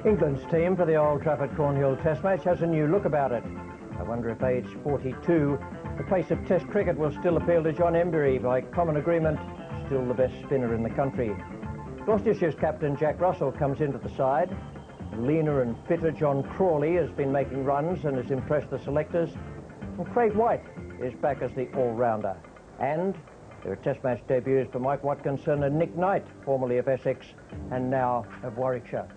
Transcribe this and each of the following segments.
England's team for the Old Trafford Cornhill Test match has a new look about it. I wonder if age 42, the place of Test cricket will still appeal to John Embury, by common agreement, still the best spinner in the country. Gloucestershire's captain Jack Russell comes into the side. The leaner and fitter John Crawley has been making runs and has impressed the selectors. And Craig White is back as the all-rounder. And there are Test match debuts for Mike Watkinson and Nick Knight, formerly of Essex and now of Warwickshire.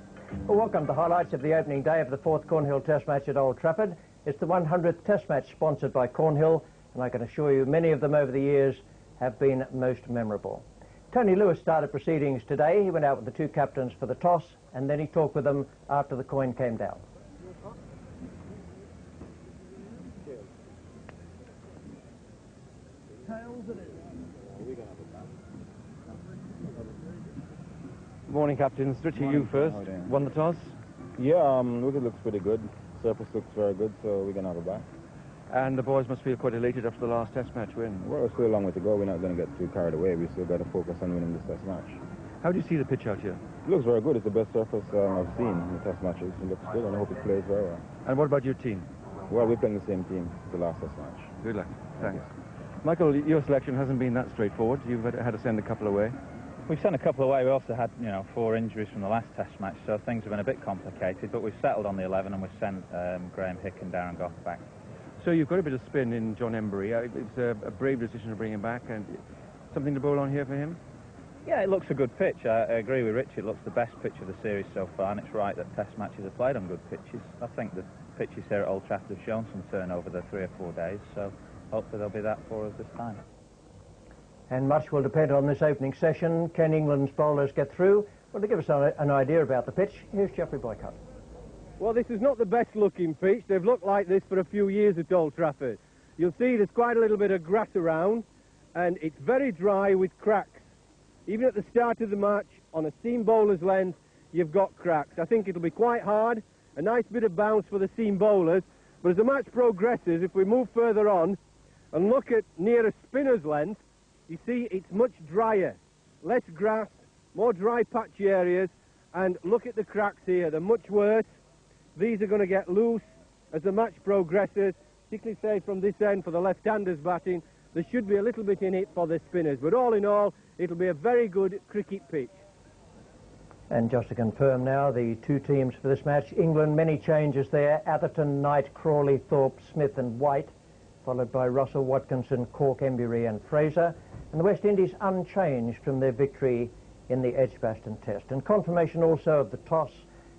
Well, welcome to highlights of the opening day of the 4th Cornhill Test match at Old Trafford. It's the 100th Test match sponsored by Cornhill, and I can assure you many of them over the years have been most memorable. Tony Lewis started proceedings today. He went out with the two captains for the toss, and then he talked with them after the coin came down. Morning, captains. Richie, you first. Won the toss? Yeah, wicket looks pretty good. Surface looks very good, so we're going to have a bat. And the boys must feel quite elated after the last Test match win. Well, there's still a long way to go. We're not going to get too carried away. We still got to focus on winning this Test match. How do you see the pitch out here? It looks very good. It's the best surface I've seen in the Test matches. It looks good, and I hope it plays very well. And what about your team? Well, we're playing the same team as the last Test match. Good luck. Thanks. Michael, your selection hasn't been that straightforward. You've had to send a couple away. We've sent a couple away. We also had, 4 injuries from the last Test match, so things have been a bit complicated. But we've settled on the 11, and we've sent Graham Hick and Darren Goff back. So you've got a bit of spin in John Embury. It's a brave decision to bring him back, and something to bowl on here for him? Yeah, it looks a good pitch. I agree with Rich. It looks the best pitch of the series so far, and it's right that Test matches are played on good pitches. I think the pitches here at Old Trafford have shown some turn over the 3 or 4 days, so hopefully there'll be that for us this time. And much will depend on this opening session. Can England's bowlers get through? Well, to give us an idea about the pitch, here's Geoffrey Boycott. Well, this is not the best looking pitch. They've looked like this for a few years at Old Trafford. You'll see there's quite a little bit of grass around, and it's very dry with cracks. Even at the start of the match, on a seam bowler's length, you've got cracks. I think it'll be quite hard, a nice bit of bounce for the seam bowlers, but as the match progresses, if we move further on and look at near a spinner's length, you see it's much drier, less grass, more dry patchy areas, and look at the cracks here, they're much worse. These are going to get loose as the match progresses, particularly say from this end for the left-handers batting. There should be a little bit in it for the spinners, but all in all, it'll be a very good cricket pitch. And just to confirm now, the two teams for this match, England, many changes there. Atherton, Knight, Crawley, Thorpe, Smith and White, followed by Russell, Watkinson, Cork, Embury and Fraser. And the West Indies unchanged from their victory in the Edgbaston Test. And confirmation also of the toss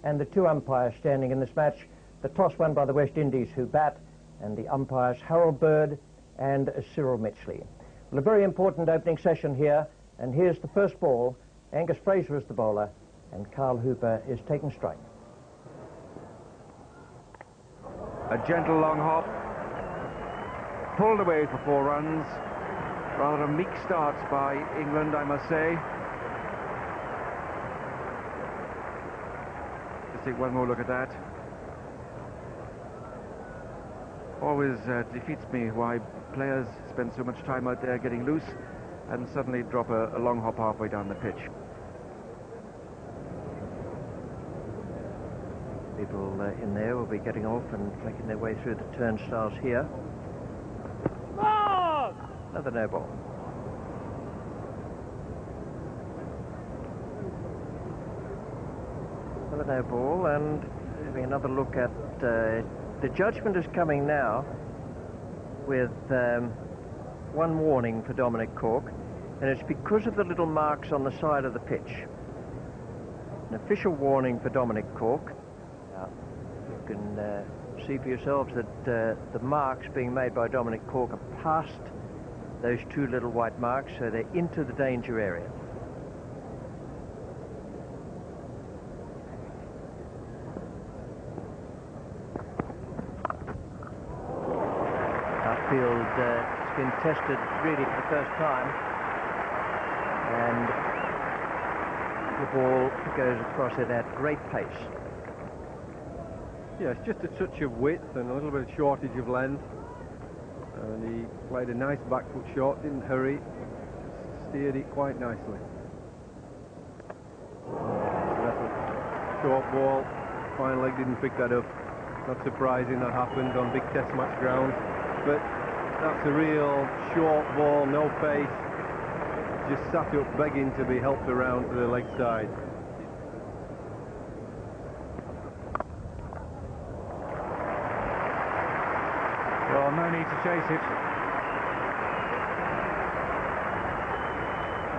and the two umpires standing in this match. The toss won by the West Indies, who bat, and the umpires Harold Bird and Cyril Mitchley. Well, a very important opening session here, and here's the first ball. Angus Fraser is the bowler, and Carl Hooper is taking strike. A gentle long hop, pulled away for 4 runs. Rather a meek start by England, I must say. Just take one more look at that. Always defeats me why players spend so much time out there getting loose and suddenly drop a long hop halfway down the pitch. People in there will be getting off and making their way through the turnstiles here. Another no ball. Another no ball, and having another look at the judgment is coming now with one warning for Dominic Cork, and it's because of the little marks on the side of the pitch. An official warning for Dominic Cork. Now, you can see for yourselves that the marks being made by Dominic Cork are past those 2 little white marks, so they're into the danger area. Outfield, it's been tested really for the first time, and the ball goes across it at great pace. Yeah, it's just a touch of width and a little bit of shortage of length. And he played a nice back foot shot, didn't hurry, just steered it quite nicely. Short ball, fine leg didn't pick that up. Not surprising that happened on big test match ground, but that's a real short ball, no pace. Just sat up begging to be helped around to the leg side. Well, no need to chase it.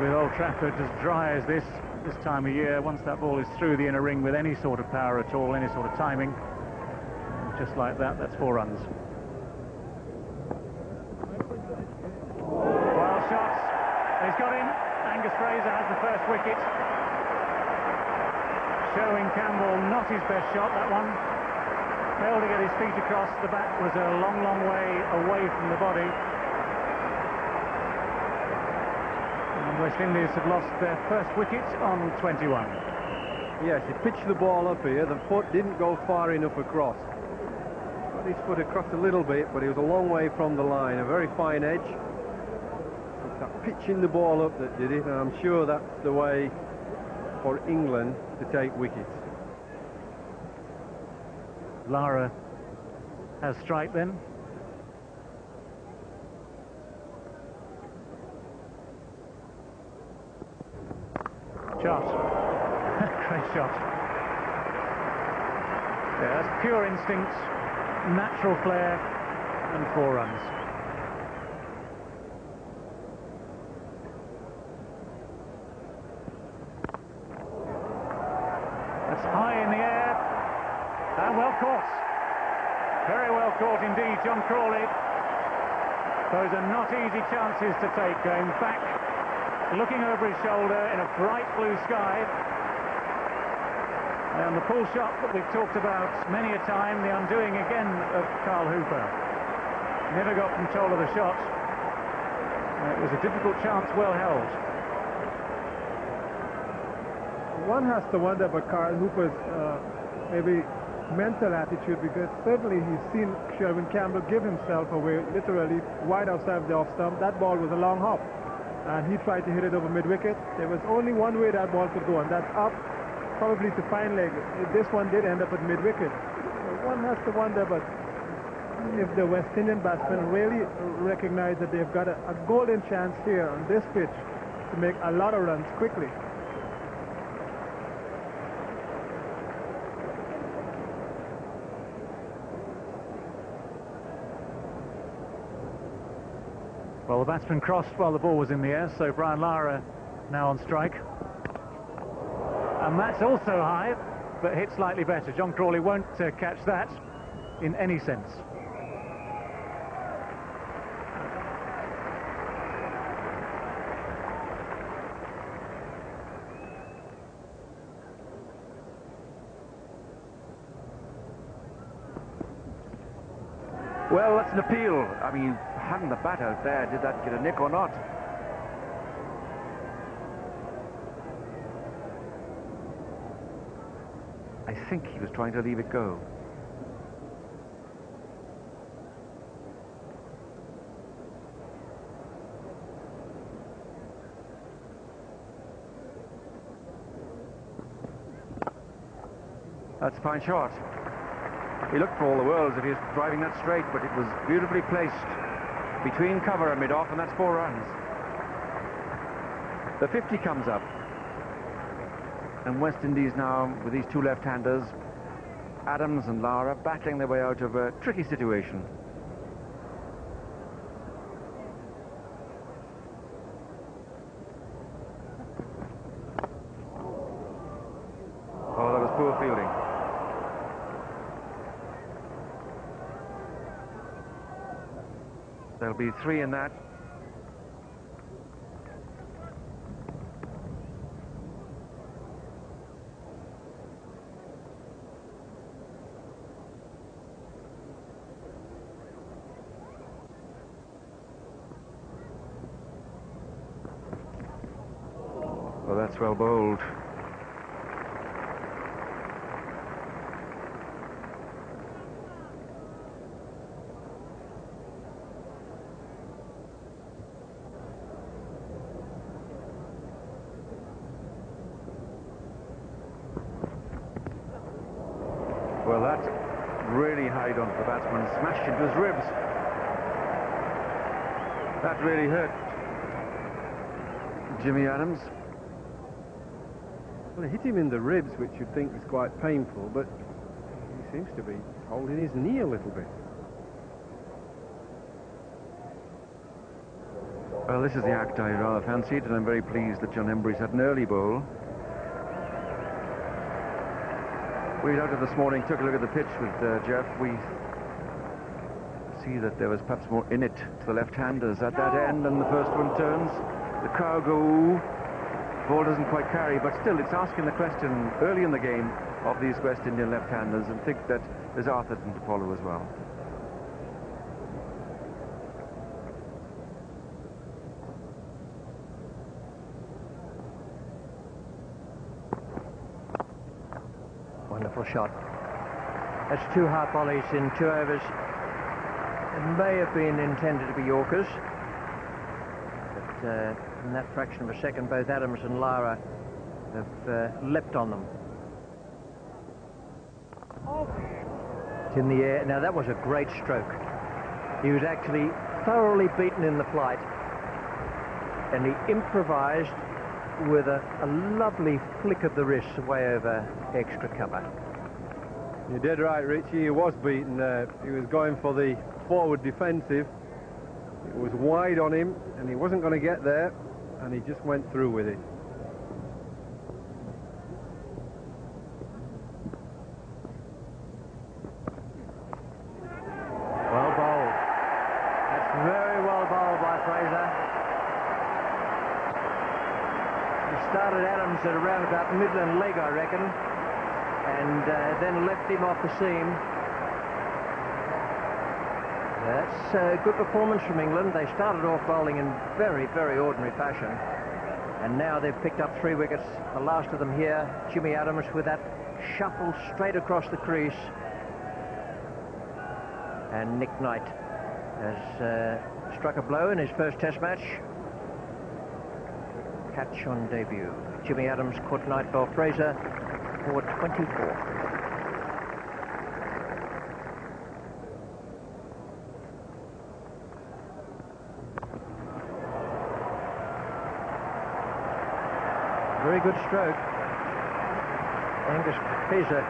With Old Trafford as dry as this time of year, once that ball is through the inner ring with any sort of power at all, any sort of timing, just like that, that's 4 runs. Wild shots. He's got him. Angus Fraser has the first wicket. Showing Campbell not his best shot, that one. Failed to get his feet across. The bat was a long, long way away from the body. West Indies have lost their first wicket on 21. Yes, he pitched the ball up here. The foot didn't go far enough across. Got his foot across a little bit, but he was a long way from the line. A very fine edge. It's that pitching the ball up that did it, and I'm sure that's the way for England to take wickets. Lara has strike then. Shot. Great shot. Yeah, that's pure instinct, natural flair, and 4 runs. That's high in the air, and well caught. Very well caught indeed, John Crawley. Those are not easy chances to take, going back, looking over his shoulder in a bright blue sky. And the pull shot that we've talked about many a time, the undoing again of Carl Hooper. Never got control of the shot. It was a difficult chance, well held. One has to wonder about Carl Hooper's maybe mental attitude, because certainly he's seen Sherwin Campbell give himself away literally wide outside of the off stump. That ball was a long hop, and he tried to hit it over mid-wicket. There was only one way that ball could go, and that's up, probably to fine leg. This one did end up at mid-wicket. So one has to wonder, but if the West Indian batsmen really recognize that they've got a golden chance here on this pitch to make a lot of runs quickly. Well, the batsman crossed while the ball was in the air, so Brian Lara now on strike. And that's also high, but hit slightly better. John Crawley won't catch that in any sense. Well, that's an appeal. I mean, hung the bat out there. Did that get a nick or not? I think he was trying to leave it go. That's a fine shot. He looked for all the world as if he was driving that straight, but it was beautifully placed between cover and mid-off, and that's 4 runs. The 50 comes up. And West Indies now, with these 2 left-handers, Adams and Lara, battling their way out of a tricky situation. Oh, that was poor fielding. There'll be 3 in that. Well, that's well bowled. Well, that really hied onto the batsman, smashed into his ribs. That really hurt Jimmy Adams. Well, it hit him in the ribs, which you'd think was quite painful, but he seems to be holding his knee a little bit. Well, this is the act I rather fancied, and I'm very pleased that John Embury's had an early bowl. We out of this morning took a look at the pitch with Jeff. We see that there was perhaps more in it to the left-handers at that end, and the first one turns. The crowd go, ooh. Ball doesn't quite carry, but still it's asking the question early in the game of these West Indian left-handers, and think that there's Arthurton to follow as well. Wonderful shot. That's 2 half volleys in 2 overs. It may have been intended to be Yorkers, but in that fraction of a second, both Adams and Lara have leapt on them. It's in the air. Now, that was a great stroke. He was actually thoroughly beaten in the flight, and he improvised with a lovely flick of the wrist away over extra cover. You're dead right, Richie. He was beaten. He was going for the forward defensive. It was wide on him, and he wasn't going to get there, and he just went through with it. Well bowled. That's very well bowled by Fraser. He started Adams at around about Midland leg, I reckon, and then left him off the seam. That's a good performance from England. They started off bowling in very, very ordinary fashion, and now they've picked up 3 wickets. The last of them here, Jimmy Adams with that shuffle straight across the crease, and Nick Knight has struck a blow in his first Test match. Catch on debut. Jimmy Adams caught Knight for Fraser for 24. Very good stroke. Angus Fraser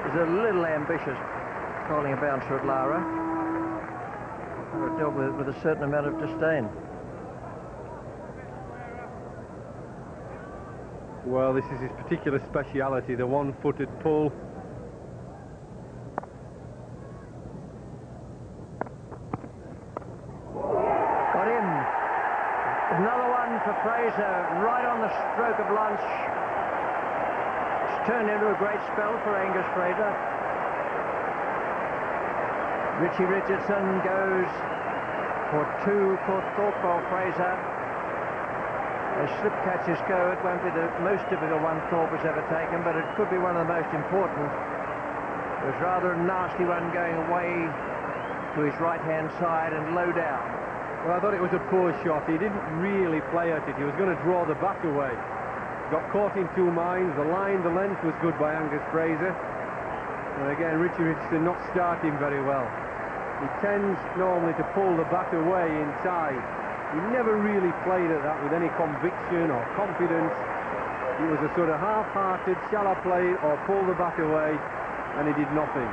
is a little ambitious, calling a bouncer at Lara. I've dealt with it with a certain amount of disdain. Well, this is his particular speciality, the one-footed pull. Got him. Another one for Fraser, right on the stroke of lunch. It's turned into a great spell for Angus Fraser. Richie Richardson goes for 2 for Thorpe Fraser. As slip catches go, it won't be the most difficult one Thorpe has ever taken, but it could be one of the most important. It was rather a nasty one going away to his right-hand side and low down. Well, I thought it was a poor shot. He didn't really play at it. He was going to draw the bat away. Got caught in 2 minds. The line, the length was good by Angus Fraser. And again, Richie Richardson not starting very well. He tends normally to pull the bat away inside. He never really played at that with any conviction or confidence. It was a sort of half-hearted, shall I play or pull the bat away, and he did nothing.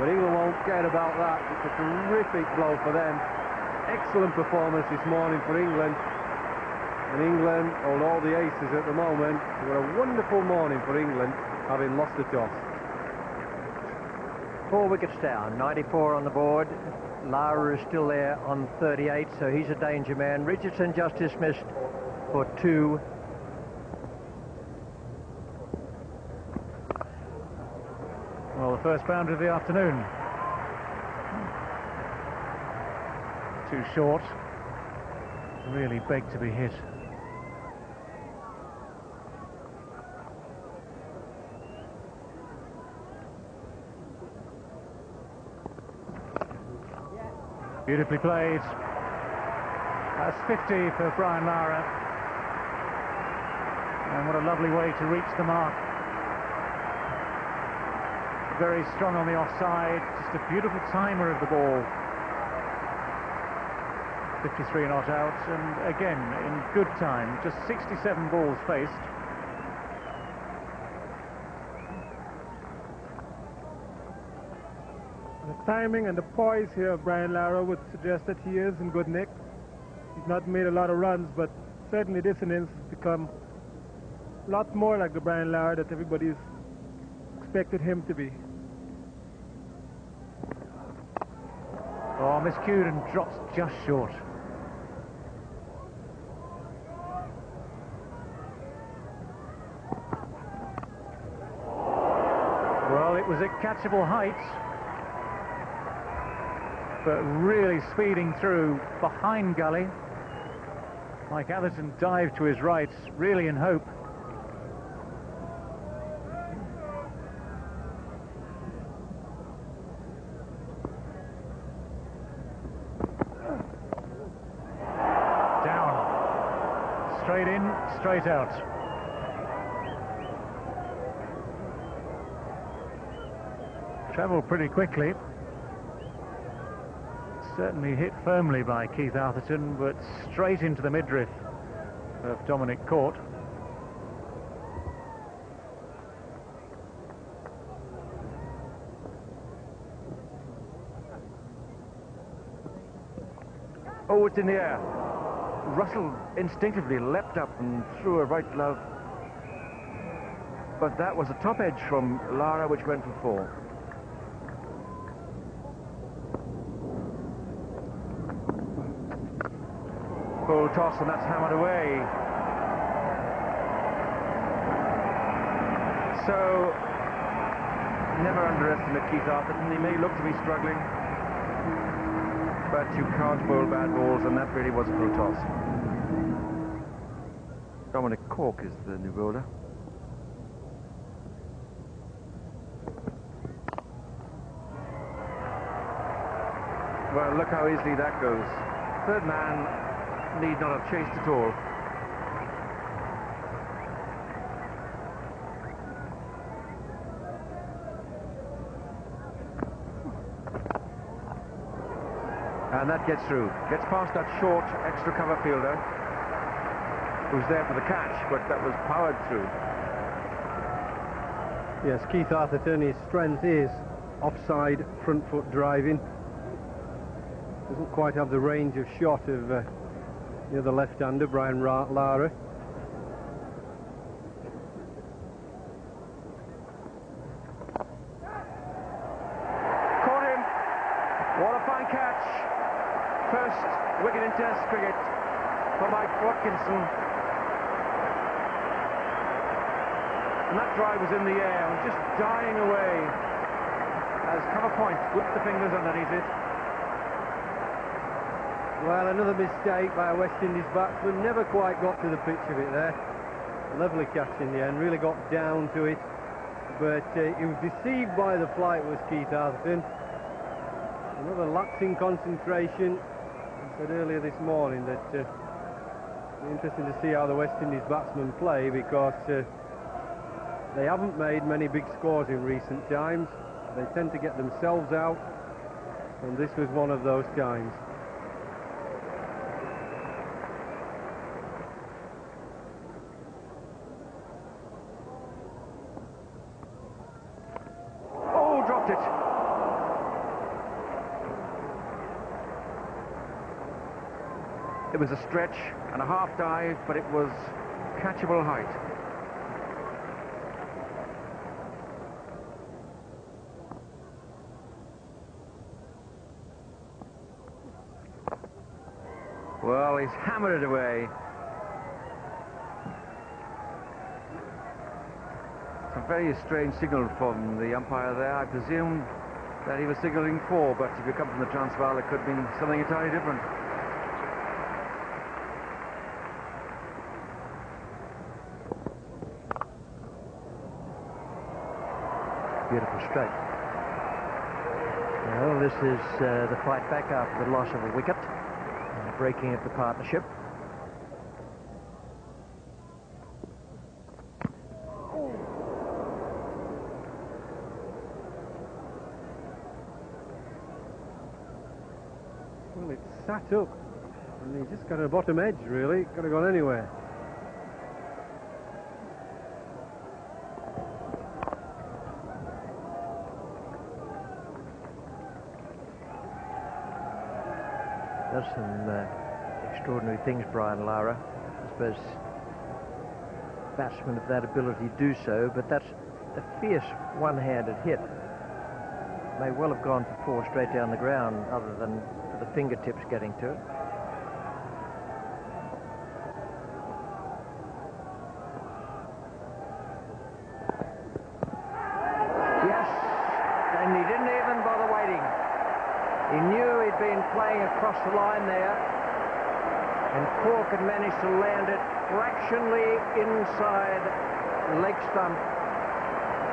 But England won't care about that. It's a terrific blow for them. Excellent performance this morning for England. And England hold all the aces at the moment. What a wonderful morning for England, having lost the toss. 4 wickets down, 94 on the board. Lara is still there on 38, so he's a danger man. Richardson just dismissed for 2. Well, the first boundary of the afternoon. Too short. Really big to be hit. Beautifully played. That's 50 for Brian Lara. And what a lovely way to reach the mark. very strong on the offside, just a beautiful timer of the ball. 53 not out, and again in good time, just 67 balls faced. The timing and the poise here of Brian Lara would suggest that he is in good nick. He's not made a lot of runs, but certainly this innings has become a lot more like the Brian Lara that everybody's expected him to be. Oh, miscued and drops just short. Well, it was at catchable height, but really speeding through behind gully. Mike Atherton dived to his right, really in hope. Down. Straight in, straight out. Travelled pretty quickly. Certainly hit firmly by Keith Atherton, but straight into the midriff of Dominic Court. Oh, it's in the air. Russell instinctively leapt up and threw a right glove. But that was a top edge from Lara, which went for 4. Full toss, and that's hammered away. So, never underestimate Keith Atherton. He may look to be struggling, but you can't bowl bad balls, and that really was a full toss. Dominic Cork is the new bowler. Well, look how easily that goes. Third man need not have chased at all. And that gets through. Gets past that short extra cover fielder who's there for the catch, but that was powered through. Yes, Keith Atherton, his strength is offside front foot driving. Doesn't quite have the range of shot of the other left-hander, Brian Lara. Caught him. What a fine catch. First wicket in Test cricket for Mike Watkinson. And that drive was in the air and just dying away as cover point slipped the fingers underneath it. Well, another mistake by a West Indies batsman. Never quite got to the pitch of it there. Lovely catch in the end, really got down to it. But he was deceived by the flight, was Keith Atherton. Another lapse in concentration. I said earlier this morning that it'll be interesting to see how the West Indies batsmen play, because they haven't made many big scores in recent times. They tend to get themselves out, and this was one of those times. It was a stretch and a half dive, but it was catchable height. Well, he's hammered it away. It's a very strange signal from the umpire there. I presume that he was signalling 4, but if you come from the Transvaal, it could mean something entirely different. Beautiful stroke. Well, this is the fight back after the loss of a wicket, breaking of the partnership. sat up and he just got a bottom edge, really. Could have gone anywhere. Does some extraordinary things, Brian Lara. I suppose batsmen of that ability do so, but that's a fierce one-handed hit. May well have gone for 4 straight down the ground, other than for the fingertips getting to it. Yes, and he didn't even bother waiting. He knew he'd been playing across the line there, and Cork had managed to land it fractionally inside leg stump.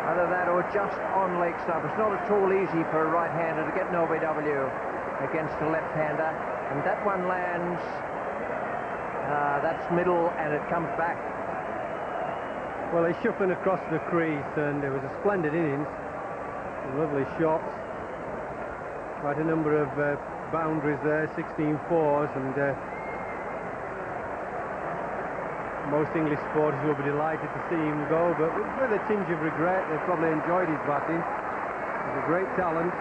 Either that or just on leg stump. It's not at all easy for a right-hander to get an LBW against a left-hander, and that one lands, that's middle, and it comes back. Well, he's shuffling across the crease, and it was a splendid innings. Lovely shots. Quite a number of boundaries there, 16 fours, and most English supporters will be delighted to see him go, but with a tinge of regret. They probably enjoyed his batting. He's a great talent.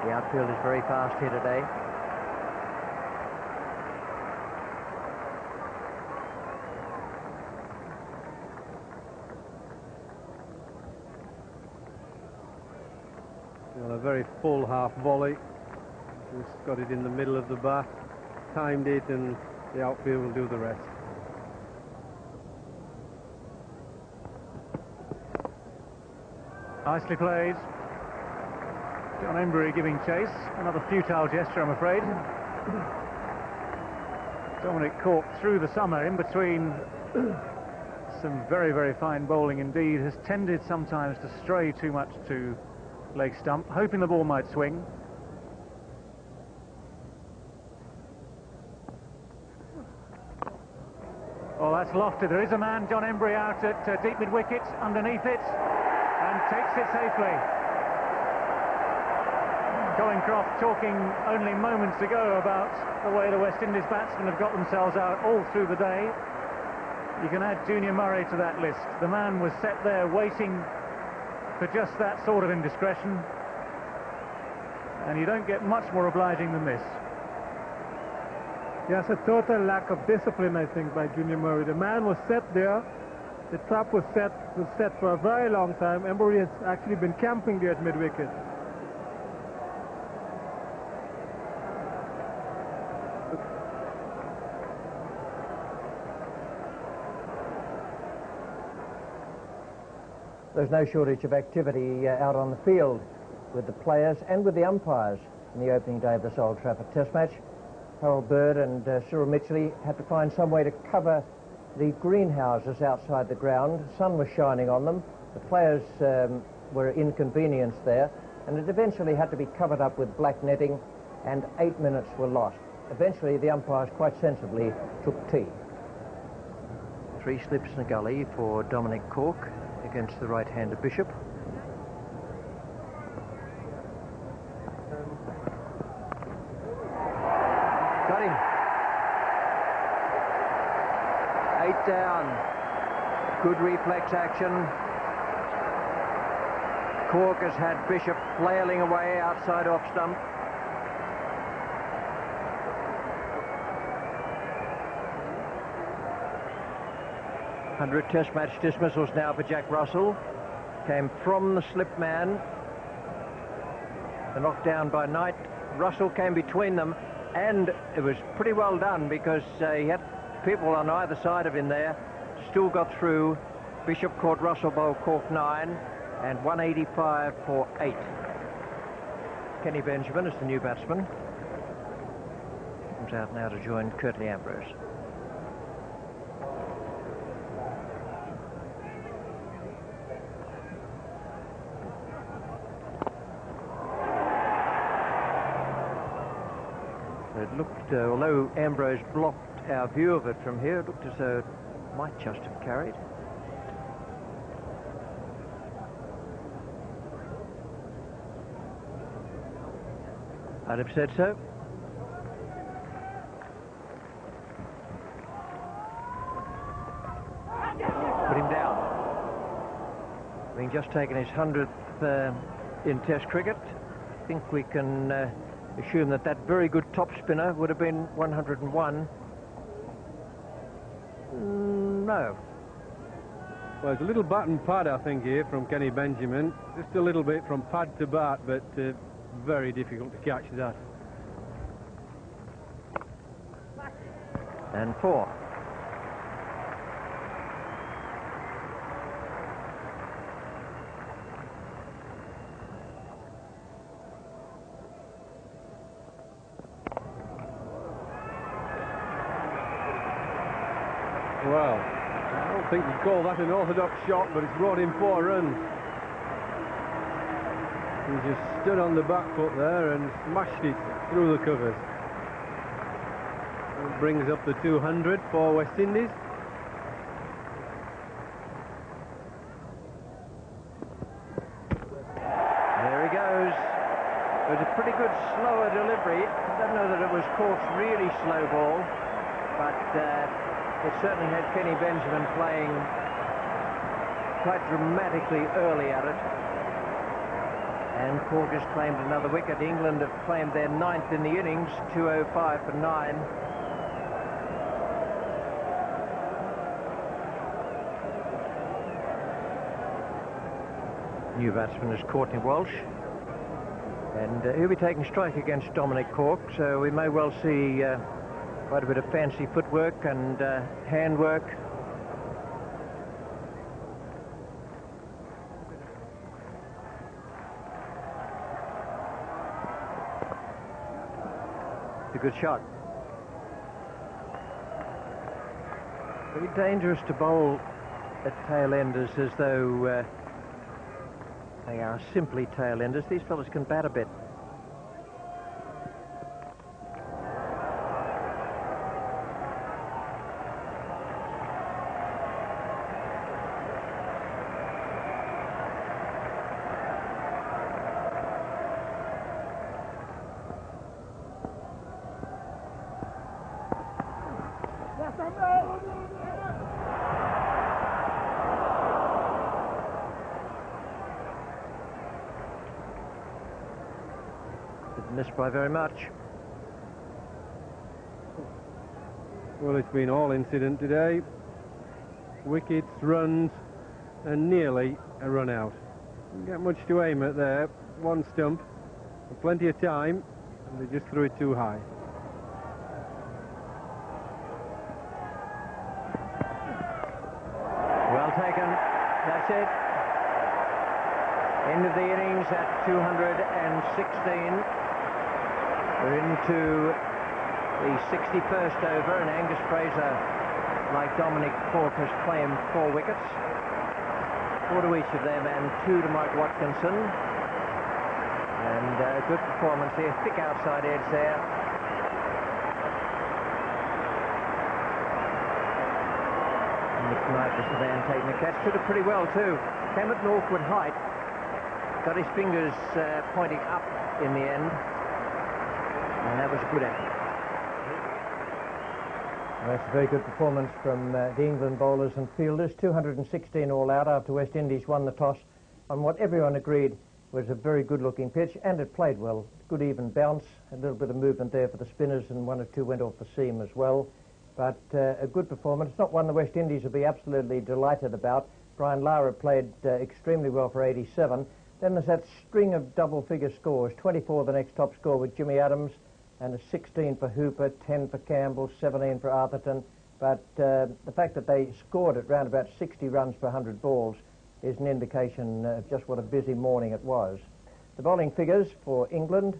The outfield is very fast here today. Well, a very full half volley. Just got it in the middle of the bat, timed it, and the outfield will do the rest. Nicely played. John Embury giving chase. Another futile gesture, I'm afraid. Dominic Cork, through the summer, in between some very, very fine bowling indeed, has tended sometimes to stray too much to leg stump, hoping the ball might swing. Oh, that's lofted. There is a man, John Embury, out at deep mid-wicket, underneath it, and takes it safely. Colin Croft talking only moments ago about the way the West Indies batsmen have got themselves out all through the day. You can add Junior Murray to that list. The man was set there waiting for just that sort of indiscretion, and you don't get much more obliging than this. Yes, a total lack of discipline, I think, by Junior Murray. The man was set there. The trap was set for a very long time. Embury has actually been camping there at mid-wicket. There's no shortage of activity out on the field with the players and with the umpires in the opening day of this Old Trafford Test match. Harold Bird and Cyril Mitchley had to find some way to cover the greenhouses outside the ground. The sun was shining on them. The players were inconvenienced there, and it eventually had to be covered up with black netting, and 8 minutes were lost. Eventually, the umpires quite sensibly took tea. 3 slips in a gully for Dominic Cork against the right-hander Bishop. Got him. 8 down. Good reflex action. Cork has had Bishop flailing away outside off stump. $100 Test match dismissals now for Jack Russell. Came from the slip man. The knockdown by Knight. Russell came between them, and it was pretty well done because he had people on either side of him there. Still got through. Bishop caught Russell bowl Cork 9, and 185 for 8. Kenny Benjamin is the new batsman. Comes out now to join Curtly Ambrose. It looked, although Ambrose blocked our view of it from here, it looked as though it might just have carried. I'd have said so. Put him down. Having just taken his 100th in Test cricket, I think we can assume that that very good top spinner would have been 101. No. Well, it's a little bat and pad, I think, here from Kenny Benjamin. Just a little bit from pad to bat, but very difficult to catch that. And 4. Well, I don't think you'd call that an orthodox shot, but it's brought in 4 runs. He just stood on the back foot there and smashed it through the covers. It brings up the 200 for West Indies. There he goes. It was a pretty good slower delivery. I don't know that it was caught really slow ball, but it certainly had Kenny Benjamin playing quite dramatically early at it. And Cork has claimed another wicket. England have claimed their 9th in the innings, 205 for 9. New batsman is Courtney Walsh. And he'll be taking strike against Dominic Cork, so we may well see quite a bit of fancy footwork and handwork. A good shot. Very dangerous to bowl at tail enders as though they are simply tail enders. These fellas can bat a bit. Missed by very much. Well, it's been all incident today. Wickets, runs, and nearly a run out. Didn't get much to aim at there. One stump, plenty of time, and they just threw it too high. Well taken. That's it. End of the innings at 216. We're into the 61st over, and Angus Fraser, like Dominic Cork, has claimed 4 wickets. 4 to each of them, and 2 to Mike Watkinson. And a good performance here. Thick outside edge there. Nick Knight was the man taking the catch. Took it pretty well, too. Came at an awkward height. Got his fingers pointing up in the end. And that was a good effort. Well, that's a very good performance from the England bowlers and fielders. 216 all out after West Indies won the toss on what everyone agreed was a very good-looking pitch, and it played well. Good even bounce, a little bit of movement there for the spinners, and 1 or 2 went off the seam as well. But a good performance, not one the West Indies will be absolutely delighted about. Brian Lara played extremely well for 87. Then there's that string of double-figure scores. 24 the next top score with Jimmy Adams, and a 16 for Hooper, 10 for Campbell, 17 for Arthurton. But the fact that they scored at round about 60 runs per 100 balls is an indication of just what a busy morning it was. The bowling figures for England: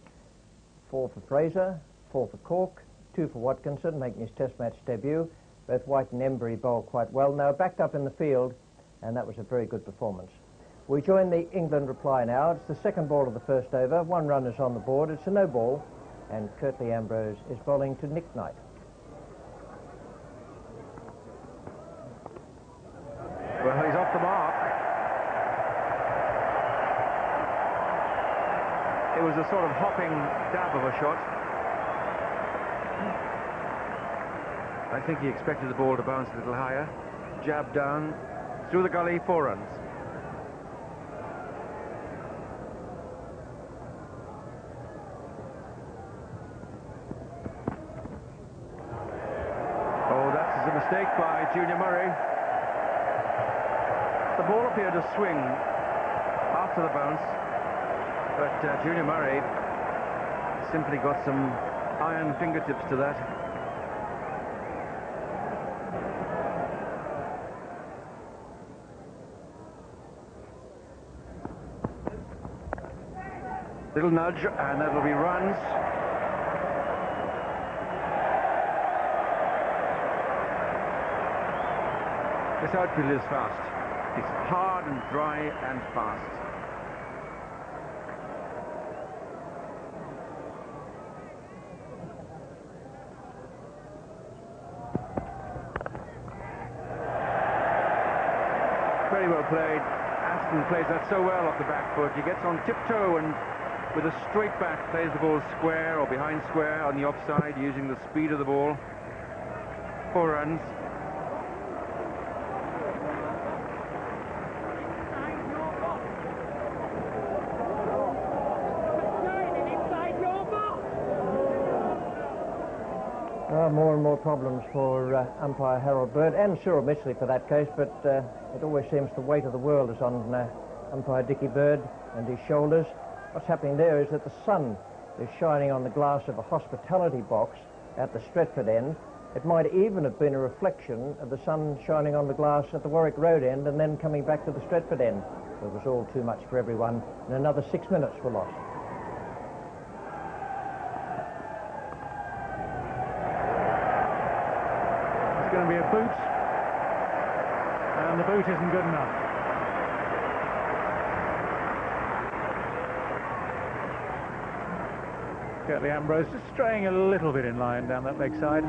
4 for Fraser, 4 for Cork, 2 for Watkinson, making his Test match debut. Both White and Embury bowled quite well. Now backed up in the field, and that was a very good performance. We join the England reply now. It's the second ball of the first over. 1 run is on the board. It's a no ball. and Curtly Ambrose is bowling to Nick Knight. Well, he's off the mark. It was a sort of hopping dab of a shot. I think he expected the ball to bounce a little higher. Jab down, through the gully, 4 runs. Oh, that's a mistake by Junior Murray. The ball appeared to swing after the bounce, but Junior Murray simply got some iron fingertips to that. Little nudge, and that'll be runs. This outfield is fast. It's hard and dry and fast. Very well played. Aston plays that so well off the back foot. He gets on tiptoe and with a straight back plays the ball square or behind square on the offside using the speed of the ball. 4 runs. More and more problems for umpire Harold Bird and Cyril Mitchley for that case, but it always seems the weight of the world is on umpire Dickie Bird and his shoulders. What's happening there is that the sun is shining on the glass of a hospitality box at the Stretford end. It might even have been a reflection of the sun shining on the glass at the Warwick Road end and then coming back to the Stretford end. It was all too much for everyone, and another 6 minutes were lost. It's going to be a boot, and the boot isn't good enough. Curtly Ambrose just straying a little bit in line down that leg side.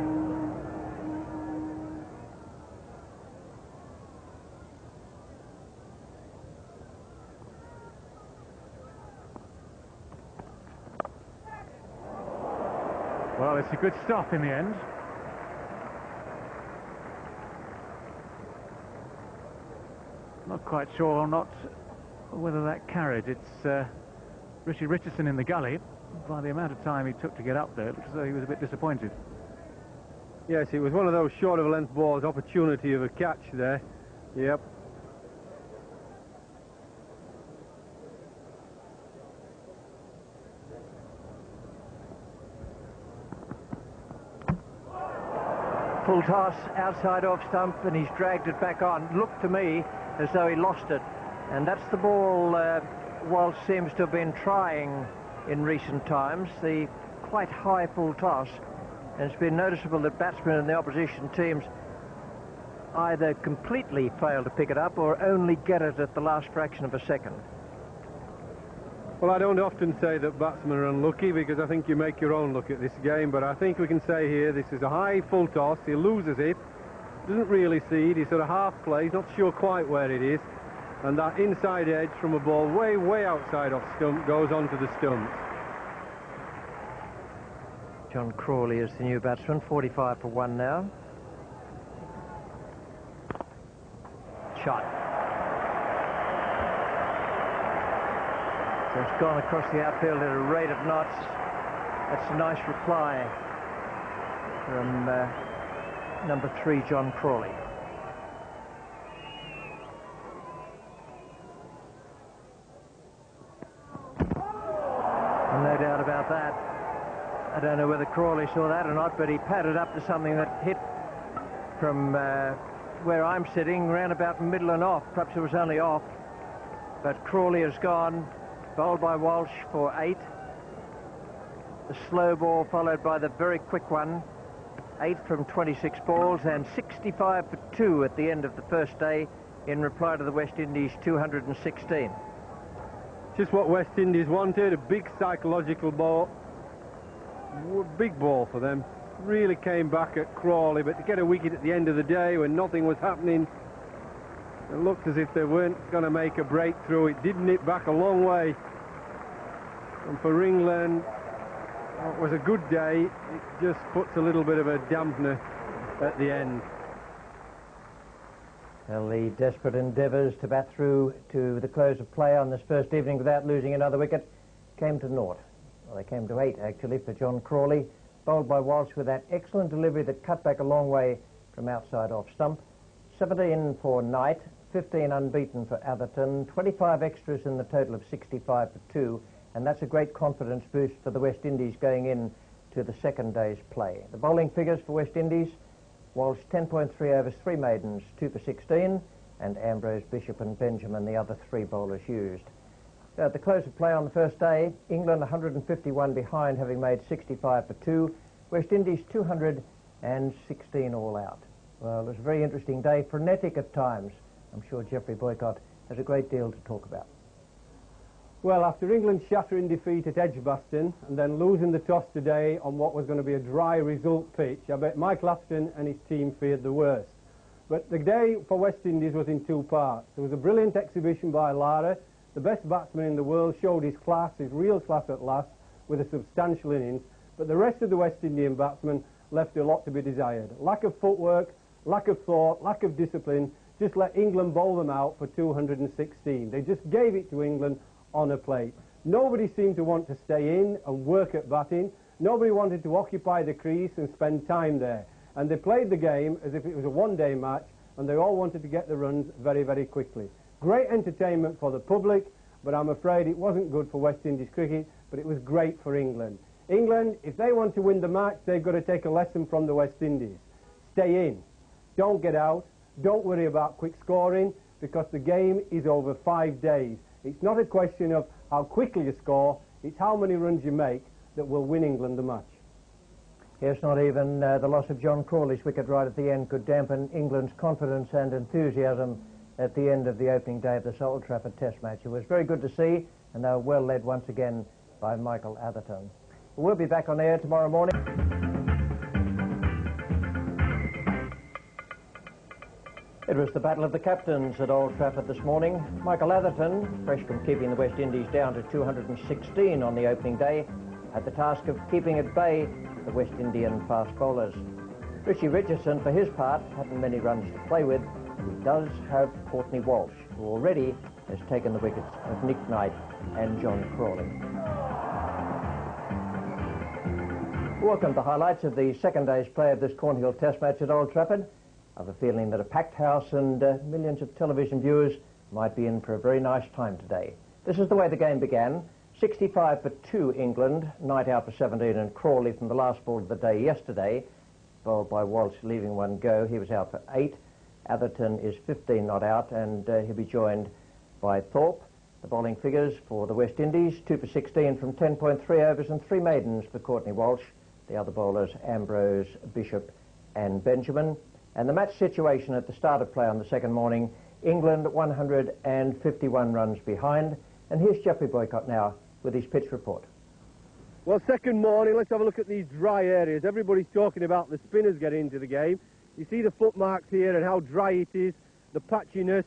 Well, it's a good stop in the end. Not quite sure or not whether that carried. It's Richie Richardson in the gully. By the amount of time he took to get up there, it looks as though he was a bit disappointed. Yes, it was one of those short of length balls, opportunity of a catch there. Yep. Full toss, outside off stump, and he's dragged it back on. Looked to me as though he lost it. And that's the ball Walsh seems to have been trying in recent times, the quite high full toss. And it's been noticeable that batsmen in the opposition teams either completely fail to pick it up or only get it at the last fraction of a second. Well, I don't often say that batsmen are unlucky because I think you make your own luck at this game, but I think we can say here this is a high full toss. He loses it, doesn't really see it, he's sort of half play, he's not sure quite where it is, and that inside edge from a ball way outside off stump goes onto the stumps. John Crawley is the new batsman, 45 for 1 now. Shot. So it's gone across the outfield at a rate of knots. That's a nice reply from number 3, John Crawley. No doubt about that. I don't know whether Crawley saw that or not, but he padded up to something that hit from where I'm sitting, round about middle and off. Perhaps it was only off, but Crawley has gone, bowled by Walsh for 8. The slow ball followed by the very quick one. 8 from 26 balls and 65 for 2 at the end of the first day in reply to the West Indies 216. Just what West Indies wanted, a big psychological ball. big ball for them. Really came back at Crawley, but to get a wicket at the end of the day when nothing was happening, it looked as if they weren't going to make a breakthrough. It did nip back a long way. And for England, it was a good day. It just puts a little bit of a dampener at the end. Well, the desperate endeavours to bat through to the close of play on this first evening without losing another wicket came to naught. Well, they came to 8, actually, for John Crawley, bowled by Walsh with that excellent delivery that cut back a long way from outside off stump. 17 for Knight, 15 unbeaten for Atherton, 25 extras in the total of 65 for 2, and that's a great confidence boost for the West Indies going in to the second day's play. The bowling figures for West Indies: Walsh 10.3 overs, 3 maidens, 2 for 16, and Ambrose, Bishop and Benjamin, the other 3 bowlers used. At the close of play on the first day, England 151 behind, having made 65 for 2, West Indies 216 all out. Well, it was a very interesting day, frenetic at times. I'm sure Geoffrey Boycott has a great deal to talk about. Well, after England's shattering defeat at Edgbaston and then losing the toss today on what was going to be a dry result pitch, I bet Mike Lafton and his team feared the worst. But the day for West Indies was in 2 parts. There was a brilliant exhibition by Lara. The best batsman in the world showed his class, his real class at last, with a substantial innings. But the rest of the West Indian batsmen left a lot to be desired. Lack of footwork, lack of thought, lack of discipline. Just let England bowl them out for 216. They just gave it to England on a plate. Nobody seemed to want to stay in and work at batting. Nobody wanted to occupy the crease and spend time there. And they played the game as if it was a one-day match, and they all wanted to get the runs very, very quickly. Great entertainment for the public, but I'm afraid it wasn't good for West Indies cricket, but it was great for England. England, if they want to win the match, they've got to take a lesson from the West Indies. Stay in. Don't get out. Don't worry about quick scoring, because the game is over 5 days. It's not a question of how quickly you score, it's how many runs you make that will win England the match. Yes, not even the loss of John Crawley's wicket right at the end could dampen England's confidence and enthusiasm at the end of the opening day of this Old Trafford Test match. It was very good to see, and they were well led once again by Michael Atherton. We'll be back on air tomorrow morning. It was the battle of the captains at Old Trafford this morning. Michael Atherton, fresh from keeping the West Indies down to 216 on the opening day, had the task of keeping at bay the West Indian fast bowlers. Richie Richardson, for his part, hadn't many runs to play with. He does have Courtney Walsh, who already has taken the wickets of Nick Knight and John Crawley. Welcome to highlights of the second day's play of this Cornhill Test match at Old Trafford. I have a feeling that a packed house and millions of television viewers might be in for a very nice time today. This is the way the game began. 65 for 2 England, Knight out for 17 and Crawley from the last ball of the day yesterday, bowled by Walsh leaving one go. He was out for 8. Atherton is 15 not out, and he'll be joined by Thorpe. The bowling figures for the West Indies: 2 for 16 from 10.3 overs and 3 maidens for Courtney Walsh. The other bowlers: Ambrose, Bishop and Benjamin. And the match situation at the start of play on the second morning: England 151 runs behind. And here's Geoffrey Boycott now with his pitch report. Well, second morning, let's have a look at these dry areas. Everybody's talking about the spinners getting into the game. You see the footmarks here and how dry it is, the patchiness,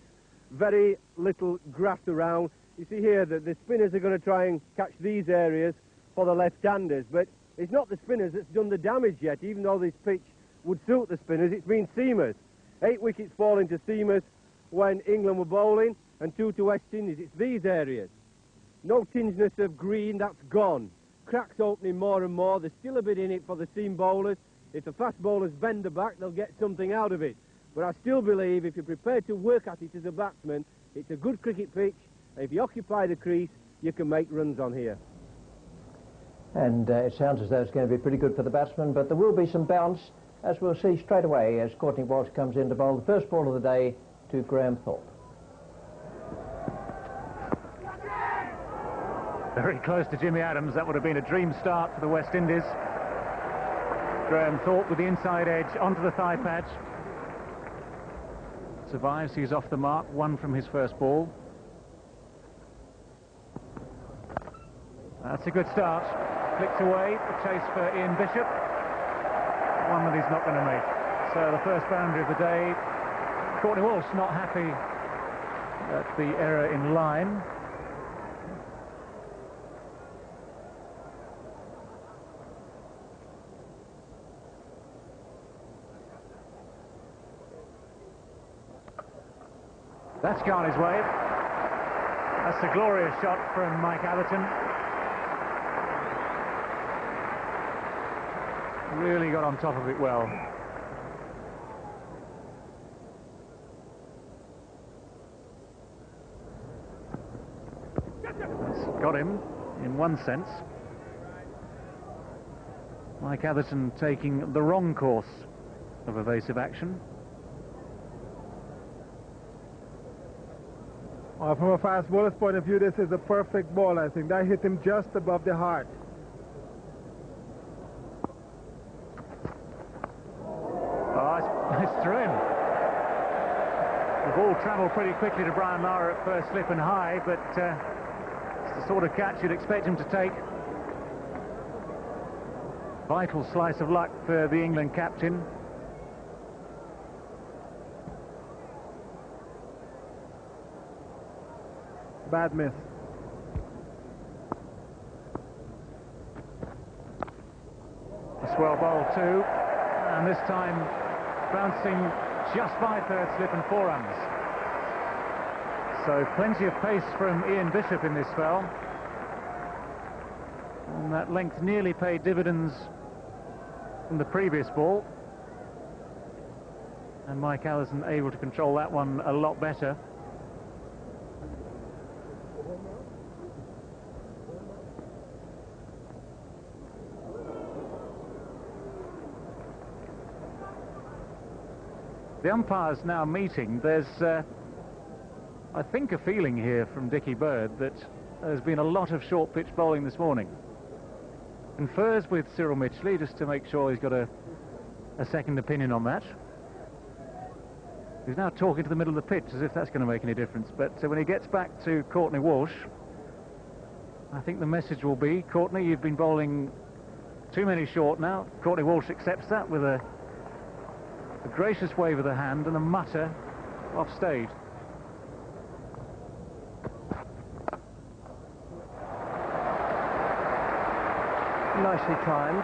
very little grass around. You see here that the spinners are going to try and catch these areas for the left-handers, but it's not the spinners that's done the damage yet, even though this pitch would suit the spinners. It's been seamers. 8 wickets falling to seamers when England were bowling, and 2 to West Indies. It's these areas. No tinginess of green, that's gone. Cracks opening more and more. There's still a bit in it for the seam bowlers. If the fast bowlers bend the back, they'll get something out of it. But I still believe if you're prepared to work at it as a batsman, it's a good cricket pitch, and if you occupy the crease, you can make runs on here. And it sounds as though it's going to be pretty good for the batsmen, but there will be some bounce, as we'll see straight away as Courtney Walsh comes in to bowl the first ball of the day to Graham Thorpe. Very close to Jimmy Adams. That would have been a dream start for the West Indies. Graham Thorpe with the inside edge onto the thigh patch. Survives, he's off the mark, 1 from his first ball. That's a good start. flicked away. The chase for Ian Bishop. One that he's not going to make. So the first boundary of the day. Courtney Walsh not happy at the error in line. That's gone his way. That's a glorious shot from Mike Atherton. Really got on top of it well. That's got him in one sense. Mike Atherton taking the wrong course of evasive action. From a fast bowler's point of view, this is a perfect ball, I think. That hit him just above the heart. Oh, it's through him. The ball travelled pretty quickly to Brian Lara at first slip and high, but it's the sort of catch you'd expect him to take. Vital slice of luck for the England captain. Bad miss. A swell bowl too, and this time bouncing just by third slip and 4 runs. So plenty of pace from Ian Bishop in this spell. And that length nearly paid dividends from the previous ball. And Mike Allison able to control that one a lot better. The umpires now meeting. There's, I think, a feeling here from Dickie Bird that there's been a lot of short pitch bowling this morning. Confers with Cyril Mitchley just to make sure he's got a second opinion on that. He's now talking to the middle of the pitch as if that's going to make any difference. But when he gets back to Courtney Walsh, I think the message will be, Courtney, you've been bowling too many short now. Courtney Walsh accepts that with a gracious wave of the hand and a mutter off stage. Nicely timed.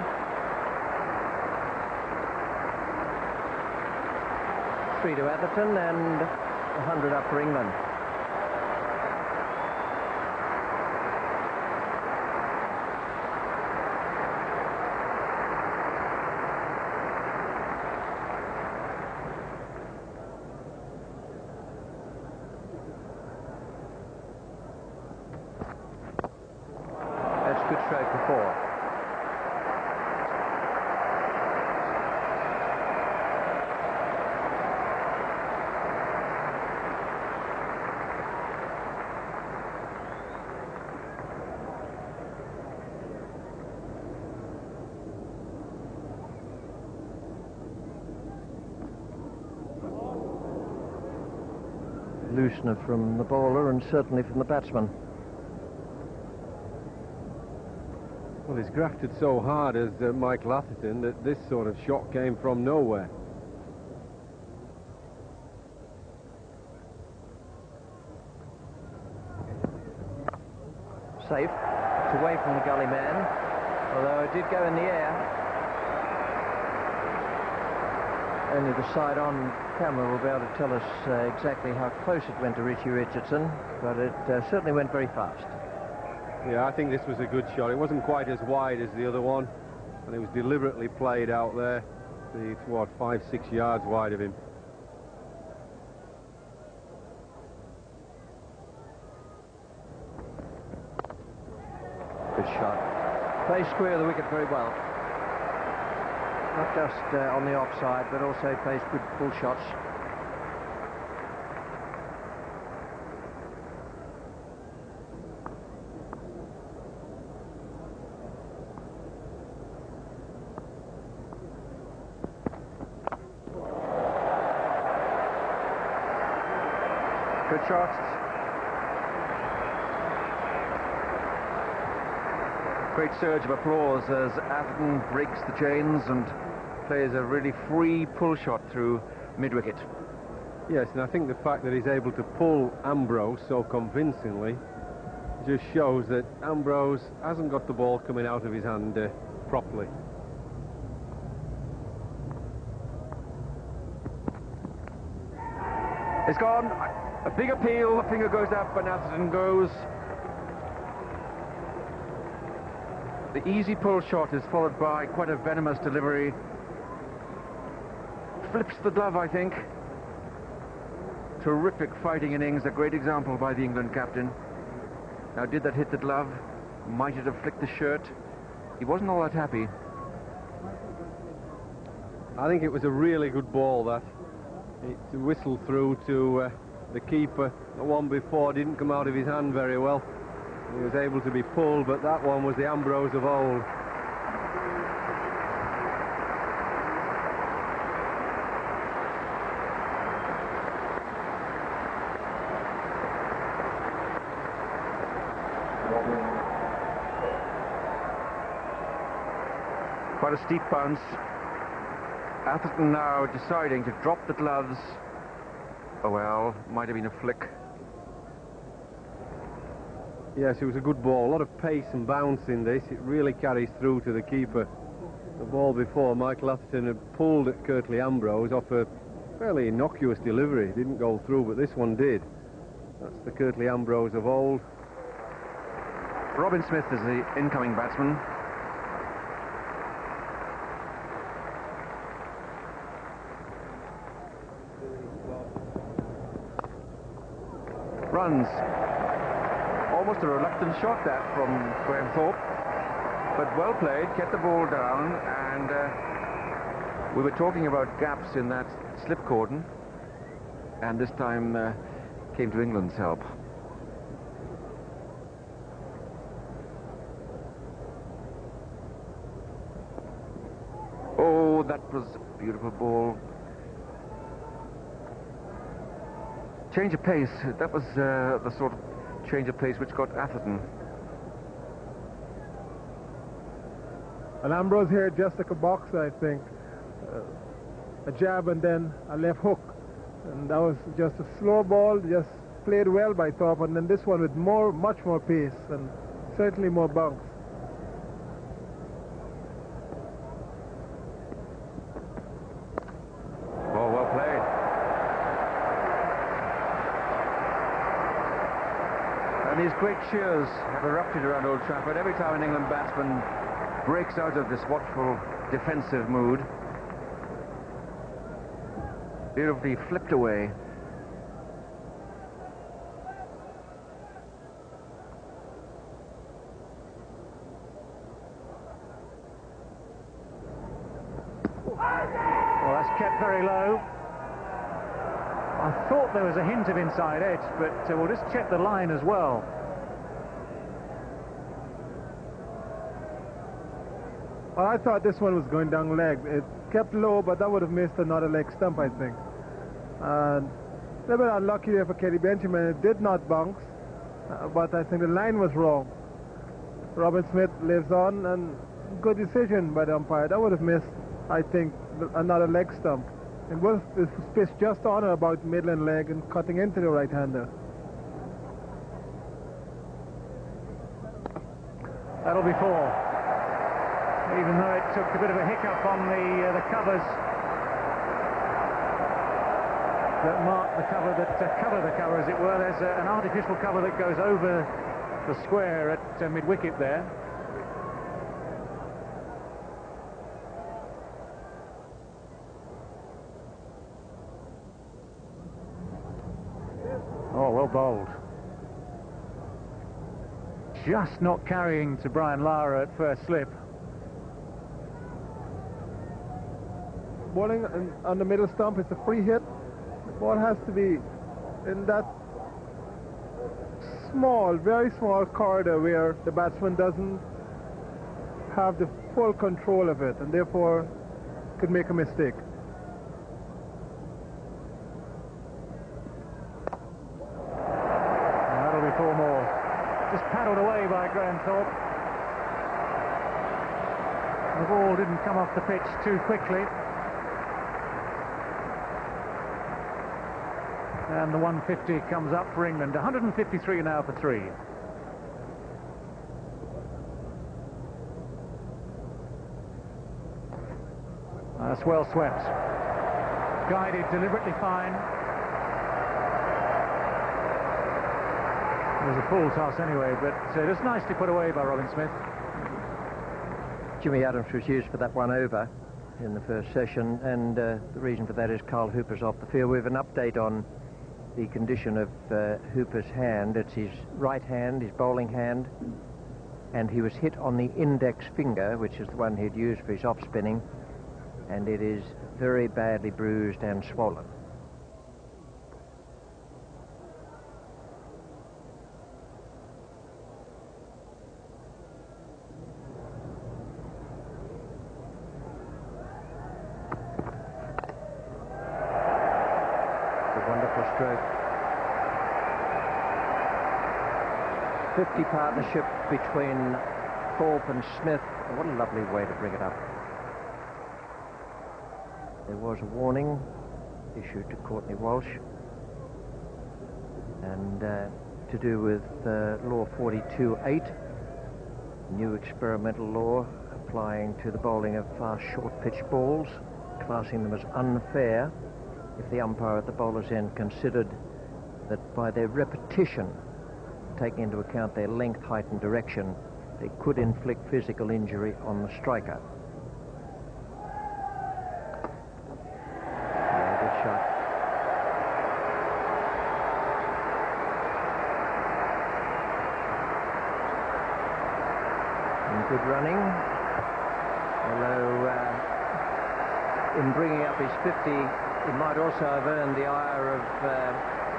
3 to Atherton and 100 up for England. Good stroke for 4. Loosener from the bowler and certainly from the batsman. Well, he's grafted so hard as Mike Atherton that this sort of shot came from nowhere. Safe. It's away from the gully man, although it did go in the air. Only the side-on camera will be able to tell us exactly how close it went to Richie Richardson, but it certainly went very fast. Yeah, I think this was a good shot. It wasn't quite as wide as the other one, and it was deliberately played out there. It's, what, 5-6 yards wide of him. Good shot. Plays square of the wicket very well. Not just on the offside, but also plays good full shots. Good shots. Great surge of applause as Atherton breaks the chains and plays a really free pull shot through mid-wicket. Yes, and I think the fact that he's able to pull Ambrose so convincingly just shows that Ambrose hasn't got the ball coming out of his hand properly. It's gone. A big appeal. The finger goes up and Atherton goes. The easy pull shot is followed by quite a venomous delivery. Flips the glove, I think. Terrific fighting innings. A great example by the England captain. Now, did that hit the glove? Might it have flicked the shirt? He wasn't all that happy. I think it was a really good ball, that. It whistled through to the keeper. The one before didn't come out of his hand very well. He was able to be pulled, but that one was the Ambrose of old. Quite a steep bounce. Atherton now deciding to drop the gloves. Oh well, might have been a flick. Yes, it was a good ball. A lot of pace and bounce in this. It really carries through to the keeper. The ball before, Michael Atherton had pulled at Kirtley Ambrose off a fairly innocuous delivery. It didn't go through, but this one did. That's the Kirtley Ambrose of old. Robin Smith is the incoming batsman. Runs. Almost a reluctant shot, that, from Graham Thorpe. But well played, kept the ball down, and we were talking about gaps in that slip cordon, and this time came to England's help. Oh, that was a beautiful ball. Change of pace, that was the sort of change of pace which got Atherton. And Ambrose here just like a boxer, I think. A jab and then a left hook. And that was just a slow ball, just played well by Thorpe. And then this one with much more pace and certainly more bounce. Oh, well played. And these great cheers have erupted around Old Trafford every time an England batsman breaks out of this watchful defensive mood. Beautifully flipped away. Well, that's kept very low. I thought there was a hint of inside edge, but we'll just check the line as well. Well, I thought this one was going down leg. It kept low, but that would have missed another leg stump, I think. And a little bit unlucky there for Kelly Benjamin. It did not bounce, but I think the line was wrong. Robin Smith lives on, and good decision by the umpire. That would have missed, I think, another leg stump. It was pitched just on or about midland leg and cutting into the right-hander. That'll be 4. Even though it took a bit of a hiccup on the covers that mark the cover, that cover the cover, as it were. There's an artificial cover that goes over the square at mid-wicket there. Oh, well bowled. Just not carrying to Brian Lara at first slip. Bowling on the middle stump, it's a free hit. The ball has to be in that small, very small corridor where the batsman doesn't have the full control of it and therefore could make a mistake. That'll be 4 more. Just paddled away by Graham Thorpe. The ball didn't come off the pitch too quickly. And the 150 comes up for England. 153 now for 3. That's well swept. Guided deliberately fine. It was a full toss anyway, but just nicely put away by Robin Smith. Jimmy Adams was used for that one over in the first session, and the reason for that is Carl Hooper's off the field. We have an update on the condition of Hooper's hand. It's his right hand, his bowling hand, and he was hit on the index finger, which is the one he'd used for his off-spinning, and it is very badly bruised and swollen. Wonderful stroke. 50 partnership between Thorpe and Smith. What a lovely way to bring it up. There was a warning issued to Courtney Walsh, and to do with Law 42.8, new experimental law applying to the bowling of fast short pitch balls, classing them as unfair if the umpire at the bowler's end considered that by their repetition, taking into account their length, height and direction, they could inflict physical injury on the striker. Yeah, good shot. And good running, although in bringing up his 50, he might also have earned the ire of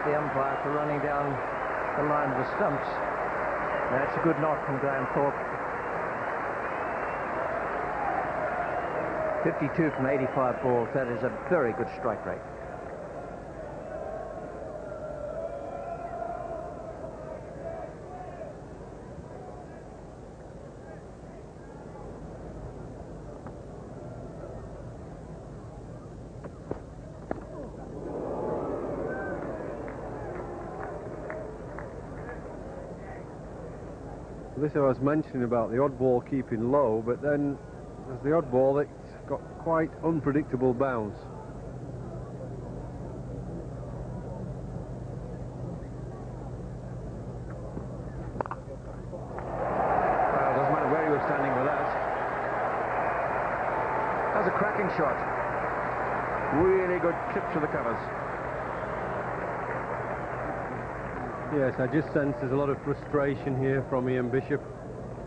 the umpire for running down the line of the stumps. That's a good knock from Graham Thorpe. 52 from 85 balls, that is a very good strike rate. This I was mentioning about the odd ball keeping low, but then there's the odd ball that's got quite unpredictable bounce. Well, doesn't matter where he was standing with that. That's a cracking shot. Really good clip to the covers. Yes, I just sense there's a lot of frustration here from Ian Bishop.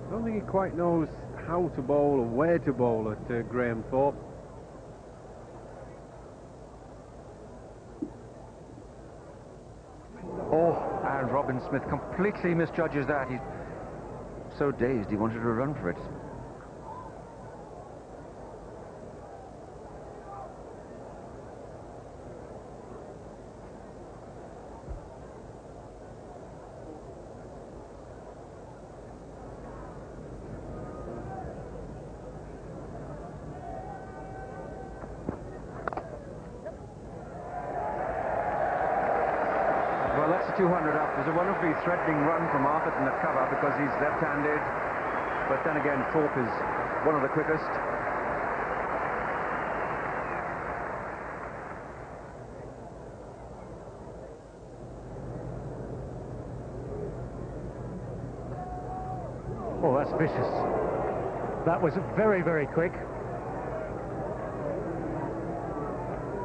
I don't think he quite knows how to bowl or where to bowl at Graham Thorpe. Oh, and Robin Smith completely misjudges that. He's so dazed he wanted to run for it. Well, that's a 200 up. There's a wonderfully threatening run from Arthurton at cover because he's left-handed. But then again, Thorpe is one of the quickest. Oh, that's vicious. That was very, very quick.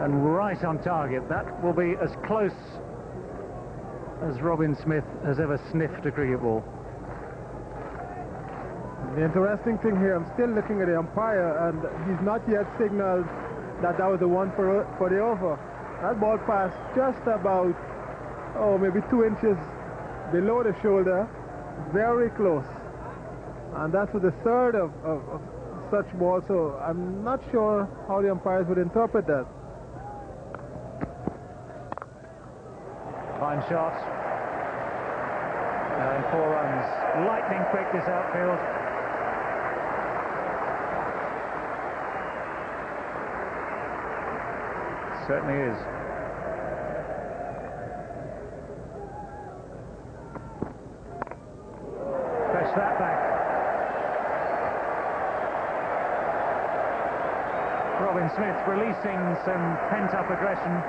And right on target. That will be as close as Robin Smith has ever sniffed a cricket ball. The interesting thing here, I'm still looking at the umpire, and he's not yet signaled that that was the one for the over. That ball passed just about, maybe 2 inches below the shoulder, very close. And that's the third of such balls, so I'm not sure how the umpires would interpret that. Fine shot. And 4 runs. Lightning quick, this outfield. certainly is. Fetch that back. Robin Smith releasing some pent-up aggression.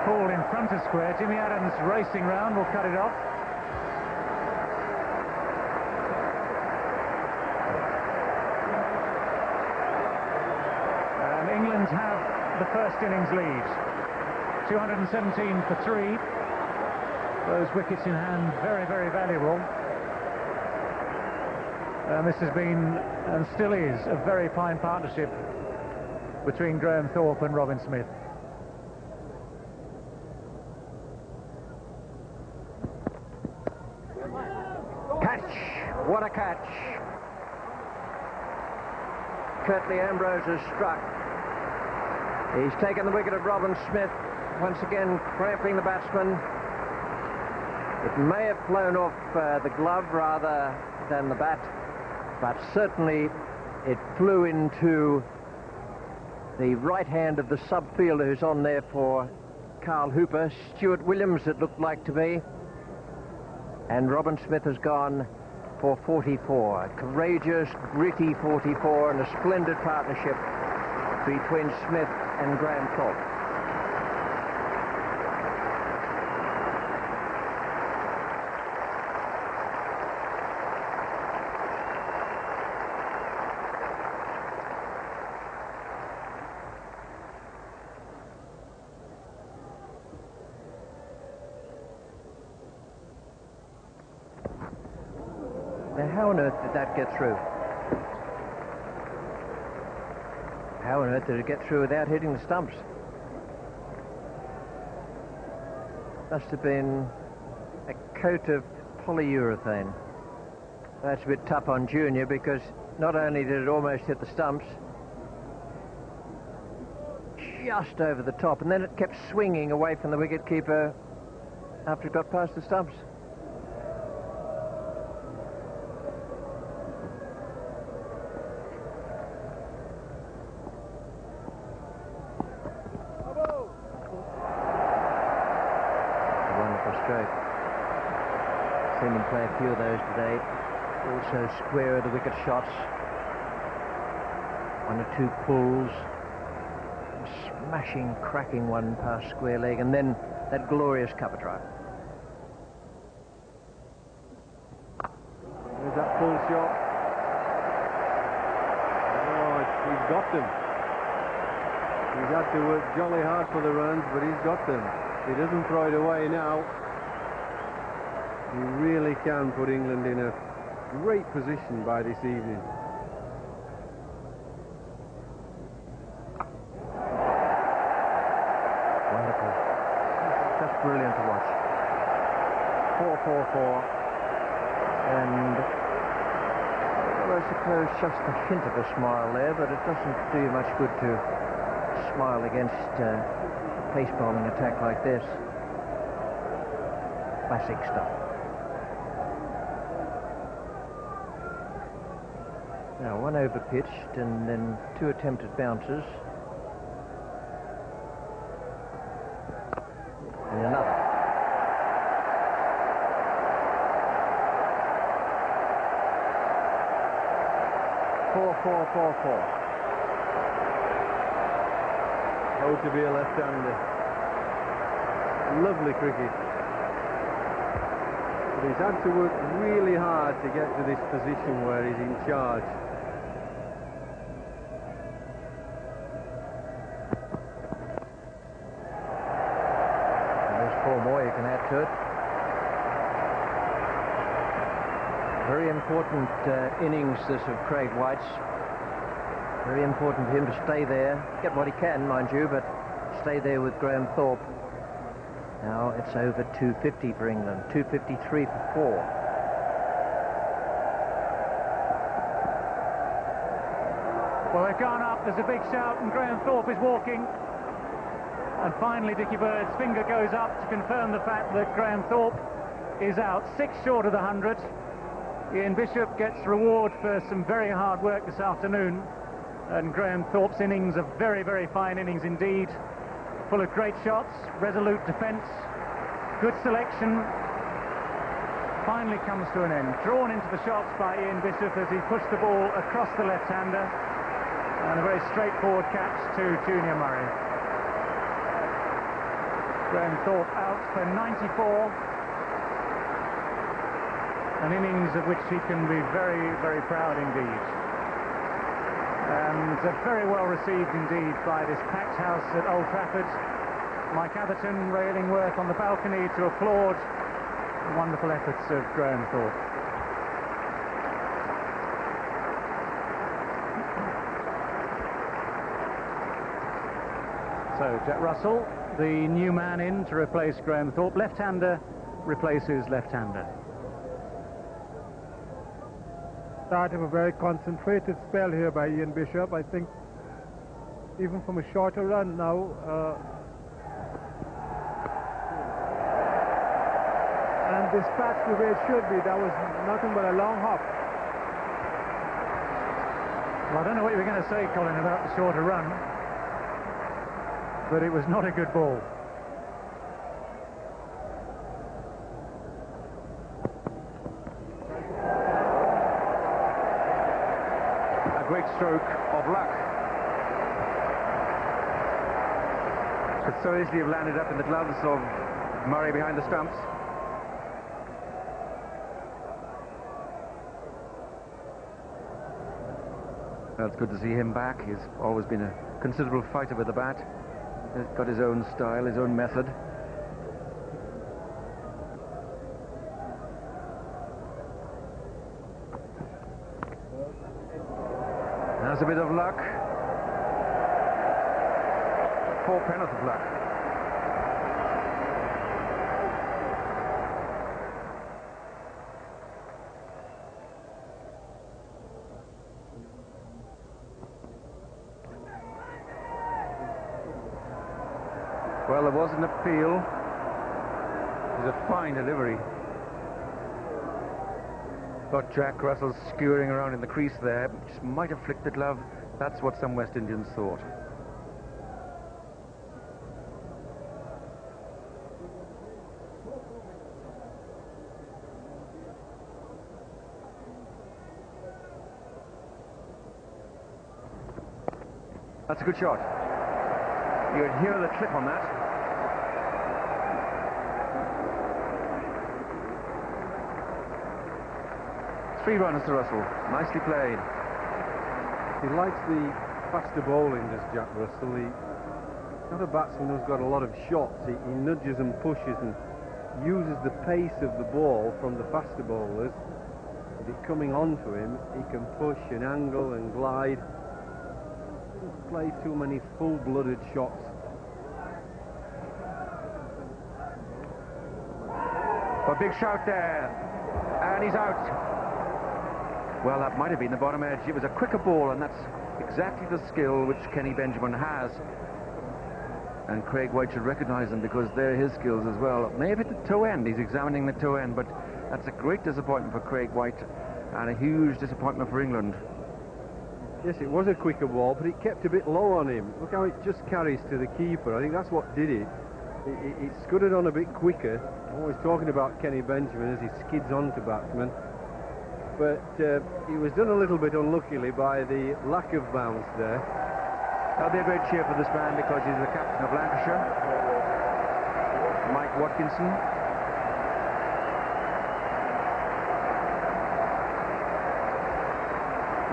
Ball in front of square. Jimmy Adams racing round, will cut it off. And England have the first innings lead. 217 for 3. Those wickets in hand, very, very valuable. And this has been, and still is, a very fine partnership between Graham Thorpe and Robin Smith. What a catch. Curtly Ambrose has struck. He's taken the wicket of Robin Smith, once again cramping the batsman. It may have flown off the glove rather than the bat, but certainly it flew into the right hand of the sub-fielder who's on there for Carl Hooper. Stuart Williams, it looked like to be. And Robin Smith has gone for 44. A courageous, gritty 44, and a splendid partnership between Smith and Graham Thorpe. Now, how on earth did that get through? How on earth did it get through without hitting the stumps? Must have been a coat of polyurethane. That's a bit tough on Junior, because not only did it almost hit the stumps, just over the top, and then it kept swinging away from the wicketkeeper after it got past the stumps. Seen him play a few of those today. Also square of the wicket shots. 1 or 2 pulls. Smashing, cracking one past square leg, and then that glorious cover drive. There's that full shot. Oh, he's got them. He's had to work jolly hard for the runs, but he's got them. He doesn't throw it away now. He really can put England in a great position by this evening. Wonderful. Just brilliant to watch. 4-4-4. And, well, I suppose just a hint of a smile there, but it doesn't do you much good to smile against a pace bowling attack like this. Classic stuff. Now, 1 over pitched, and then 2 attempted bounces. And another. Four. Oh, to be a left-hander. Lovely cricket. But he's had to work really hard to get to this position where he's in charge. There's 4 more you can add to it. Very important innings, this of Craig White's. Very important for him to stay there, get what he can, mind you, but stay there with Graham Thorpe. Now it's over 250 for England, 253 for 4. Well, they've gone up, there's a big shout, and Graham Thorpe is walking. And finally, Dickie Bird's finger goes up to confirm the fact that Graham Thorpe is out, 6 short of the 100. Ian Bishop gets reward for some very hard work this afternoon. And Graham Thorpe's innings, a very, very fine innings indeed. Full of great shots, resolute defence, good selection. Finally comes to an end. Drawn into the shots by Ian Bishop as he pushed the ball across the left-hander. And a very straightforward catch to Junior Murray. Graham Thorpe out for 94. An innings of which he can be very, very proud indeed. And very well received indeed by this packed house at Old Trafford. Mike Atherton railing work on the balcony to applaud the wonderful efforts of Graham Thorpe. So Jack Russell, the new man in to replace Graham Thorpe. Left-hander replaces left-hander. Start of a very concentrated spell here by Ian Bishop. I think even from a shorter run now, and dispatched the way it should be. That was nothing but a long hop. Well, I don't know what you were going to say, Colin, about the shorter run, but it was not a good ball. A great stroke of luck. Could so easily have landed up in the gloves of Murray behind the stumps. Well, it's good to see him back. He's always been a considerable fighter with the bat. He's got his own style, his own method. There's a bit of luck. 4/10 of luck. Well, there was an appeal. It was a fine delivery. Got Jack Russell skewering around in the crease there. Just might have flicked the glove. That's what some West Indians thought. That's a good shot. You can hear the clip on that. Three runs to Russell. Nicely played. He likes the faster bowling, does Jack Russell. He's not a batsman who's got a lot of shots. He nudges and pushes and uses the pace of the ball from the faster bowlers. With it coming onto him, he can push and angle and glide. He doesn't play too many full-blooded shots. A big shout there. And he's out. Well, that might have been the bottom edge. It was a quicker ball, and that's exactly the skill which Kenny Benjamin has. And Craig White should recognise them because they're his skills as well. May have hit the toe end. He's examining the toe end, but that's a great disappointment for Craig White and a huge disappointment for England. Yes, it was a quicker ball, but it kept a bit low on him. Look how it just carries to the keeper. I think that's what did it. It scudded on a bit quicker. I'm always talking about Kenny Benjamin as he skids on to batsmen. But he was done a little bit unluckily by the lack of bounce there. That'll be a great cheer for this man because he's the captain of Lancashire. Mike Watkinson.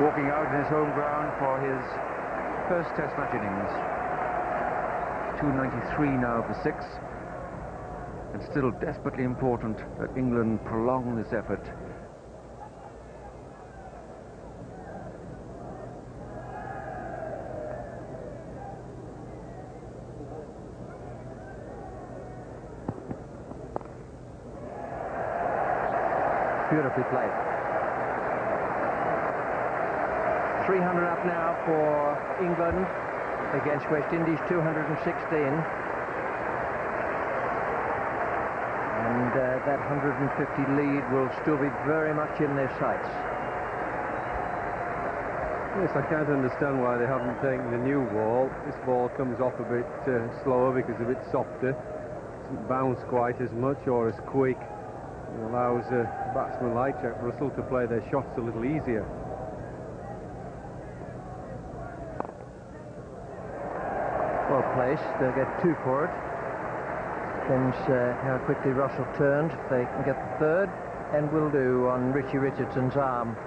Walking out in his home ground for his first Test match innings. 293 now for 6. And still desperately important that England prolong this effort. Beautifully played. 300 up now for England against West Indies, 216. that 150 lead will still be very much in their sights. Yes, I can't understand why they haven't taken the new ball. This ball comes off a bit slower because it's a bit softer. Doesn't bounce quite as much or as quick. It allows a batsman like Jack Russell to play their shots a little easier. Well placed, they'll get 2 for it. Depends how quickly Russell turns. If they can get the third, and will do on Richie Richardson's arm.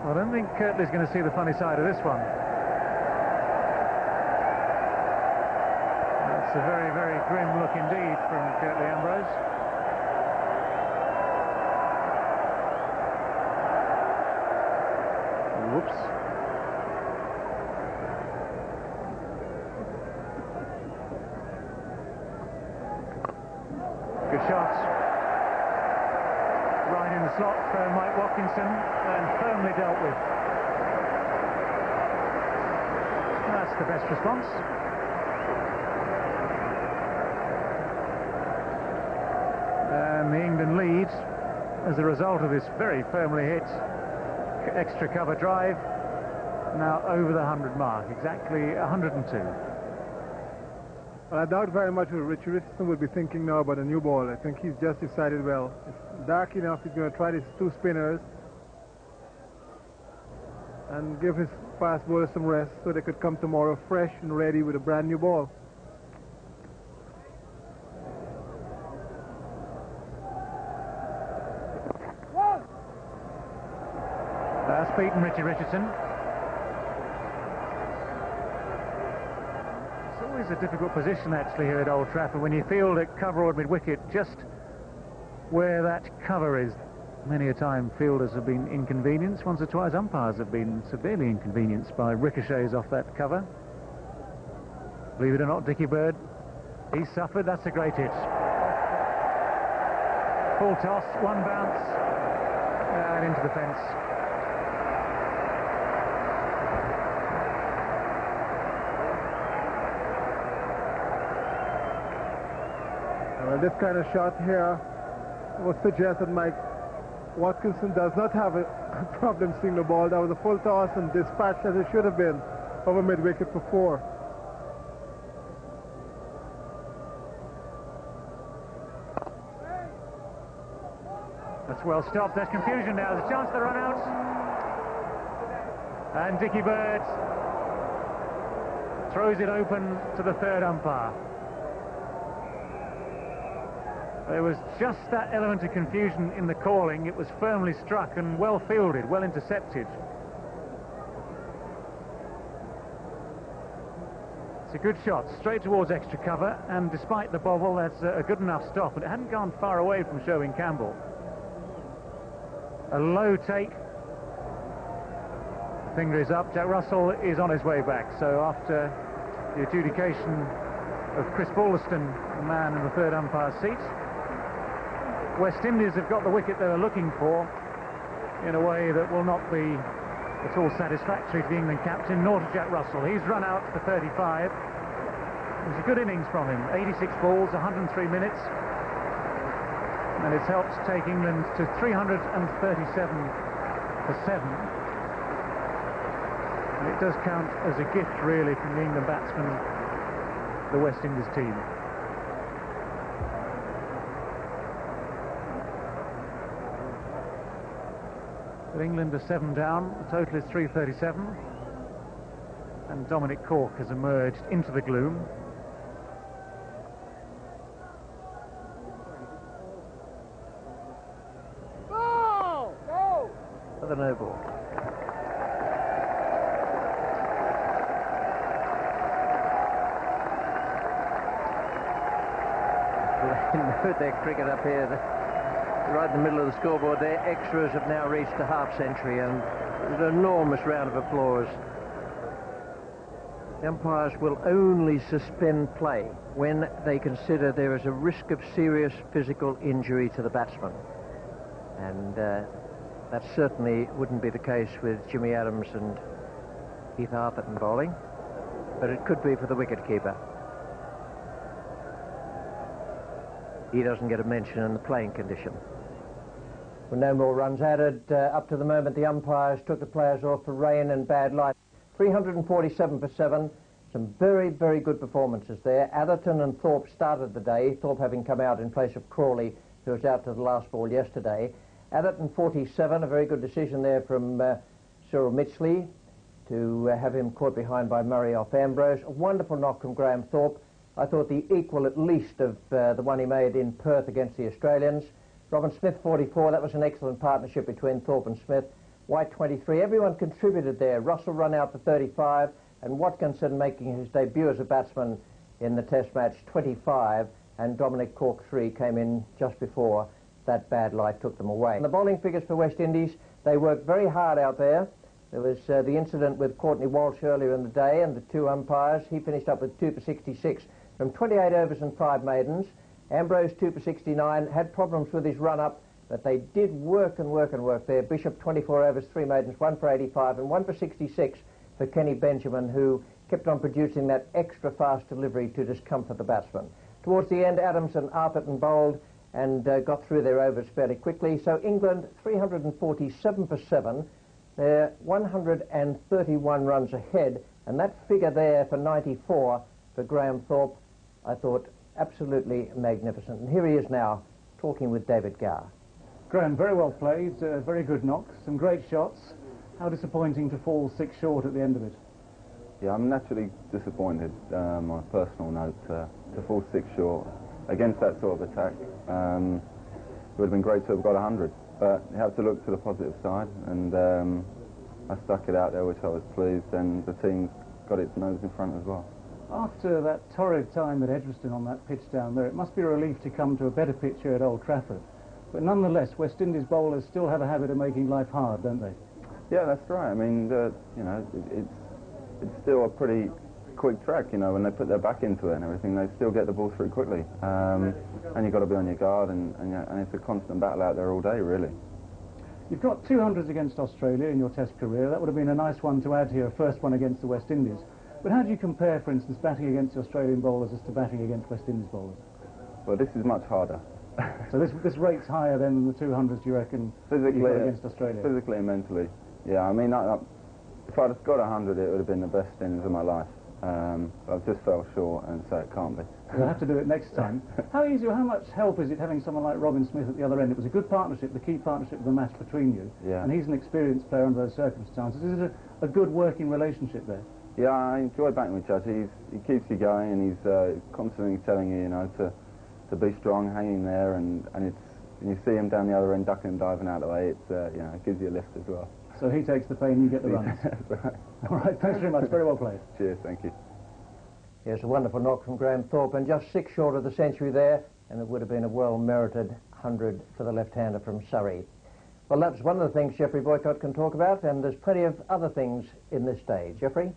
I don't think Kirtley's going to see the funny side of this one. That's a very, very grim look indeed from Kirtley Ambrose. Whoops. Good shot. Right in the slot for Mike Watkinson and firmly dealt with. That's the best response. And the England lead as a result of this very firmly hit extra cover drive, now over the 100 mark, exactly 102. Well, I doubt very much what Richie Richardson will be thinking now about a new ball. I think he's just decided, well, it's dark enough, he's going to try these 2 spinners and give his fast bowler some rest so they could come tomorrow fresh and ready with a brand new ball. That's beaten Richie Richardson. It's always a difficult position actually here at Old Trafford when you field at cover or mid-wicket, just where that cover is. Many a time fielders have been inconvenienced. Once or twice umpires have been severely inconvenienced by ricochets off that cover. Believe it or not, Dickie Bird, he suffered. That's a great hit. Full toss, 1 bounce, and into the fence. Well, this kind of shot here would suggest that Mike Watkinson does not have a problem seeing the ball. That was a full toss and dispatched as it should have been over mid-wicket for 4. That's well stopped. There's confusion now. There's a chance to run out. And Dickie Bird throws it open to the 3rd umpire. There was just that element of confusion in the calling. It was firmly struck and well fielded, well intercepted. It's a good shot, straight towards extra cover, and despite the bobble, that's a good enough stop, but it hadn't gone far away from Sherwin Campbell. A low take. Finger is up. Jack Russell is on his way back, so after the adjudication of Chris Balderston, the man in the 3rd umpire's seat, West Indies have got the wicket they were looking for in a way that will not be at all satisfactory to the England captain, nor to Jack Russell. He's run out for 35. It was a good innings from him. 86 balls, 103 minutes. And it's helped take England to 337 for 7. And it does count as a gift, really, from the England batsmen, the West Indies team. But England are 7 down, the total is 337, and Dominic Cork has emerged into the gloom. Go! Go! For the no ball. They know their cricket up here. right in the middle of the scoreboard there. Extras have now reached a half century, and an enormous round of applause. The umpires will only suspend play when they consider there is a risk of serious physical injury to the batsman. And that certainly wouldn't be the case with Jimmy Adams and Keith Arthurton bowling, but it could be for the wicketkeeper. He doesn't get a mention in the playing condition. With no more runs added, up to the moment the umpires took the players off for rain and bad light. 347 for 7. Some very, very good performances there. Atherton and Thorpe started the day, Thorpe having come out in place of Crawley, who was out to the last ball yesterday. Atherton 47, a very good decision there from Cyril Mitchley to have him caught behind by Murray off Ambrose. A wonderful knock from Graham Thorpe. I thought the equal at least of the one he made in Perth against the Australians. Robin Smith 44, that was an excellent partnership between Thorpe and Smith. White 23, everyone contributed there. Russell run out for 35, and Watkinson making his debut as a batsman in the Test match 25, and Dominic Cork 3 came in just before that bad light took them away. And the bowling figures for West Indies, they worked very hard out there. There was the incident with Courtney Walsh earlier in the day, and the two umpires. He finished up with 2 for 66 from 28 overs and 5 maidens. Ambrose 2 for 69, had problems with his run-up, but they did work and work and work there. Bishop 24 overs, 3 maidens, 1 for 85 and 1 for 66 for Kenny Benjamin, who kept on producing that extra fast delivery to discomfort the batsman. Towards the end, Adams and Arthurton bowled and got through their overs fairly quickly. So England 347 for 7. They're 131 runs ahead, and that figure there for 94 for Graham Thorpe, I thought absolutely magnificent. And here he is now talking with David Gower. Graham, very well played, very good knocks, some great shots. How disappointing to fall 6 short at the end of it? Yeah, I'm naturally disappointed on a personal note to fall 6 short against that sort of attack. It would have been great to have got 100, but you have to look to the positive side, and I stuck it out there, which I was pleased, and the team got its nose in front as well. After that torrid time at Edgbaston on that pitch down there, it must be a relief to come to a better pitch here at Old Trafford. But nonetheless, West Indies bowlers still have a habit of making life hard, don't they? Yeah, that's right. I mean, you know, it's still a pretty quick track, you know, when they put their back into it and everything, they still get the ball through quickly. And you've got to be on your guard, and it's a constant battle out there all day, really. You've got 200s against Australia in your Test career. That would have been a nice one to add here, a first one against the West Indies. But how do you compare, for instance, batting against the Australian bowlers as to batting against West Indies bowlers? Well, this is much harder. So this rate's higher than the 200s, do you reckon, physically against Australia? Physically and mentally, yeah. I mean, if I'd have got 100, it would have been the best innings of my life. But I've just fell short, and so it can't be. You'll have to do it next time. How easy or how much help is it having someone like Robin Smith at the other end? It was a good partnership, the key partnership of the match between you. Yeah. And he's an experienced player under those circumstances. Is it a good working relationship there? Yeah, I enjoy batting with Judge. He keeps you going, and he's constantly telling you, you know, to be strong, hanging there, and you see him down the other end, ducking and diving out of the way. It's you know, it gives you a lift as well. So he takes the pain, you get the runs. That's right. All right, thanks very much. Very well played. Cheers, thank you. Yes, a wonderful knock from Graham Thorpe, and just 6 short of the century there, and it would have been a well-merited 100 for the left-hander from Surrey. Well, that's one of the things Geoffrey Boycott can talk about, and there's plenty of other things in this day. Geoffrey?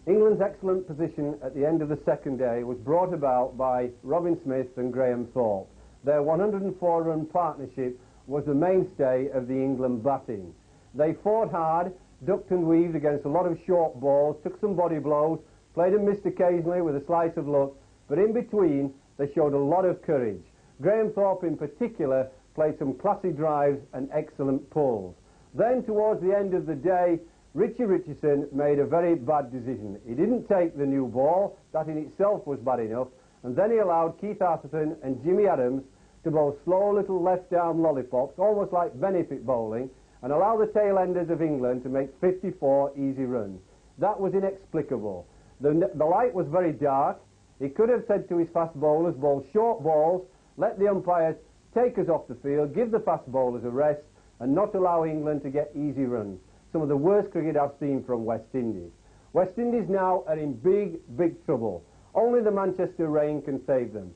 England's excellent position at the end of the second day was brought about by Robin Smith and Graham Thorpe. Their 104-run partnership was the mainstay of the England batting. They fought hard, ducked and weaved against a lot of short balls, took some body blows, played and missed occasionally with a slice of luck, but in between they showed a lot of courage. Graham Thorpe in particular played some classy drives and excellent pulls. Then towards the end of the day, Richie Richardson made a very bad decision. He didn't take the new ball, that in itself was bad enough, and then he allowed Keith Atherton and Jimmy Adams to bowl slow little left-arm lollipops, almost like benefit bowling, and allow the tail-enders of England to make 54 easy runs. That was inexplicable. The light was very dark. He could have said to his fast bowlers, bowl short balls, let the umpires take us off the field, give the fast bowlers a rest, and not allow England to get easy runs. Some of the worst cricket I've seen from West Indies. West Indies now are in big, big trouble. Only the Manchester rain can save them.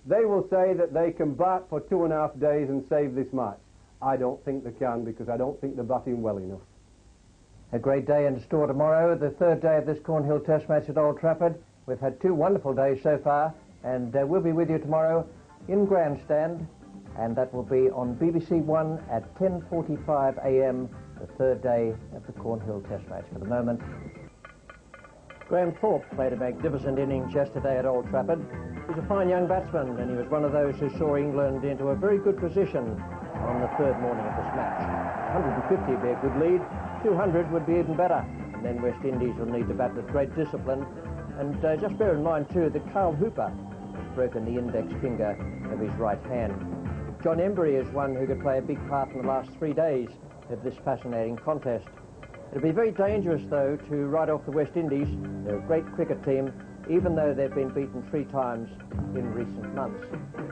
They will say that they can bat for 2.5 days and save this match. I don't think they can, because I don't think they're batting well enough. A great day in store tomorrow, the third day of this Cornhill Test match at Old Trafford. We've had 2 wonderful days so far, and we'll be with you tomorrow in Grandstand, and that will be on BBC One at 10:45 a.m, the third day of the Cornhill Test match. For the moment, Graham Thorpe played a magnificent innings yesterday at Old Trafford. He's a fine young batsman, and he was one of those who saw England into a very good position on the third morning of this match. 150 would be a good lead, 200 would be even better, and then West Indies will need to bat with great discipline. And just bear in mind too that Carl Hooper has broken the index finger of his right hand. John Embury is one who could play a big part in the last 3 days of this fascinating contest. It'll be very dangerous, though, to write off the West Indies. They're a great cricket team, even though they've been beaten 3 times in recent months.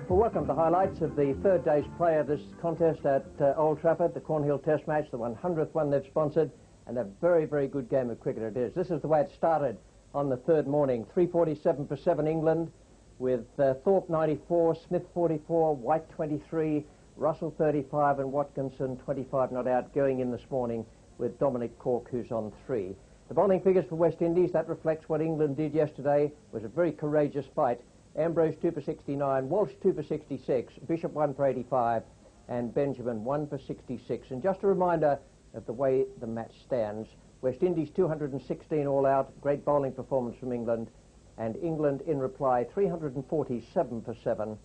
Well, welcome to the highlights of the third day's play of this contest at Old Trafford, the Cornhill Test match, the 100th one they've sponsored, and a very, very good game of cricket it is. This is the way it started on the third morning. 3:47 for 7 England, with Thorpe 94, Smith 44, White 23, Russell 35 and Watkinson 25 not out, going in this morning with Dominic Cork, who's on 3. The bowling figures for West Indies, that reflects what England did yesterday. It was a very courageous fight. Ambrose 2 for 69, Walsh 2 for 66, Bishop 1 for 85, and Benjamin 1 for 66. And just a reminder of the way the match stands. West Indies 216 all out, great bowling performance from England, and England in reply 347 for 7,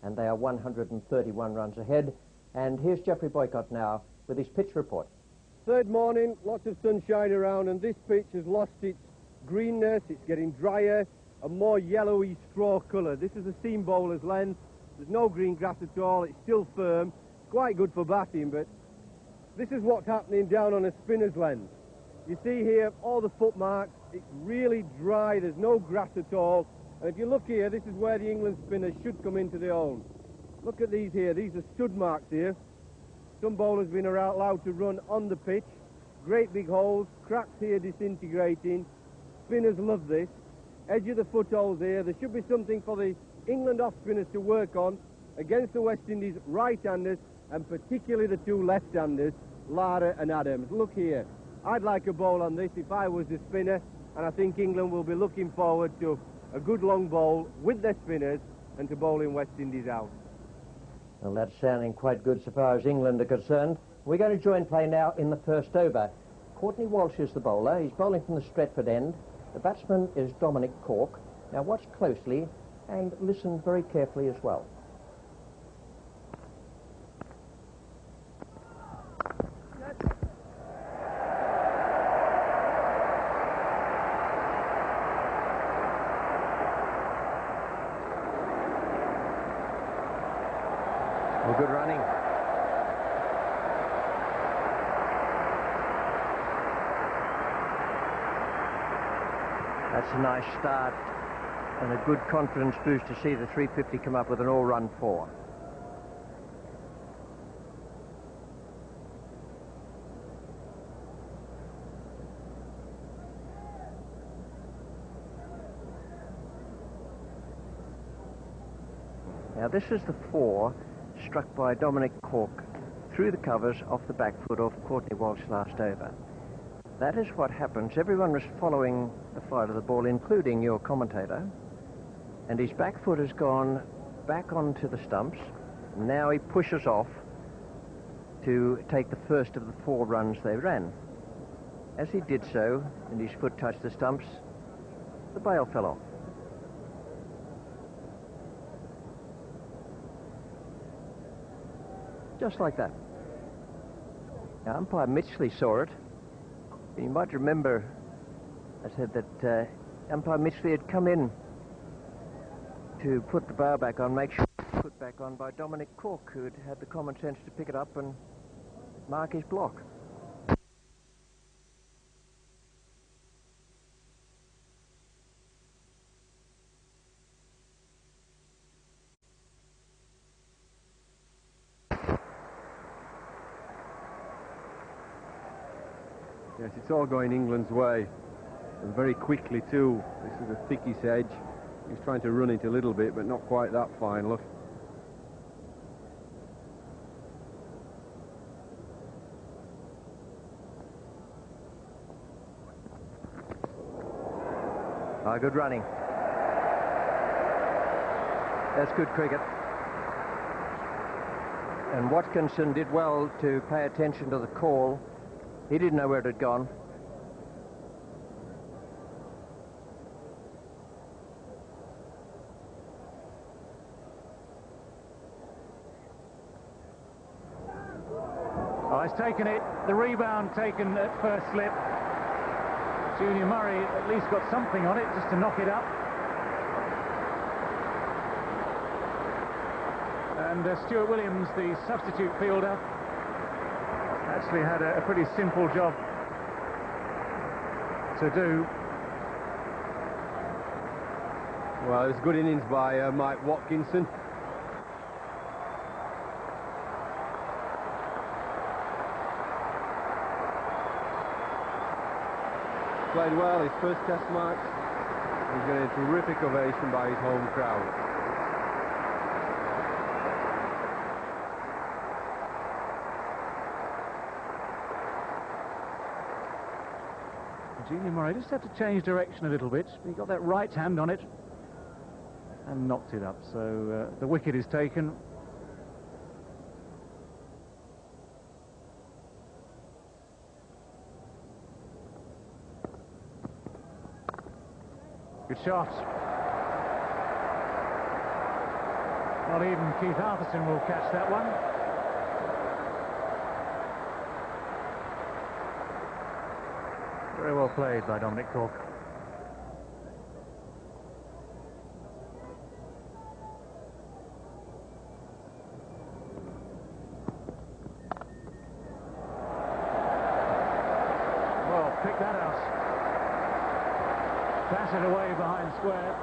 and they are 131 runs ahead. And here's Geoffrey Boycott now with his pitch report. Third morning, lots of sunshine around, and this pitch has lost its greenness. It's getting drier, a more yellowy straw colour. This is a seam bowler's length. There's no green grass at all. It's still firm. It's quite good for batting, but this is what's happening down on a spinner's length. You see here all the footmarks. It's really dry. There's no grass at all. And if you look here, this is where the England spinners should come into their own. Look at these here. These are stud marks here. Some bowlers have been allowed to run on the pitch. Great big holes, cracks here disintegrating. Spinners love this. Edge of the footholes here. There should be something for the England off spinners to work on against the West Indies right-handers, and particularly the 2 left-handers, Lara and Adams. Look here. I'd like a bowl on this if I was the spinner, and I think England will be looking forward to a good long bowl with their spinners and to bowling West Indies out. Well, that's sounding quite good so far as England are concerned. We're going to join play now in the first over. Courtney Walsh is the bowler. He's bowling from the Stretford end. The batsman is Dominic Cork. Now watch closely and listen very carefully as well. Well, good running. That's a nice start and a good confidence boost to see the 350 come up with an all-run 4. Now this is the 4 struck by Dominic Cork through the covers off the back foot of Courtney Walsh last over. That is what happens. Everyone was following the flight of the ball, including your commentator, and his back foot has gone back onto the stumps. Now he pushes off to take the first of the 4 runs they ran. As he did so, and his foot touched the stumps, the bail fell off. Just like that. Now, umpire Mitchley saw it. You might remember I said that umpire Mitchley had come in to put the bail back on, make sure it was put back on by Dominic Cork, who had had the common sense to pick it up and mark his block. Yes, it's all going England's way, and very quickly too. This is the thickest edge. He's trying to run it a little bit, but not quite that fine, look. Good running. That's good cricket. And Watkinson did well to pay attention to the call. He didn't know where it had gone. Oh, he's taken it. The rebound taken at first slip. Junior Murray at least got something on it just to knock it up. And Stuart Williams, the substitute fielder, actually had a pretty simple job to do. Well, it's a good innings by Mike Watkinson. Played well his first test match. He's getting a terrific ovation by his home crowd. Junior Murray just had to change direction a little bit. He got that right hand on it and knocked it up. So the wicket is taken. Good shot. Not even Keith Arthurson will catch that one. Very well played by Dominic Cork. Well, pick that out. Pass it away behind square.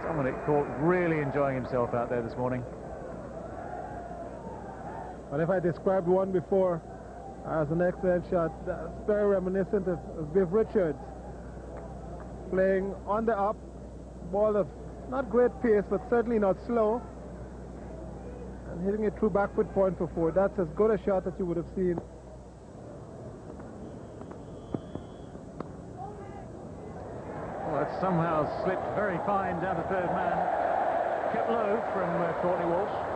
Dominic Cork really enjoying himself out there this morning. And if I described one before as an excellent shot, that's very reminiscent of Viv Richards. Playing on the up, ball of not great pace, but certainly not slow. And hitting it through back foot point for 4. That's as good a shot that you would have seen. Well, it somehow slipped very fine down to third man. Kept low from Courtney Walsh.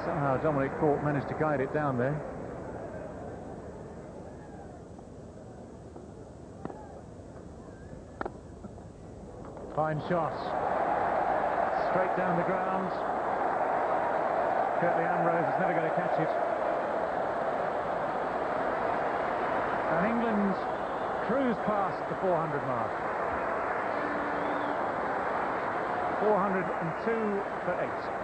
Somehow Dominic Cork managed to guide it down there. Fine shot. Straight down the ground. Curtly Ambrose is never going to catch it. And England cruise past the 400 mark. 402 for 8.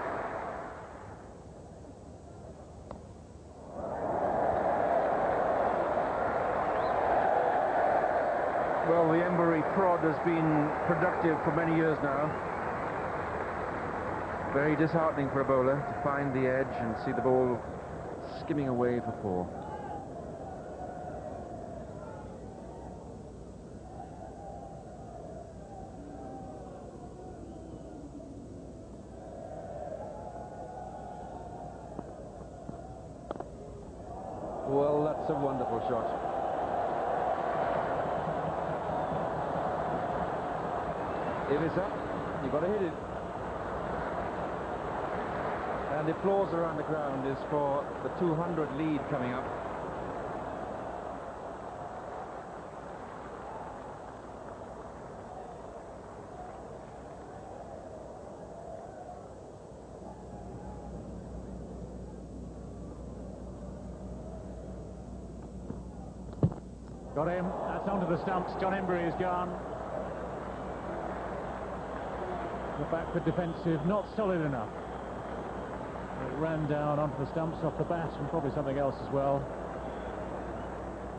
Well, the Embury prod has been productive for many years now. Very disheartening for a bowler to find the edge and see the ball skimming away for 4. Well, that's a wonderful shot. If it's up, you've got to hit it. And the applause around the ground is for the 200 lead coming up. Got him. That's onto the stumps. John Embury is gone. The backward defensive not solid enough. It ran down onto the stumps off the bat and probably something else as well.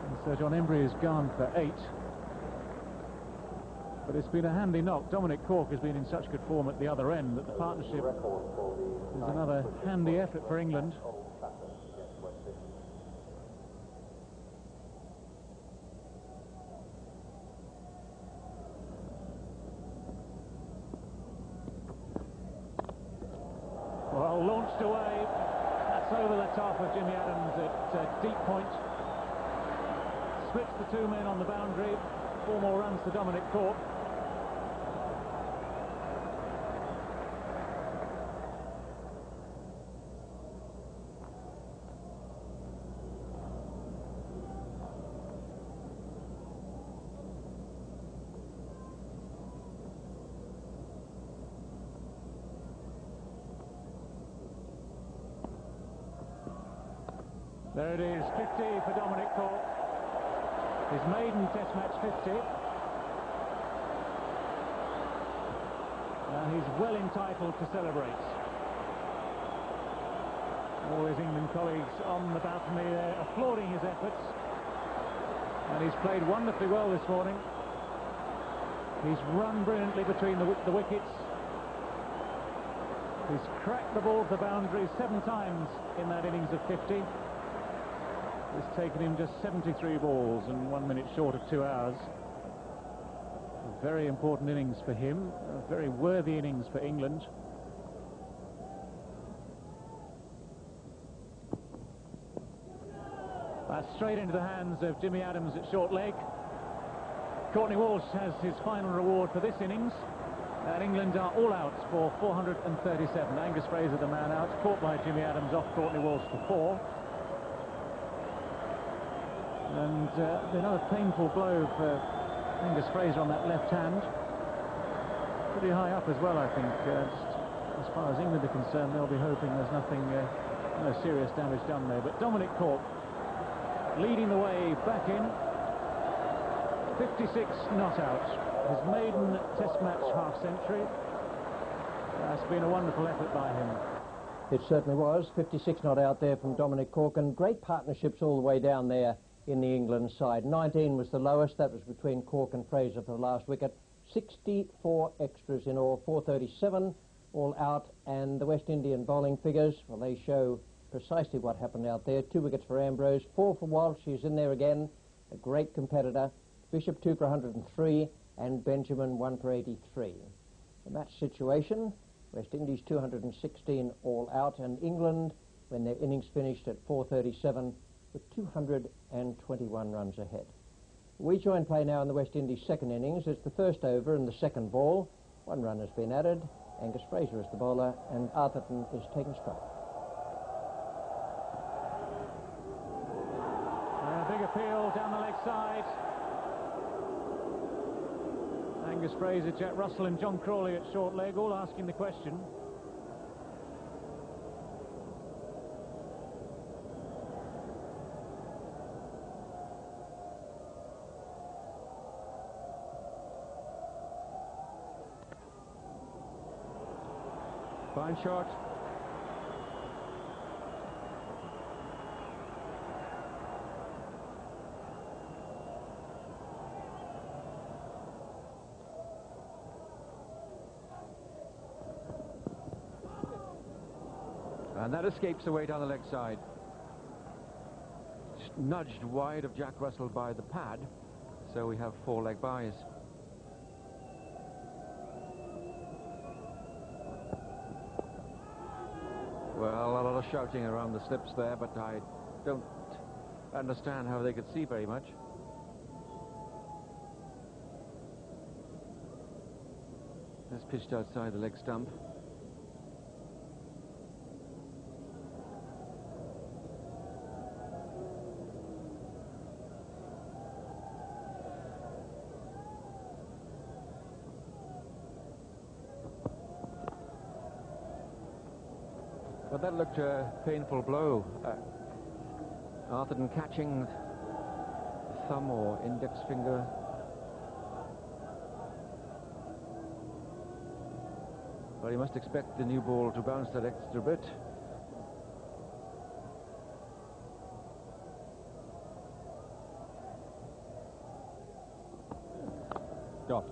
And so John Embury is gone for 8. But it's been a handy knock. Dominic Cork has been in such good form at the other end that the partnership is another handy effort for England. off of Jimmy Adams at deep point. Splits the two men on the boundary. 4 more runs to Dominic Cork. There it is, 50 for Dominic Cork. His maiden Test match 50. And he's well entitled to celebrate. All his England colleagues on the balcony there applauding his efforts. And he's played wonderfully well this morning. He's run brilliantly between the wickets. He's cracked the ball to the boundary 7 times in that innings of 50. It's taken him just 73 balls and 1 minute short of 2 hours. A very important innings for him, a very worthy innings for England. That's straight into the hands of Jimmy Adams at short leg. Courtney Walsh has his final reward for this innings. And England are all out for 437. Angus Fraser the man out, caught by Jimmy Adams off Courtney Walsh for 4. And another painful blow for Angus Fraser on that left hand. Pretty high up as well, I think. Just as far as England are concerned, they'll be hoping there's nothing, no serious damage done there. But Dominic Cork leading the way back in. 56 not out. His maiden Test match half-century. That's been a wonderful effort by him. It certainly was. 56 not out there from Dominic Cork, and great partnerships all the way down there in the England side. 19 was the lowest. That was between Cork and Fraser for the last wicket. 64 extras in all. 437 all out. And the West Indian bowling figures, well, they show precisely what happened out there. 2 wickets for Ambrose, 4 for Walsh. He's in there again, a great competitor. Bishop 2 for 103 and Benjamin 1 for 83. The match situation, West Indies 216 all out, and England, when their innings finished at 437, with 221 runs ahead. We join play now in the West Indies second innings. It's the first over and the second ball. 1 run has been added. Angus Fraser is the bowler and Arthurton is taking strike. And a big appeal down the leg side. Angus Fraser, Jack Russell and John Crawley at short leg, all asking the question. Fine shot. And that escapes away down the leg side. Just nudged wide of Jack Russell by the pad, so we have 4 leg byes. Well, a lot of shouting around the slips there, but I don't understand how they could see very much. That's pitched outside the leg stump. But that looked a painful blow. Arthurton catching the thumb or index finger. Well, you must expect the new ball to bounce that extra bit. Got.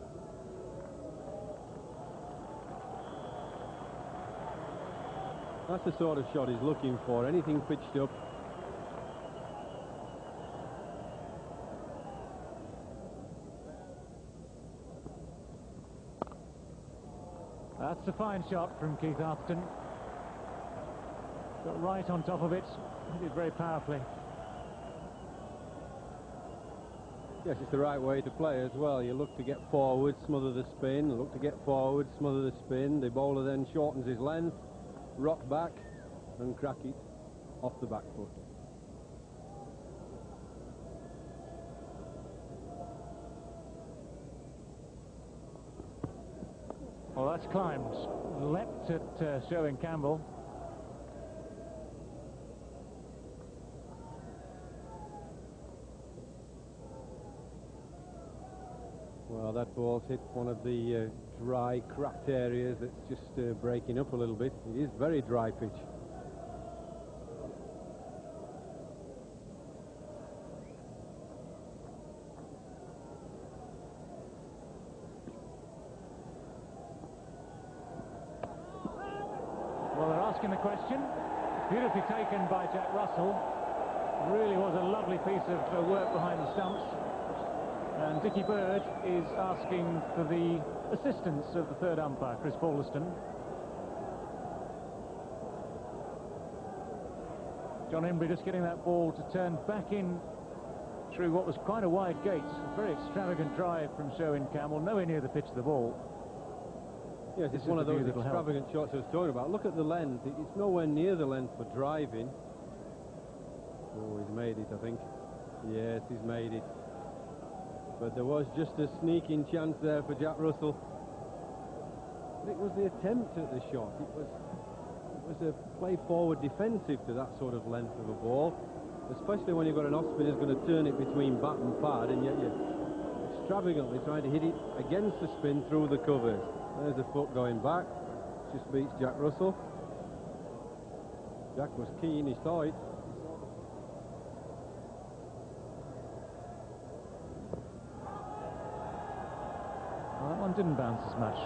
That's the sort of shot he's looking for, anything pitched up. That's a fine shot from Keith Arthurton. Got right on top of it, hit it very powerfully. Yes, it's the right way to play as well. You look to get forward, smother the spin, look to get forward, smother the spin. The bowler then shortens his length, rock back and crack it off the back foot. Well, that's climbed. Leapt at Sherwin Campbell. Well, that ball's hit one of the dry, cracked areas that's just breaking up a little bit. It is very dry pitch. Well, they're asking the question. Beautifully taken by Jack Russell. Really was a lovely piece of work behind the stumps. And Dickie Bird is asking for the assistance of the third umpire, Chris Balderston. John Embry just getting that ball to turn back in through what was quite a wide gate. A very extravagant drive from Sherwin Campbell, nowhere near the pitch of the ball. Yes, it's one of those extravagant shots I was talking about. Look at the length. It's nowhere near the length for driving. Oh, he's made it, I think. Yes, he's made it. But there was just a sneaking chance there for Jack Russell. But it was the attempt at the shot. It was a play forward defensive to that sort of length of a ball, especially when you've got an off spinner who's going to turn it between bat and pad, and yet you're extravagantly trying to hit it against the spin through the covers. There's a foot going back. Just beats Jack Russell. Jack was keen, he saw it. Well, that one didn't bounce as much.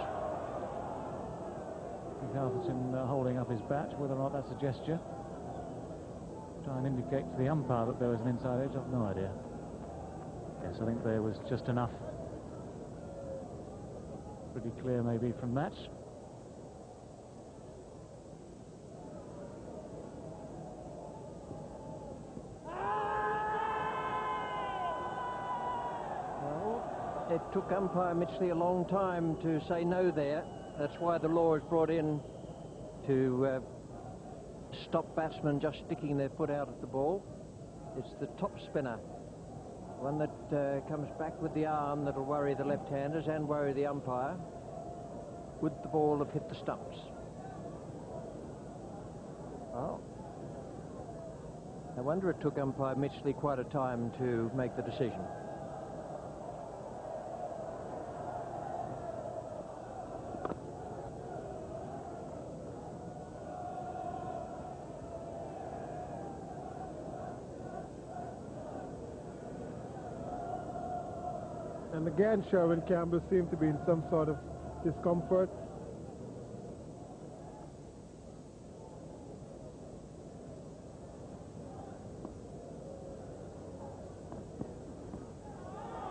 Atherton holding up his bat, whether or not that's a gesture. Try and indicate to the umpire that there was an inside edge, I've no idea. Yes, I think there was just enough. Pretty clear maybe from that. Well, it took umpire Mitchley a long time to say no there. That's why the law is brought in to stop batsmen just sticking their foot out at the ball. It's the top spinner, one that comes back with the arm that'll worry the left-handers and worry the umpire. Would the ball have hit the stumps? Well, I wonder it took umpire Mitchley quite a time to make the decision. And again, Sherwin Campbell seemed to be in some sort of discomfort.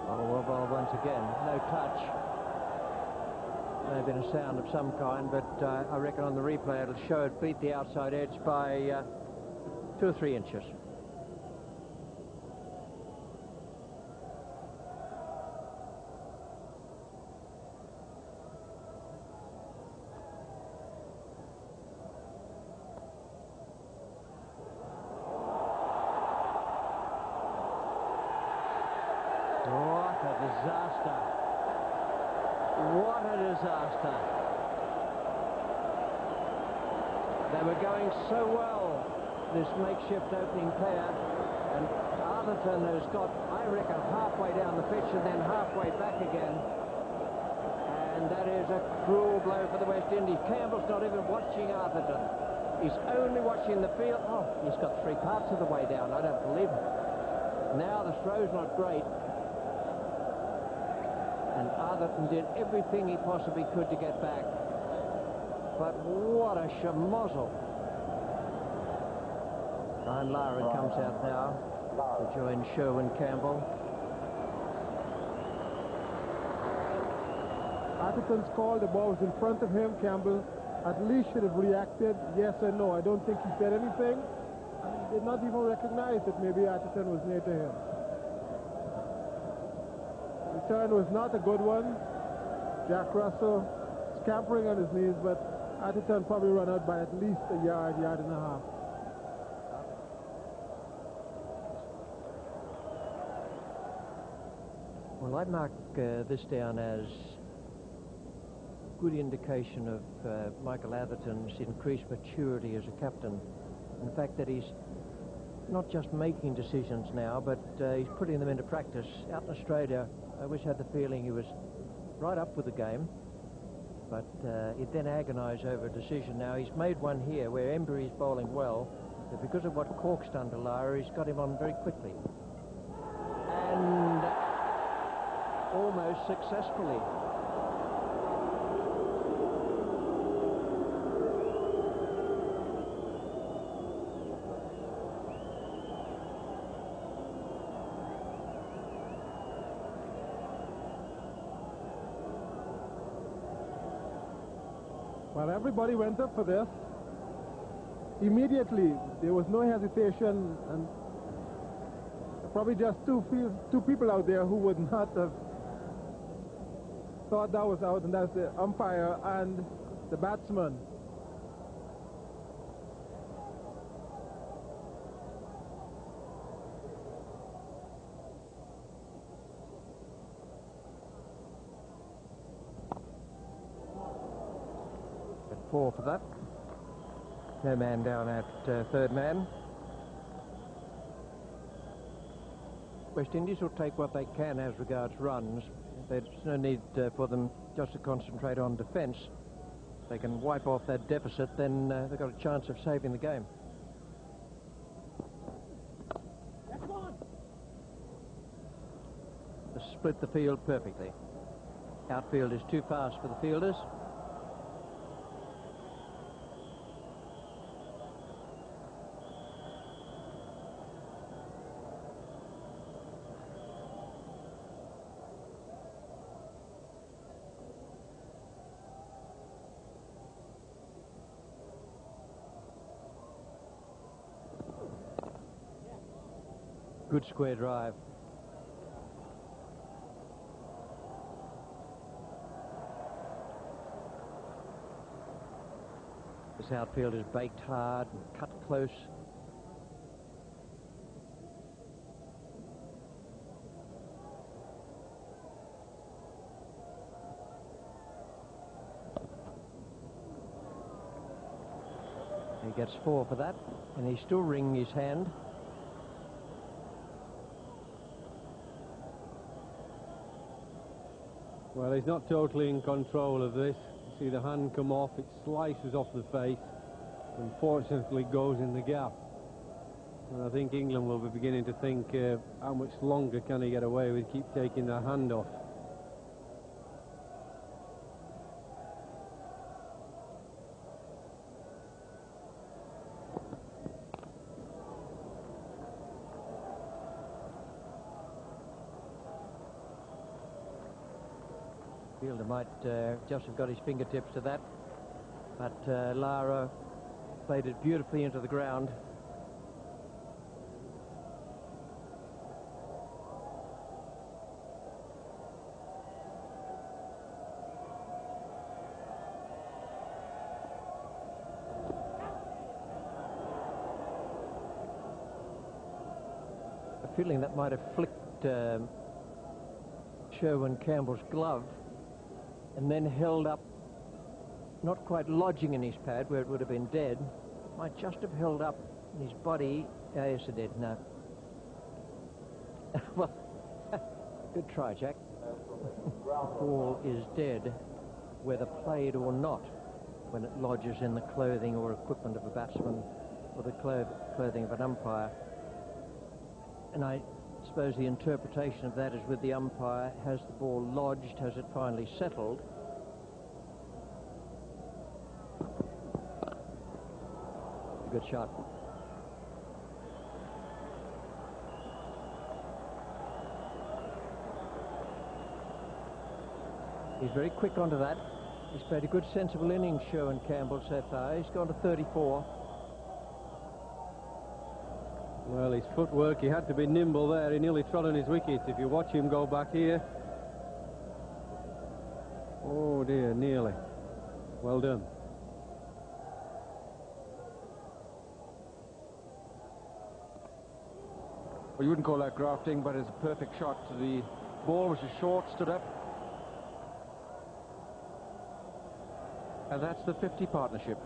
Well, once again, no touch. May have been a sound of some kind, but I reckon on the replay it'll show it beat the outside edge by 2 or 3 inches. What a disaster. They were going so well, this makeshift opening pair, and Atherton has got, I reckon, halfway down the pitch and then halfway back again. And that is a cruel blow for the West Indies. Campbell's not even watching Atherton. He's only watching the field. Oh, he's got 3 parts of the way down. I don't believe it. Now the throw's not great. And Atherton did everything he possibly could to get back. But what a schmozzle. Ryan Lara comes out now to join Sherwin Campbell. Atherton's call, the ball was in front of him. Campbell at least should have reacted yes or no. I don't think he said anything. He did not even recognize that maybe Atherton was near to him. The turn was not a good one. Jack Russell scampering on his knees, but Atherton probably run out by at least a yard, yard and a half. Well, I'd mark this down as good indication of Michael Atherton's increased maturity as a captain. And the fact that he's not just making decisions now, but he's putting them into practice. Out in Australia, I always had the feeling he was right up with the game, but he'd then agonise over a decision. Now he's made one here where Embury is bowling well, but because of what Cork's done to Lara, he's got him on very quickly. And almost successfully. Well, everybody went up for this. Immediately, there was no hesitation, and probably just two people out there who would not have thought that was out, and that's the umpire and the batsman. At 4 for that. No man down at third man. West Indies will take what they can as regards runs. There's no need for them just to concentrate on defence. If they can wipe off that deficit, then they've got a chance of saving the game. They split the field perfectly. Outfield is too fast for the fielders. Good square drive. This outfield is baked hard and cut close. He gets 4 for that, and he's still wringing his hand. Well, he's not totally in control of this. You see the hand come off, it slices off the face, and fortunately goes in the gap. And I think England will be beginning to think how much longer can he get away with keep taking the hand off. Fielder might just have got his fingertips to that, but Lara played it beautifully into the ground. A feeling that might have flicked Sherwin Campbell's glove, and then held up, not quite lodging in his pad where it would have been dead, might just have held up in his body. Yes, it did. No. Well, good try, Jack. The ball is dead, whether played or not, when it lodges in the clothing or equipment of a batsman or the clothing of an umpire. And I suppose the interpretation of that is with the umpire. Has the ball lodged? Has it finally settled? Good shot. He's very quick onto that. He's played a good, sensible innings, Sherwin Campbell, so far. He's gone to 34. Well, his footwork, he had to be nimble there. He nearly trod on his wicket. If you watch him go back here. Oh dear, nearly. Well done. Well, you wouldn't call that grafting, but it's a perfect shot to the ball, which is short, stood up. And that's the 50 partnership.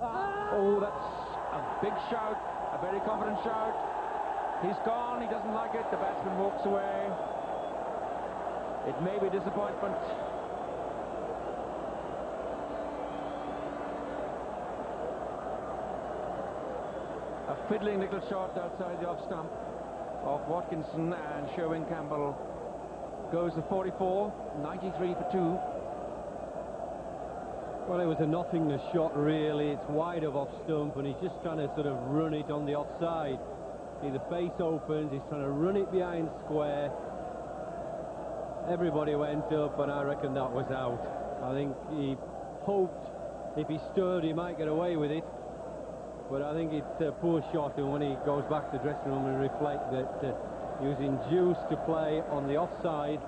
Oh, that's a big shout, a very confident shout. He's gone, he doesn't like it, the batsman walks away. It may be disappointment. A fiddling little shot outside the off stump of Watkinson, and Sherwin Campbell goes to 44, 93 for 2. Well, it was a nothingness shot, really. It's wide of off stump, and he's just trying to sort of run it on the offside. See, the face opens, he's trying to run it behind square. Everybody went up, and I reckon that was out. I think he hoped if he stood, he might get away with it. But I think it's a poor shot, and when he goes back to the dressing room and reflect that he was induced to play on the offside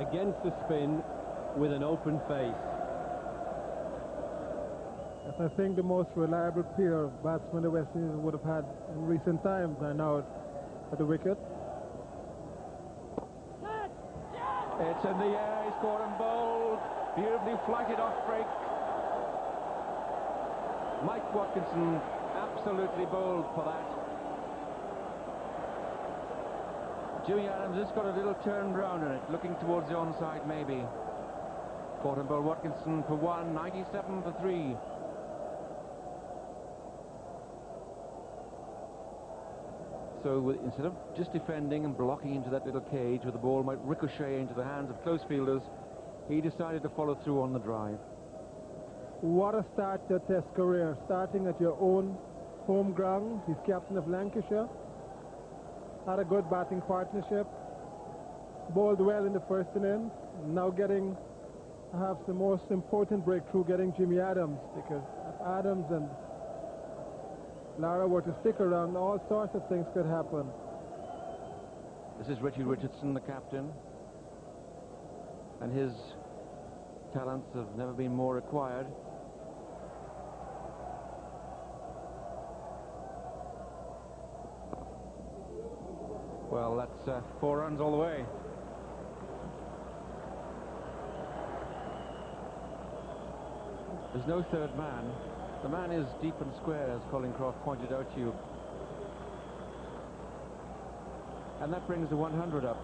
against the spin with an open face. I think the most reliable pair of batsmen the West Indies would have had in recent times are now at the wicket. It's in the air, he's caught him bowled, beautifully flighted off break. Mike Watkinson absolutely bowled for that. Jimmy Adams has got a little turn round in it, looking towards the onside maybe. Caught him bowled Watkinson for 1, 97 for 3. So instead of just defending and blocking into that little cage where the ball might ricochet into the hands of close fielders, he decided to follow through on the drive. What a start to a Test career, starting at your own home ground. He's captain of Lancashire. Had a good batting partnership. Bowled well in the first innings. Now getting perhaps the most important breakthrough, getting Jimmy Adams, because if Adams and Lara were to stick around, all sorts of things could happen. This is Richie Richardson, the captain, and his talents have never been more required. Well, that's 4 runs all the way. There's no third man. The man is deep and square, as Colin Croft pointed out to you. And that brings the 100 up.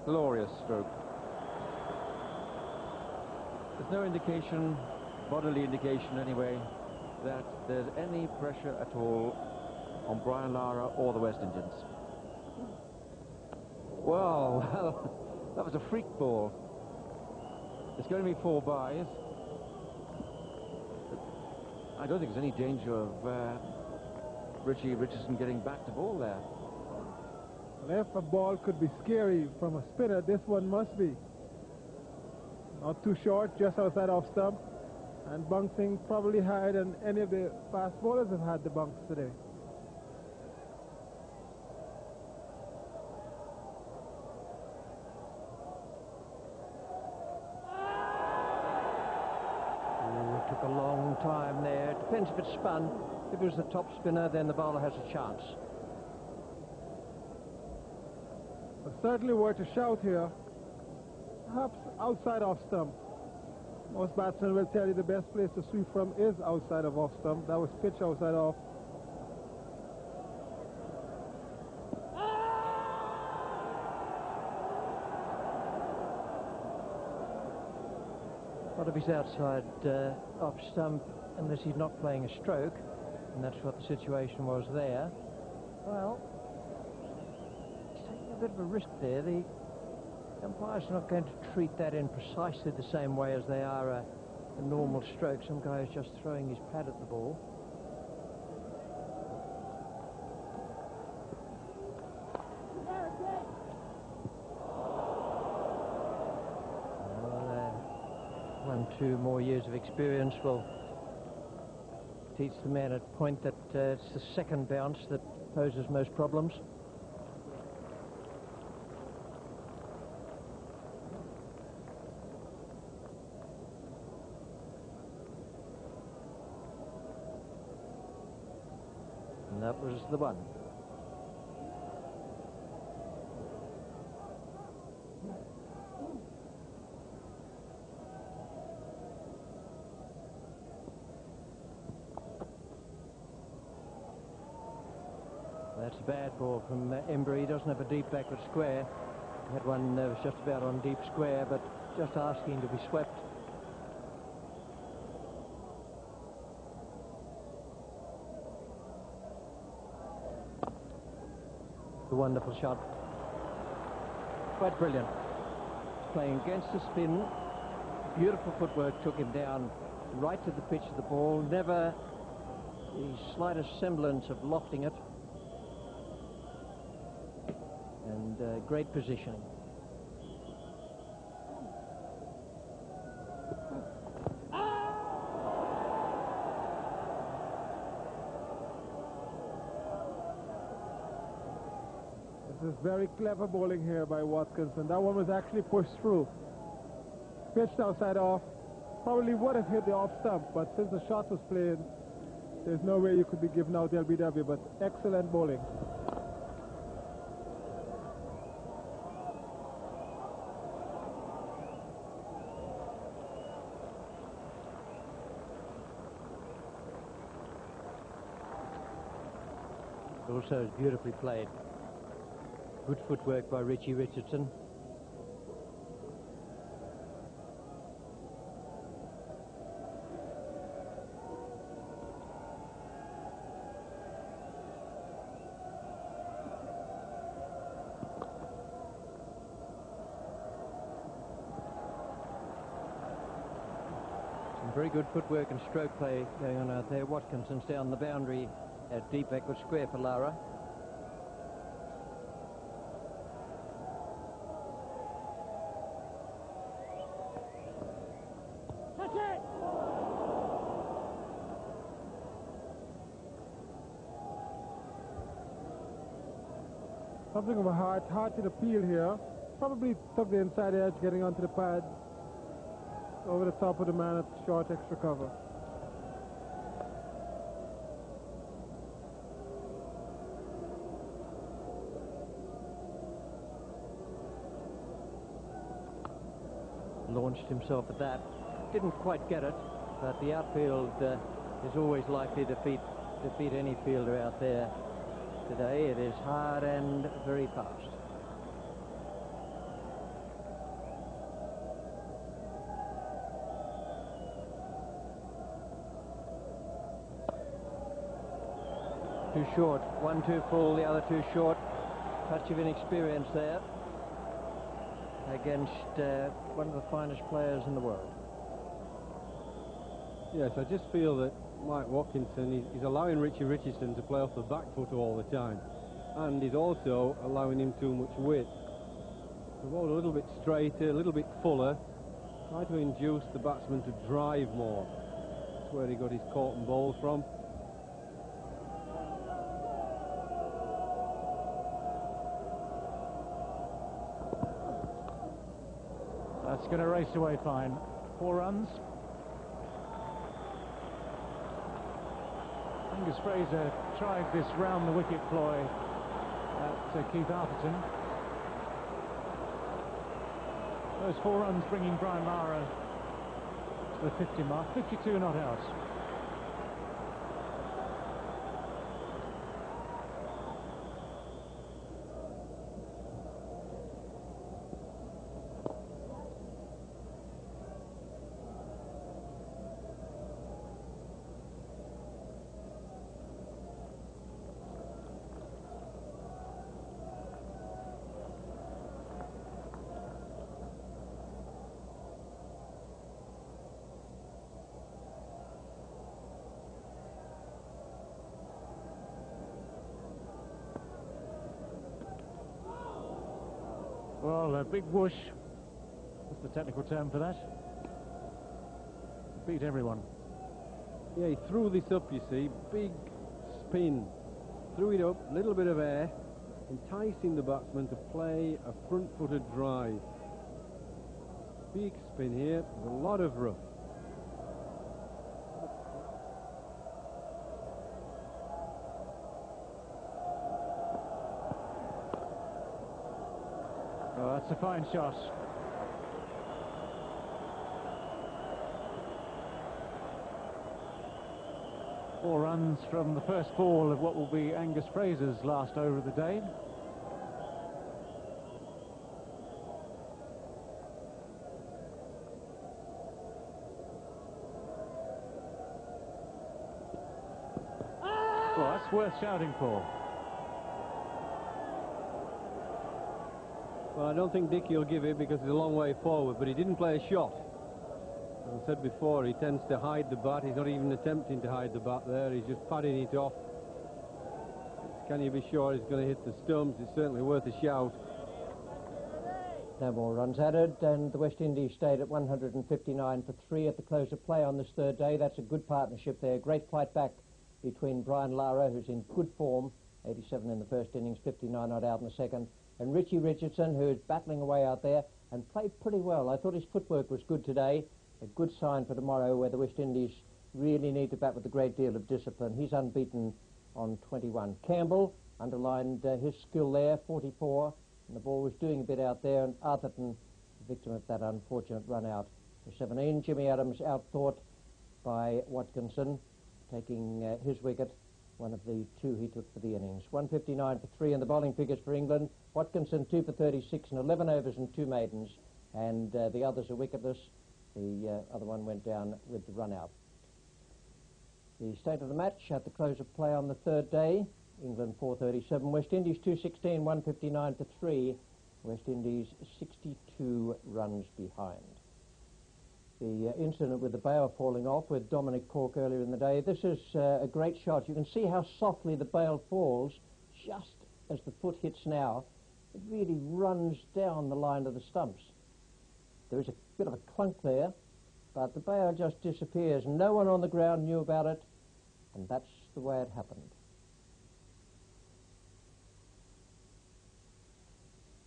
Glorious stroke. There's no indication, bodily indication anyway, that there's any pressure at all on Brian Lara or the West Indians. Well, that was a freak ball. It's going to be 4 byes. I don't think there's any danger of Richie Richardson getting back to ball there. Well, if a ball could be scary from a spinner, this one must be. Not too short, just outside off stump, and bouncing probably higher than any of the fast bowlers have had the bounce today. It took a long time there. It depends if it's spun. If it was the top spinner, then the bowler has a chance. But certainly were to shout here, perhaps outside off stump. Most batsmen will tell you the best place to sweep from is outside of off stump. That was pitch outside off. What if he's outside off stump unless he's not playing a stroke? And that's what the situation was there. Well, he's taking a bit of a risk there. The The umpires are not going to treat that in precisely the same way as they are a normal stroke. Some guy is just throwing his pad at the ball. Well, 1-2 more years of experience will teach the man at point that it's the second bounce that poses most problems. And that was the one. That's a bad ball from Embry. He doesn't have a deep backward square. He had one that was just about on deep square, but just asking to be swept. A wonderful shot. Quite brilliant. Playing against the spin. Beautiful footwork took him down right to the pitch of the ball. Never the slightest semblance of lofting it. And great positioning. This is very clever bowling here by Watkins, and that one was actually pushed through. Pitched outside off. Probably would have hit the off stump, but since the shot was played, there's no way you could be given out LBW, but excellent bowling. Also beautifully played. Good footwork by Richie Richardson. Some very good footwork and stroke play going on out there. Watkinson's down the boundary at deep backward square for Lara. That's it! Something of a hard-hit appeal here. Probably took the inside edge getting onto the pad. Over the top of the man at short extra cover. Launched himself at that. Didn't quite get it, but the outfield is always likely to defeat any fielder out there today. It is hard and very fast. Too short. One too full, the other too short. Touch of inexperience there against one of the finest players in the world. Yes, I just feel that Mike Watkinson, he's allowing Richie Richardson to play off the back foot all the time, and he's also allowing him too much width. The ball a little bit straighter, a little bit fuller, try to induce the batsman to drive more. That's where he got his caught and ball from. That's going to race away fine. 4 runs. Angus Fraser tried this round the wicket ploy at Keith Arthurton. Those 4 runs bringing Brian Lara to the 50 mark. 52 not out. Well, a big whoosh. What's the technical term for that? Beat everyone. Yeah, he threw this up, you see. Big spin. Threw it up, little bit of air, enticing the batsman to play a front-footed drive. Big spin here, with a lot of rough. Oh, that's a fine shot. Four runs from the first ball of what will be Angus Fraser's last over of the day. Well, that's worth shouting for. Well, I don't think Dickie will give it because it's a long way forward, but he didn't play a shot. As I said before, he tends to hide the bat. He's not even attempting to hide the bat there. He's just padding it off. Can you be sure he's going to hit the stumps? It's certainly worth a shout. No more runs added, and the West Indies stayed at 159 for 3 at the close of play on this third day. That's a good partnership there. Great fight back between Brian Lara, who's in good form, 87 in the first innings, 59 not out in the second, and Richie Richardson, who is battling away out there and played pretty well. I thought his footwork was good today, a good sign for tomorrow, where the West Indies really need to bat with a great deal of discipline. He's unbeaten on 21. Campbell underlined his skill there, 44, and the ball was doing a bit out there, and Atherton, victim of that unfortunate run out for 17. Jimmy Adams outthought by Watkinson, taking his wicket, one of the 2 he took for the innings. 159 for 3 in the bowling figures for England. Watkinson 2 for 36 and 11 overs and 2 maidens, and the others are wicketless. The other one went down with the run out. The state of the match at the close of play on the third day: England 437, West Indies 216, 159 for 3. West Indies 62 runs behind. The incident with the bail falling off with Dominic Cork earlier in the day. This is a great shot. You can see how softly the bail falls just as the foot hits now. It really runs down the line of the stumps. There is a bit of a clunk there, but the bail just disappears. No one on the ground knew about it, and that's the way it happened.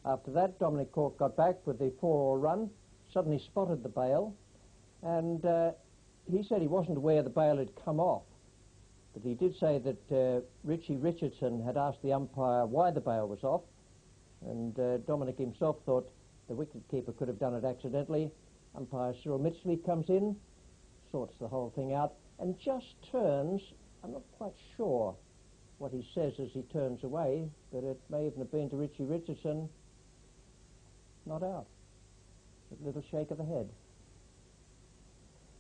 After that, Dominic Cork got back with the 4-all run, suddenly spotted the bail, and he said he wasn't aware the bail had come off, but he did say that Richie Richardson had asked the umpire why the bail was off, and Dominic himself thought the wicketkeeper could have done it accidentally. Umpire Cyril Mitchley comes in, sorts the whole thing out, and just turns. I'm not quite sure what he says as he turns away, but it may even have been to Richie Richardson. Not out. A little shake of the head.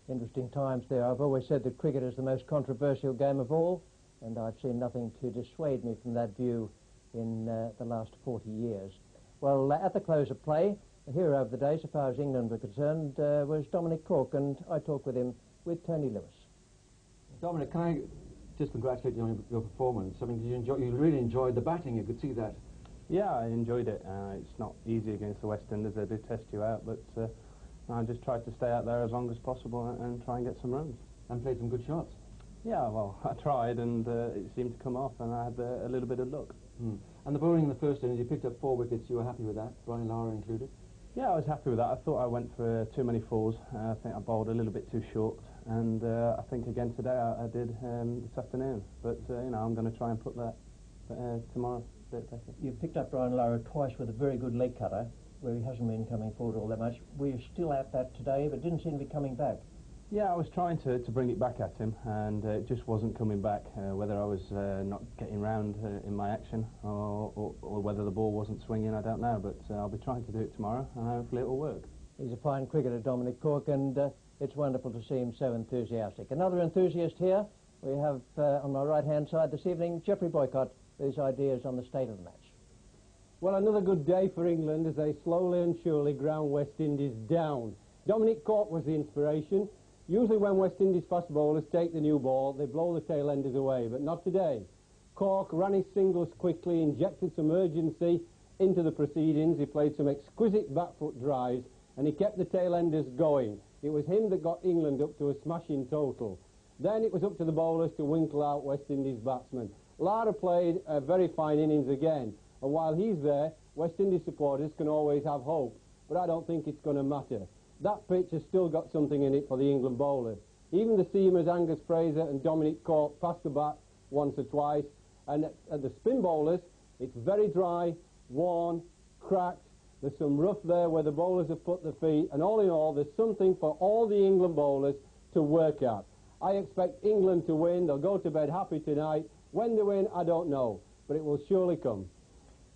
Interesting times there. I've always said that cricket is the most controversial game of all, and I've seen nothing to dissuade me from that view in the last 40 years. Well, at the close of play, the hero of the day, so far as England were concerned, was Dominic Cork, and I talked with him with Tony Lewis. Dominic, can I just congratulate you on your performance? I mean, you really enjoyed the batting, you could see that. Yeah, I enjoyed it. It's not easy against the West Indies. They do test you out, but I just tried to stay out there as long as possible and try and get some runs. And played some good shots. Yeah, well, I tried, and it seemed to come off, and I had a little bit of luck. Mm. And the bowling in the first innings, you picked up 4 wickets. You were happy with that, Brian Lara included? Yeah, I was happy with that. I thought I went for too many fours. I think I bowled a little bit too short, and I think again today I did this afternoon. But you know, I'm going to try and put that tomorrow. You picked up Brian Lara twice with a very good leg cutter, where he hasn't been coming forward all that much. We're still at that today, but didn't seem to be coming back. Yeah, I was trying to bring it back at him, and it just wasn't coming back. Whether I was not getting round in my action, or whether the ball wasn't swinging, I don't know. But I'll be trying to do it tomorrow, and hopefully it will work. He's a fine cricketer, Dominic Cork, and it's wonderful to see him so enthusiastic. Another enthusiast here we have on my right-hand side this evening, Geoffrey Boycott, with his ideas on the state of the match. Well, another good day for England as they slowly and surely ground West Indies down. Dominic Cork was the inspiration. Usually when West Indies fast bowlers take the new ball, they blow the tail-enders away, but not today. Cork ran his singles quickly, injected some urgency, into the proceedings. He played some exquisite back foot drives and he kept the tail-enders going. It was him that got England up to a smashing total. Then it was up to the bowlers to winkle out West Indies batsmen. Lara played a very fine innings again, and while he's there, West Indies supporters can always have hope, but I don't think it's going to matter. That pitch has still got something in it for the England bowlers. Even the seamers Angus Fraser and Dominic Cork passed the bat once or twice, and at the spin bowlers, it's very dry, worn, cracked. There's some rough there where the bowlers have put their feet, and all in all, there's something for all the England bowlers to work at. I expect England to win. They'll go to bed happy tonight. When they win, I don't know, but it will surely come.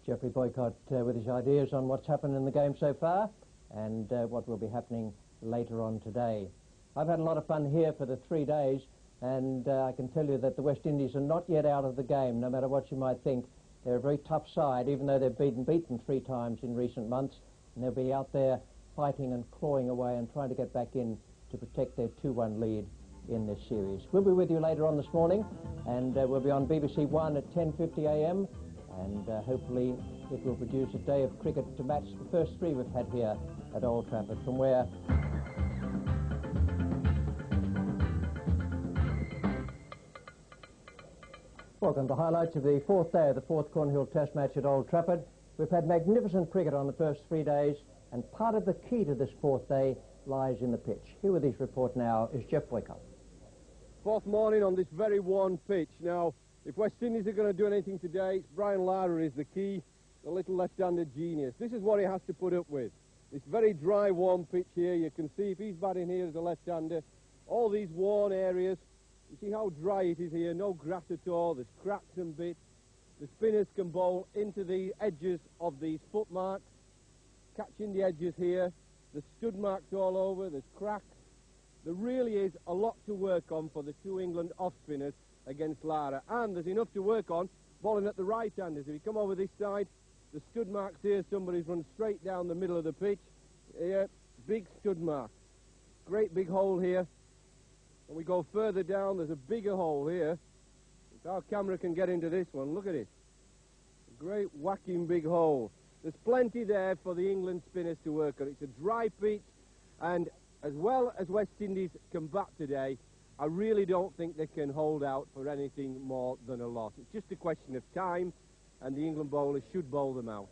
Geoffrey Boycott with his ideas on what's happened in the game so far and what will be happening later on today. I've had a lot of fun here for the 3 days, and I can tell you that the West Indies are not yet out of the game, no matter what you might think. They're a very tough side, even though they've been beaten 3 times in recent months, and they'll be out there fighting and clawing away and trying to get back in to protect their 2-1 lead in this series. We'll be with you later on this morning, and we'll be on BBC One at 10:50 a.m, and hopefully it will produce a day of cricket to match the first 3 we've had here at Old Trafford, from where welcome to highlights of the 4th day of the 4th Cornhill Test match at Old Trafford. We've had magnificent cricket on the first 3 days, and part of the key to this 4th day lies in the pitch. Here with his report now is Jeff Boycott. 4th morning on this very worn pitch. Now, if West Indies are going to do anything today, Brian Lara is the key, the little left-handed genius. This is what he has to put up with. This very dry, warm pitch here. You can see if he's batting here as a left-hander, all these worn areas. You see how dry it is here, no grass at all, there's cracks and bits. The spinners can bowl into the edges of these footmarks, catching the edges here. There's stud marks all over, there's cracks. There really is a lot to work on for the 2 England off-spinners against Lara. And there's enough to work on bowling at the right-handers. If you come over this side, the stud marks here, somebody's run straight down the middle of the pitch. Here, big stud mark. Great big hole here. And we go further down, there's a bigger hole here. If our camera can get into this one, look at it. A great whacking big hole. There's plenty there for the England spinners to work on. It's a dry pitch, and as well as West Indies can bat today, I really don't think they can hold out for anything more than a loss. It's just a question of time, and the England bowlers should bowl them out.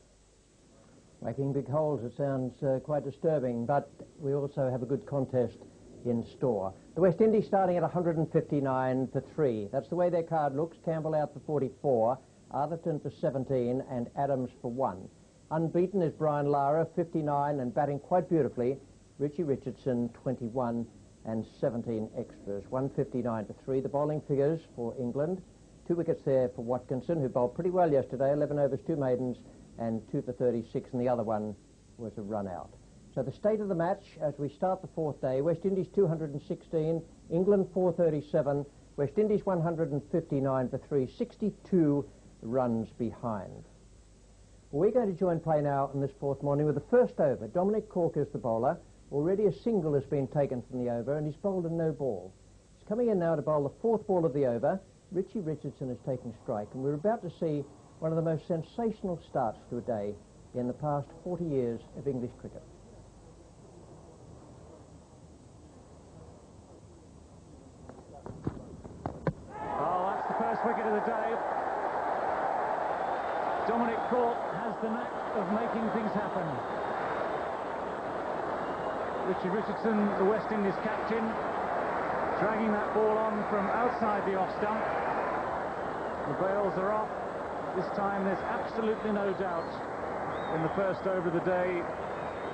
Making big holes, it sounds quite disturbing, but we also have a good contest in store. The West Indies starting at 159 for 3. That's the way their card looks. Campbell out for 44, Atherton for 17, and Adams for 1. Unbeaten is Brian Lara, 59, and batting quite beautifully, Richie Richardson, 21 and 17 extras. 159 for 3. The bowling figures for England. 2 wickets there for Watkinson, who bowled pretty well yesterday, 11 overs, 2 maidens, and 2 for 36, and the other one was a run out. So the state of the match as we start the 4th day: West Indies 216, England 437, West Indies 159 for 3, 62 runs behind. We're going to join play now in this 4th morning with the first over. Dominic Cork is the bowler. Already a single has been taken from the over, and he's bowled a no ball. He's coming in now to bowl the 4th ball of the over. Richie Richardson is taking strike, and we're about to see one of the most sensational starts to a day in the past 40 years of English cricket. Oh, that's the first wicket of the day. Dominic Cork has the knack of making things happen. Richie Richardson, the West Indies captain, dragging that ball on from outside the off stump. The bails are off. This time there's absolutely no doubt in the first over of the day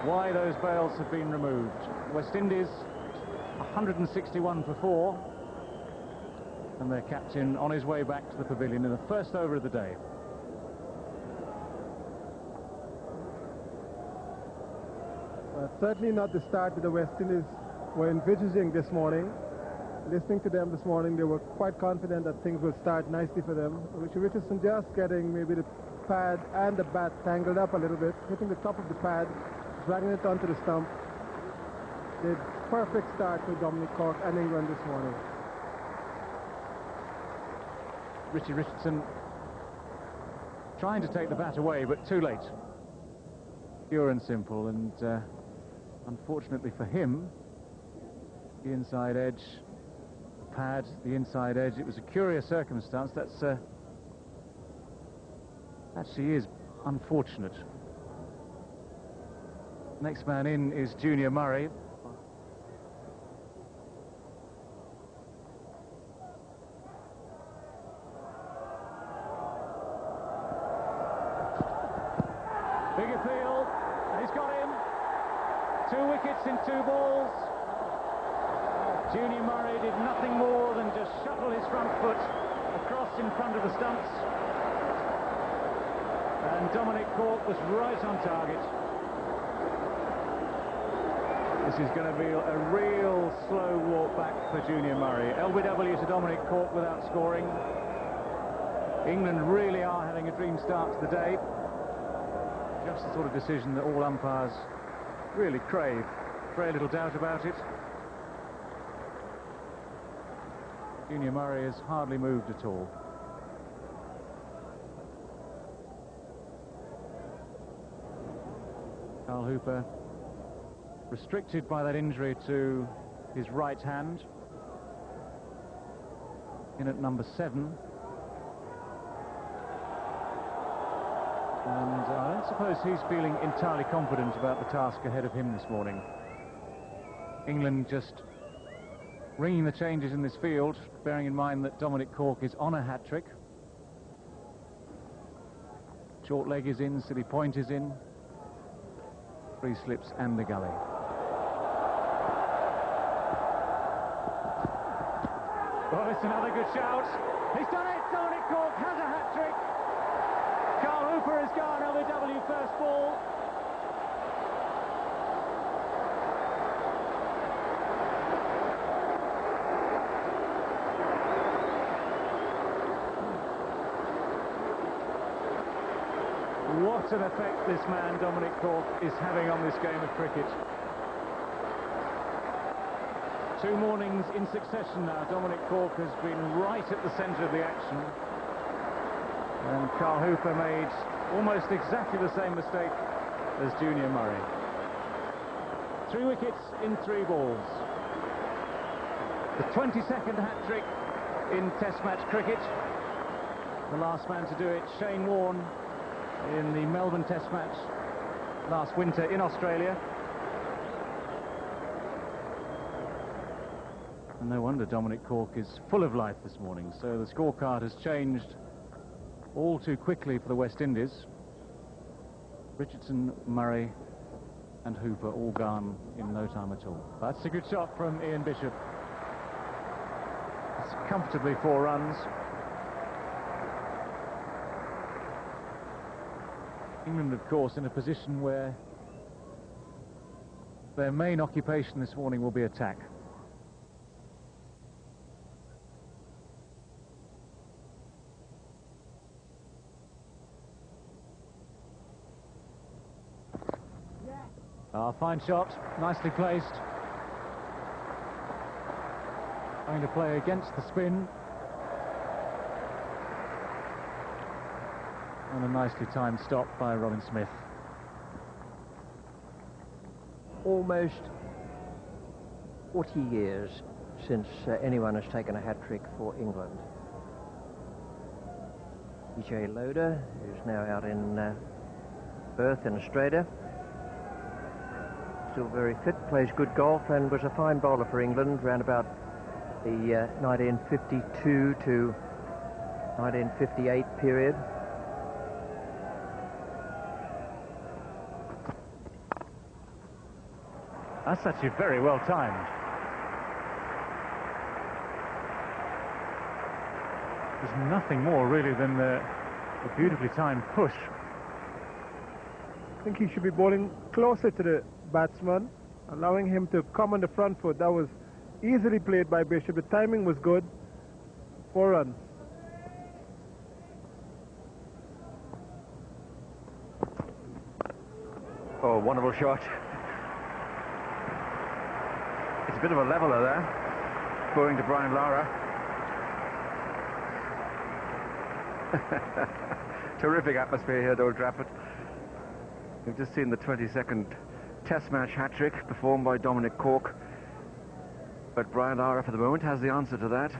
why those bails have been removed. West Indies 161 for 4, and their captain on his way back to the pavilion in the first over of the day. Certainly not the start that the West Indies were envisaging this morning. Listening to them this morning, they were quite confident that things will start nicely for them. Richie Richardson just getting maybe the pad and the bat tangled up a little bit, hitting the top of the pad, dragging it onto the stump. The perfect start for Dominic Cork and England this morning. Richie Richardson trying to take the bat away, but too late. Pure and simple, and unfortunately for him, the inside edge, the pad, the inside edge, it was a curious circumstance. That's actually is unfortunate. Next man in is Junior Murray. Big appeal, and he's got him. 2 wickets in 2 balls. Junior Murray did nothing more than just shuttle his front foot across in front of the stumps. And Dominic Cork was right on target. This is going to be a real slow walk back for Junior Murray. LBW to Dominic Cork without scoring. England really are having a dream start to the day. Just the sort of decision that all umpires really crave. Very little doubt about it. Junior Murray has hardly moved at all. Carl Hooper restricted by that injury to his right hand. In at number 7. And I don't suppose he's feeling entirely confident about the task ahead of him this morning. England just ringing the changes in this field, bearing in mind that Dominic Cork is on a hat-trick. Short leg is in, silly point is in. 3 slips and the gully. Well, it's another good shout. He's done it! Dominic Cork has a hat-trick. Carl Hooper has gone. LBW first ball. What an effect this man, Dominic Cork, is having on this game of cricket. 2 mornings in succession now. Dominic Cork has been right at the centre of the action. And Carl Hooper made almost exactly the same mistake as Junior Murray. 3 wickets in 3 balls. The 22nd hat-trick in Test match cricket. The last man to do it, Shane Warne, in the Melbourne Test match last winter in Australia. And no wonder Dominic Cork is full of life this morning. So the scorecard has changed all too quickly for the West Indies. Richardson, Murray and Hooper all gone in no time at all. That's a good shot from Ian Bishop. It's comfortably 4 runs. England, of course, in a position where their main occupation this morning will be attack. Fine shot, nicely placed. Going to play against the spin. And a nicely timed stop by Robin Smith. Almost 40 years since anyone has taken a hat-trick for England. E.J. Loder, who's now out in Perth in Australia. Still very fit, plays good golf and was a fine bowler for England round about the 1952 to 1958 period. That's actually very well timed. There's nothing more really than the beautifully timed push. I think he should be bowling closer to the batsman, allowing him to come on the front foot. That was easily played by Bishop. The timing was good. 4 runs. Oh, wonderful shot. It's a bit of a leveler there, going to Brian Lara. Terrific atmosphere here at Old Trafford. We've just seen the 22nd Test match hat-trick performed by Dominic Cork. But Brian Lara, for the moment, has the answer to that.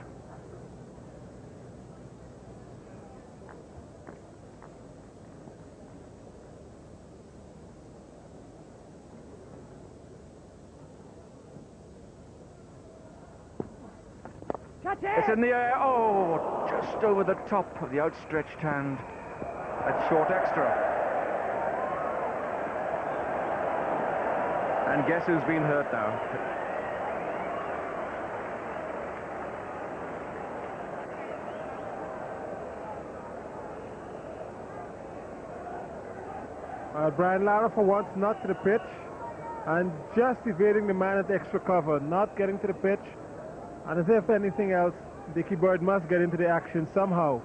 It's in the air. Oh, just over the top of the outstretched hand at short extra. And guess who's been hurt now? Brian Lara for once not to the pitch and just evading the man at extra cover, not getting to the pitch. And as if anything else, Dickie Bird must get into the action somehow.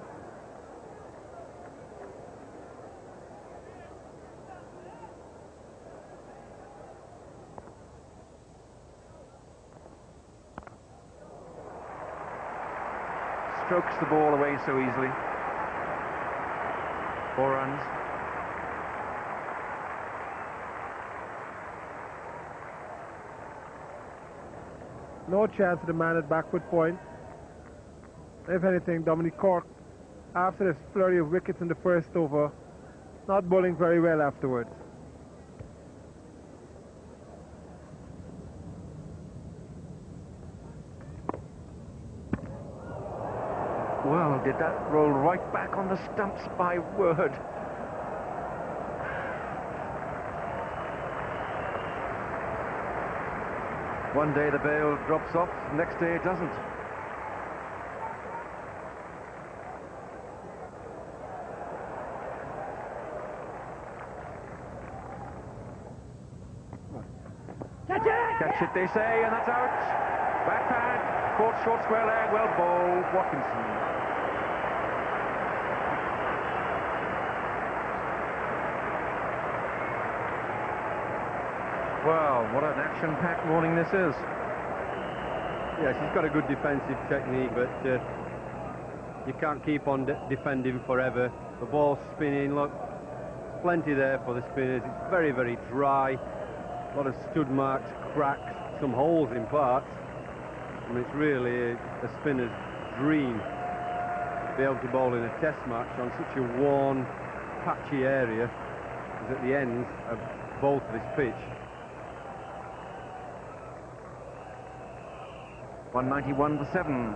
Strokes the ball away so easily. 4 runs. No chance of the man at backward point. If anything, Dominic Cork, after this flurry of wickets in the first over, not bowling very well afterwards. Well, did that roll right back on the stumps, my word. One day the bail drops off, next day it doesn't. Catch it, they say, and that's out. Backhand, caught short square leg, well bowled, Watkinson. Well, what an action-packed morning this is. Yes, he's got a good defensive technique, but you can't keep on defending forever. The ball's spinning, look, plenty there for the spinners. It's very, very dry. A lot of stud marks, cracks, some holes in parts. I mean, it's really a spinner's dream to be able to bowl in a test match on such a worn, patchy area as at the ends of both this pitch. 191 for 7.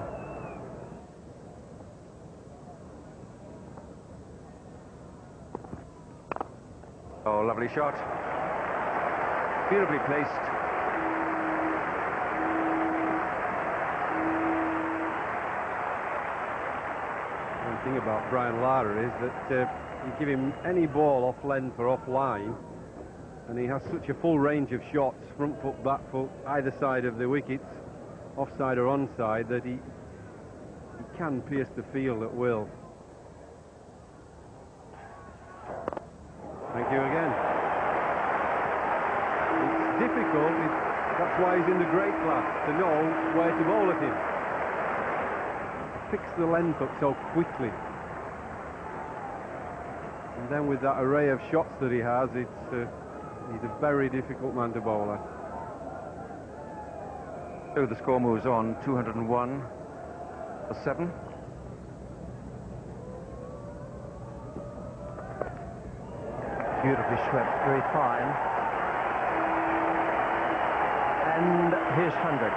Oh, lovely shot. Beautifully placed. One thing about Brian Lara is that you give him any ball off length or off line, and he has such a full range of shots, front foot, back foot, either side of the wickets, offside or onside, that he can pierce the field at will. Thank you again. It's difficult, that's why he's in the great class, to know where to bowl at him. Picks the length up so quickly. And then with that array of shots that he has, he's a very difficult man to bowl at. So the score moves on, 201 for 7. Beautifully swept, very fine. And his 100.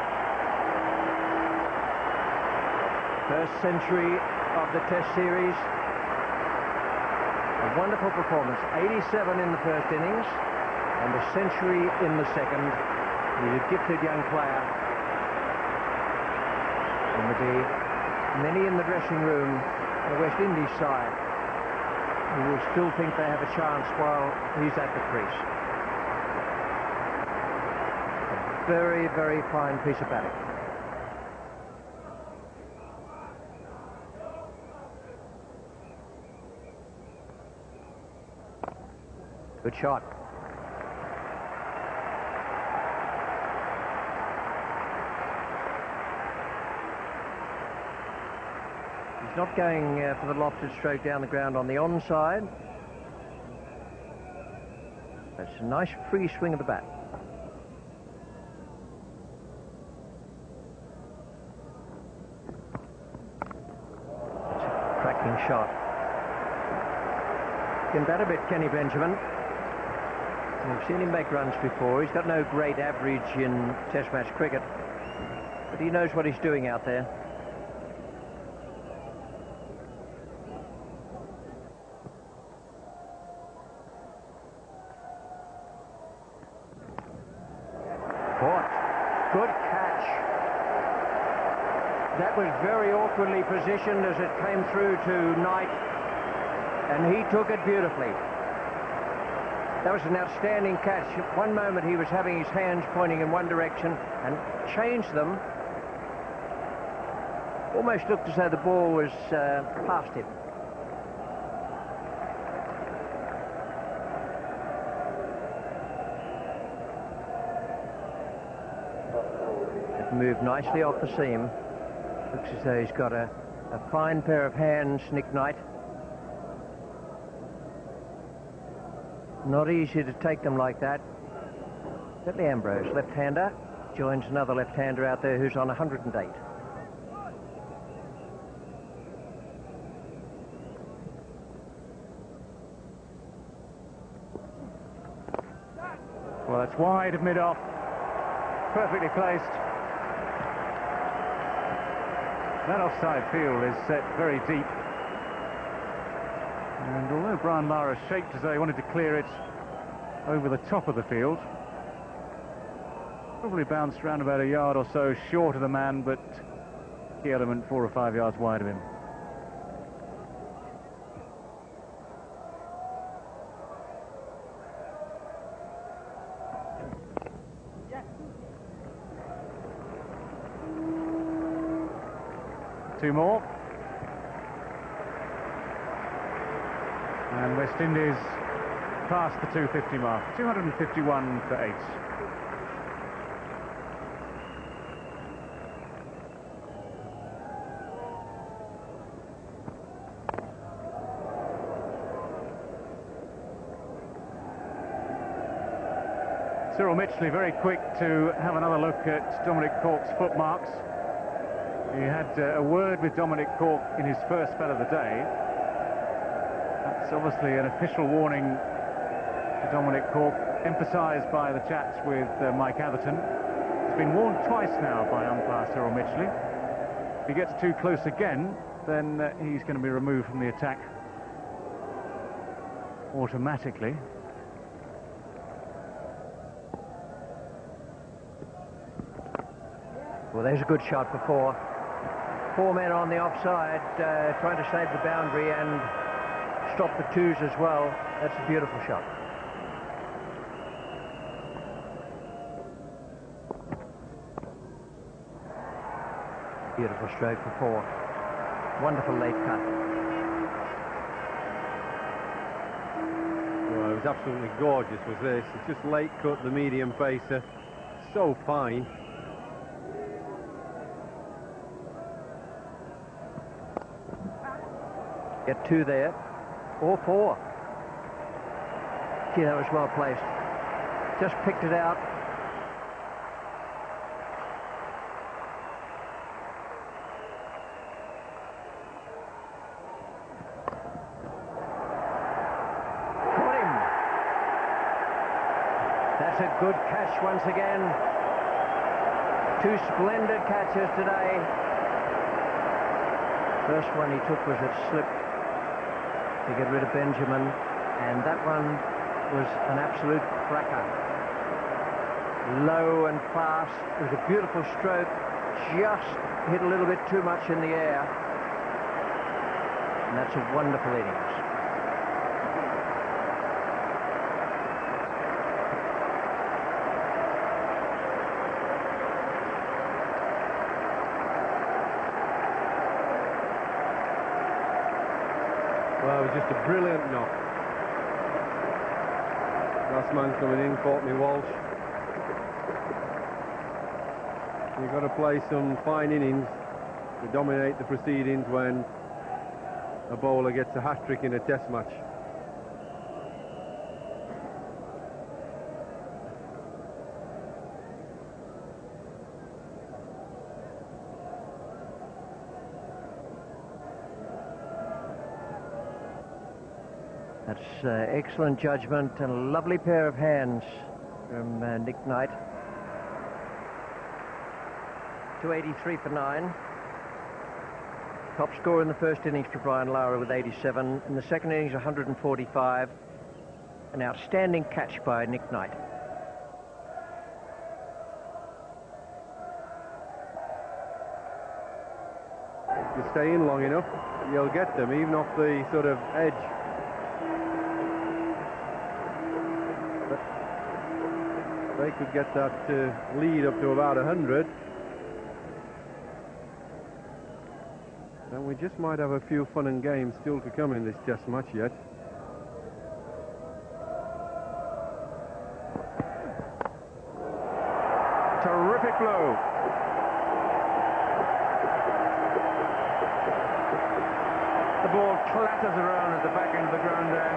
First century of the Test series. A wonderful performance. 87 in the first innings and a century in the second. He's a gifted young player. And there'll be many in the dressing room on the West Indies side who will still think they have a chance while he's at the crease. A very, very fine piece of batting. Good shot. not going for the lofted stroke down the ground on the onside. That's a nice free swing of the bat. That's a cracking shot. Can bat a bit, Kenny Benjamin. We've seen him make runs before. He's got no great average in Test match cricket, but he knows what he's doing out there. Good catch. That was very awkwardly positioned as it came through to Knight, and he took it beautifully. That was an outstanding catch. At one moment he was having his hands pointing in one direction and changed them. Almost looked as though the ball was past him. Moved nicely off the seam. Looks as though he's got a fine pair of hands, Nick Knight. Not easy to take them like that. Bentley Ambrose, left-hander, joins another left-hander out there who's on 108. Well, it's wide of mid-off. Perfectly placed. That offside field is set very deep. And although Brian Lara shaped as though he wanted to clear it over the top of the field, probably bounced around about a yard or so short of the man, but key element 4 or 5 yards wide of him. Two more. And West Indies past the 250 mark. 251 for 8. Cyril Mitchley very quick to have another look at Dominic Cork's footmarks. He had a word with Dominic Cork in his first spell of the day. That's obviously an official warning to Dominic Cork, emphasised by the chats with Mike Atherton. It's been warned twice now by umpire Cyril Mitchley. If he gets too close again, then he's going to be removed from the attack automatically. Well, there's a good shot for 4. 4 men on the offside, trying to save the boundary and stop the 2s as well. That's a beautiful shot. Beautiful stroke for 4. Wonderful late cut. Well, it was absolutely gorgeous, was this. It's just late cut, the medium pacer. So fine. Get 2 there, or 4. Gee, that was well placed. Just picked it out. Caught him. That's a good catch once again. 2 splendid catches today. First one he took was at slip to get rid of Benjamin, and that one was an absolute cracker. Low and fast. It was a beautiful stroke, just hit a little bit too much in the air, and that's a wonderful innings. Well, it was just a brilliant knock. Last man coming in, Courtney Walsh. You've got to play some fine innings to dominate the proceedings when a bowler gets a hat-trick in a test match. That's excellent judgment and a lovely pair of hands from Nick Knight. 283 for 9. Top score in the first innings for Brian Lara with 87. In the second innings, 145. An outstanding catch by Nick Knight. If you stay in long enough, you'll get them, even off the sort of edge. But they could get that lead up to about 100. And we just might have a few fun and games still to come in this test match yet. Terrific blow. The ball clatters around at the back end of the ground there.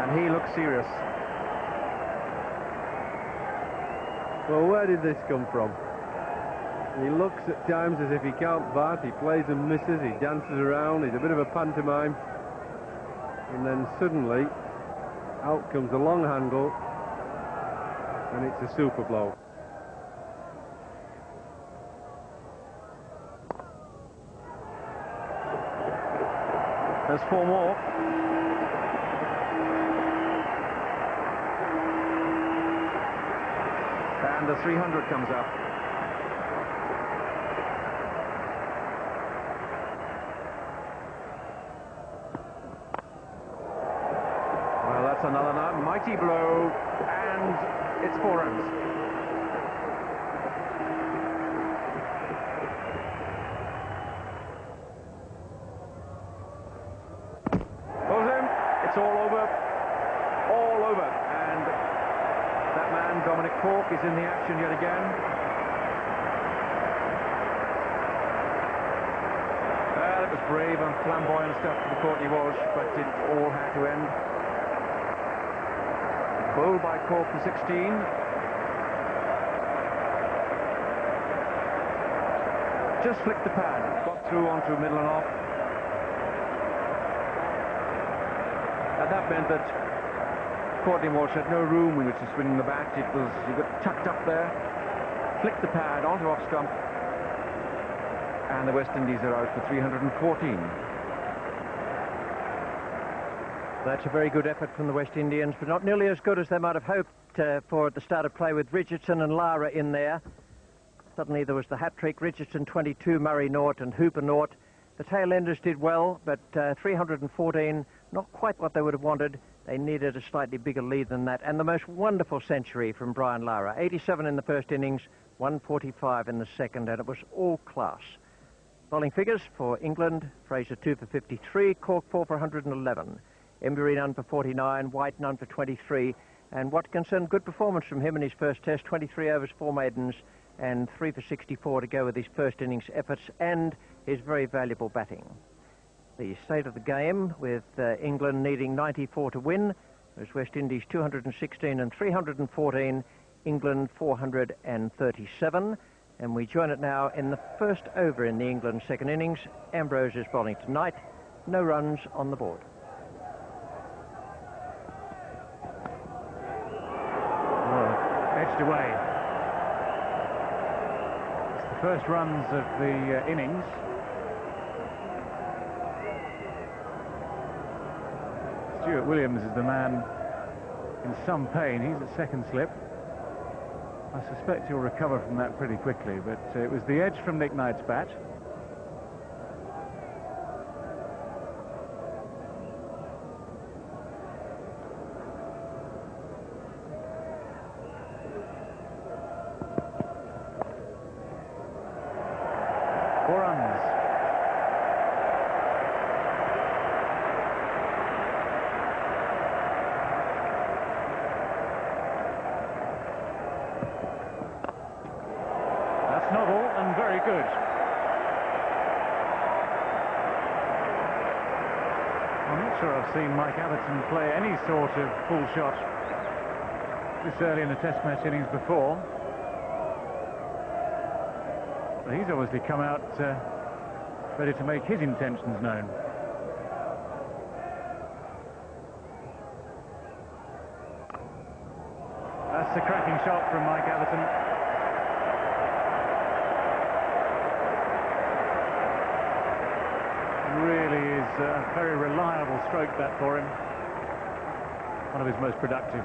And he looks serious. Well, where did this come from? He looks at times as if he can't bat, he plays and misses, he dances around, he's a bit of a pantomime. And then suddenly, out comes a long handle, and it's a super blow. There's 4 more. And the 300 comes up. Well, that's another mighty blow, and it's 4 runs. Pulls him. It's all over. All over. And that man, Dominic Cork, is in the action yet again. Well, it was brave and flamboyant stuff from Courtney Walsh, but it all had to end. Bowled by Cork for 16. Just flicked the pad, got through onto middle and off. And that meant that Courtney Walsh had no room in which to swing the bat. He got tucked up there, flicked the pad onto off stump, and the West Indies are out for 314. That's a very good effort from the West Indians, but not nearly as good as they might have hoped for at the start of play, with Richardson and Lara in there. Suddenly there was the hat-trick, Richardson 22, Murray naught and Hooper naught. The tail-enders did well, but 314, not quite what they would have wanted. They needed a slightly bigger lead than that. And the most wonderful century from Brian Lara. 87 in the first innings, 145 in the second, and it was all class. Bowling figures for England: Fraser 2 for 53, Cork 4 for 111. Embury none for 49, White none for 23. And what concerned good performance from him in his first test: 23 overs, 4 maidens, and 3 for 64 to go with his first innings efforts and his very valuable batting. The state of the game, with England needing 94 to win, was West Indies 216 and 314, England 437. And we join it now in the first over in the England second innings. Ambrose is bowling tonight. No runs on the board. Edged away. It's the first runs of the innings. Stuart Williams is the man in some pain. He's at second slip. I suspect he'll recover from that pretty quickly, but it was the edge from Nick Knight's bat. Not sure I've seen Mike Atherton play any sort of full shot this early in the Test match innings before. But he's obviously come out ready to make his intentions known. That's a cracking shot from Mike Atherton. Really is a very reliable stroke that for him. One of his most productive.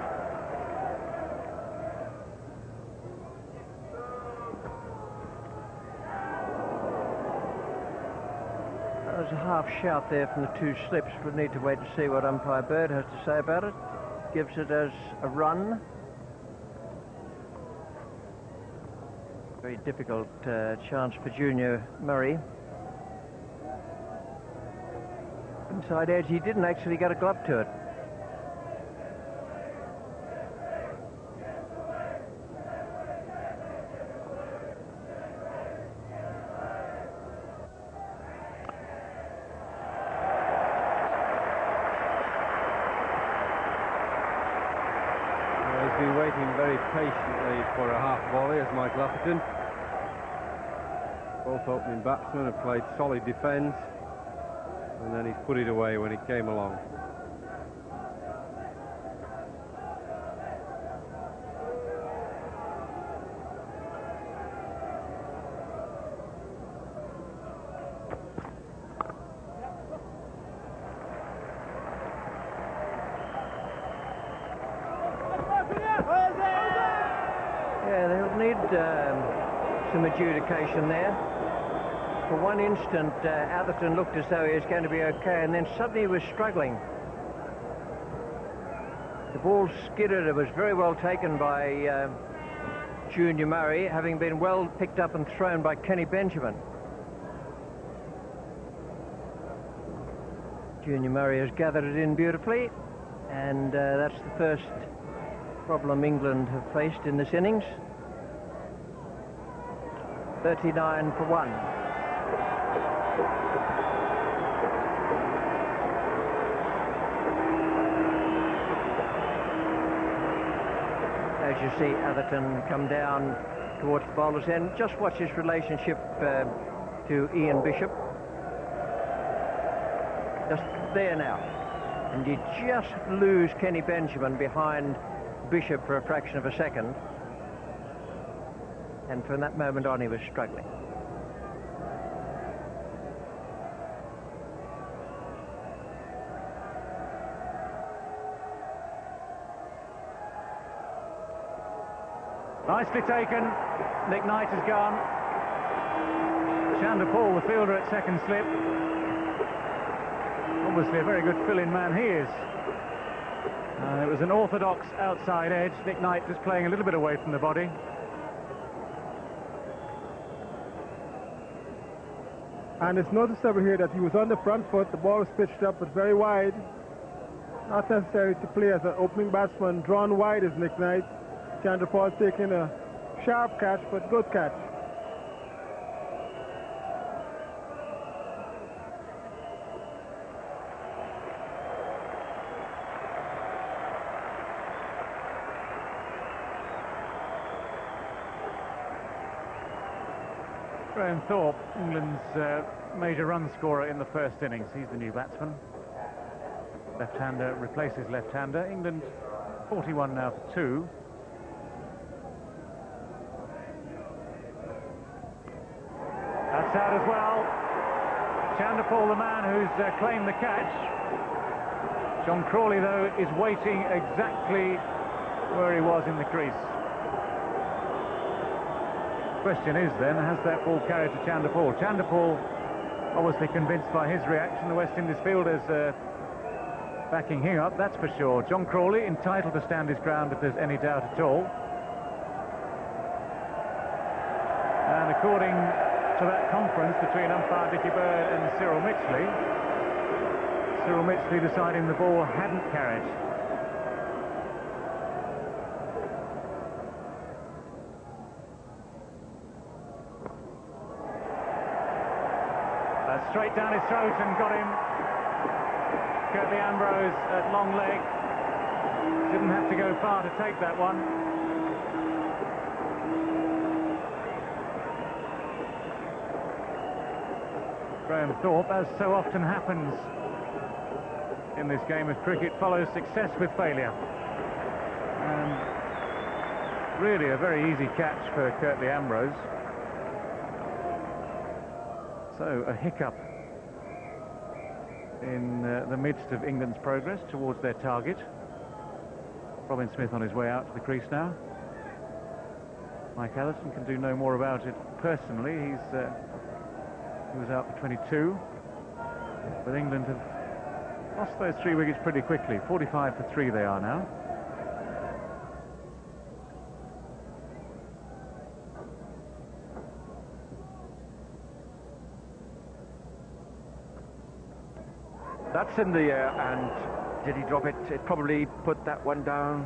There was a half shout there from the two slips. We'll need to wait to see what umpire Bird has to say about it. Gives it as a run. Very difficult chance for Junior Murray. Inside edge, he didn't actually get a glove to it. He's been waiting very patiently for a half volley as Michael Atherton. Both opening batsmen have played solid defence, and then he's put it away when it came along. Yeah, they'll need some adjudication there. For one instant, Atherton looked as though he was going to be okay, and then suddenly he was struggling. The ball skidded. It was very well taken by Junior Murray, having been well picked up and thrown by Kenny Benjamin. Junior Murray has gathered it in beautifully, and that's the first problem England have faced in this innings. 39 for 1. As you see Atherton come down towards the bowler's end, just watch his relationship to Ian Bishop. Just there now. And you just lose Kenny Benjamin behind Bishop for a fraction of a second. And from that moment on, he was struggling. Nicely taken. Nick Knight has gone. Chandler Paul, the fielder at second slip. Obviously a very good fill-in man he is. It was an orthodox outside edge. Nick Knight just playing a little bit away from the body. And it's noticeable here that he was on the front foot. The ball was pitched up but very wide. Not necessary to play as an opening batsman, drawn wide as Nick Knight. Chandler Paul taking a sharp catch, but good catch. Graham Thorpe, England's major run scorer in the first innings. He's the new batsman. Left-hander replaces left-hander. England 41 now for 2. That's out as well. Chandler Paul, the man who's claimed the catch. John Crawley, though, is waiting exactly where he was in the crease. Question is then, has that ball carried to Chandler Paul? Chandler Paul obviously convinced by his reaction. The West Indies fielders backing him up, that's for sure. John Crawley entitled to stand his ground if there's any doubt at all. And according to that conference between umpire Dickie Bird and Cyril Mitchley deciding the ball hadn't carried. Straight down his throat and got him. Curtly Ambrose at long leg. Didn't have to go far to take that one. Graham Thorpe, as so often happens in this game of cricket, follows success with failure. And really a very easy catch for Curtly Ambrose. So a hiccup in the midst of England's progress towards their target. Robin Smith on his way out to the crease now. Mike Ellison can do no more about it personally. He was out for 22. But England have lost those 3 wickets pretty quickly. 45 for 3 they are now. That's in the air, and did he drop it? It probably put that one down.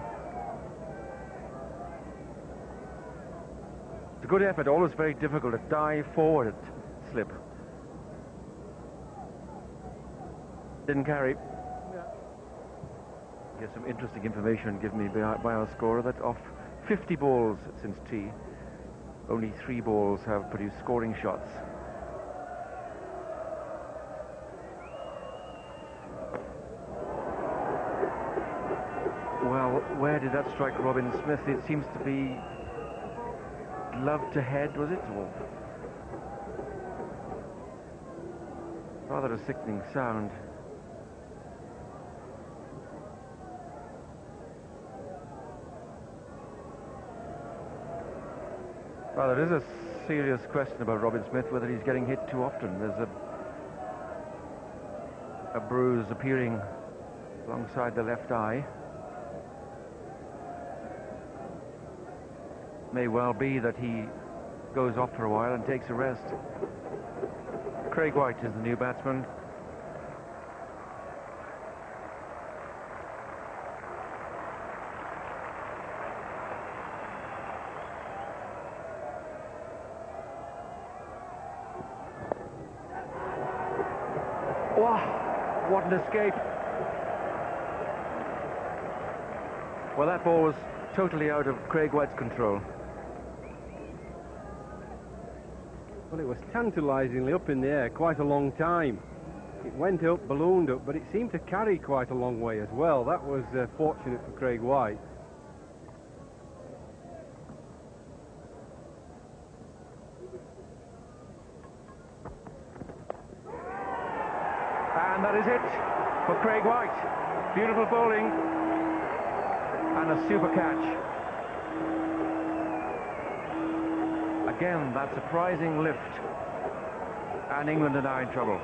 It's a good effort, always very difficult to dive forward at slip. Didn't carry. Here's some interesting information given me by our scorer that of 50 balls since tea, only 3 balls have produced scoring shots. Well, where did that strike Robin Smith? It seems to be glove to head, was it? Or rather a sickening sound. Well, there is a serious question about Robin Smith, whether he's getting hit too often. There's a bruise appearing alongside the left eye. May well be that he goes off for a while and takes a rest. Craig White is the new batsman. Wow, what an escape. Well, that ball was totally out of Craig White's control. Well, it was tantalisingly up in the air quite a long time. It went up, ballooned up, but it seemed to carry quite a long way as well. That was fortunate for Craig White. And that is it for Craig White. Beautiful bowling and a super catch. Again, that surprising lift, and England are now in trouble.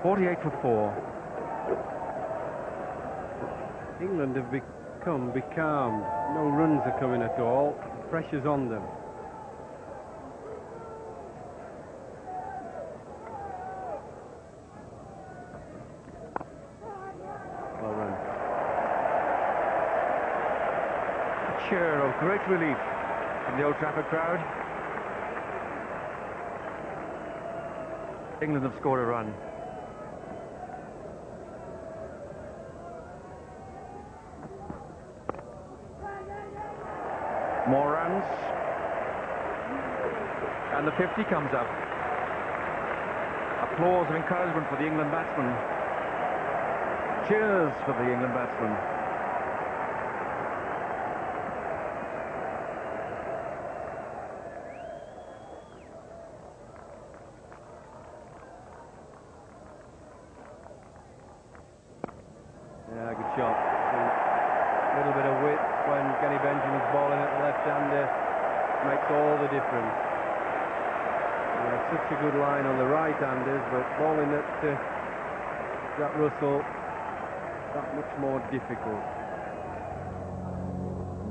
.48 for 4. England have become becalmed. No runs are coming at all. The pressure's on them. Well run. A cheer of great relief from the Old Trafford crowd. England have scored a run. More runs, and the 50 comes up. Applause of encouragement for the England batsman. Cheers for the England batsman. Yeah, good shot. A little bit of width when Kenny Benjamin's bowling at the left-hander makes all the difference. Such a good line on the right-handers, but bowling at Jack Russell that much more difficult.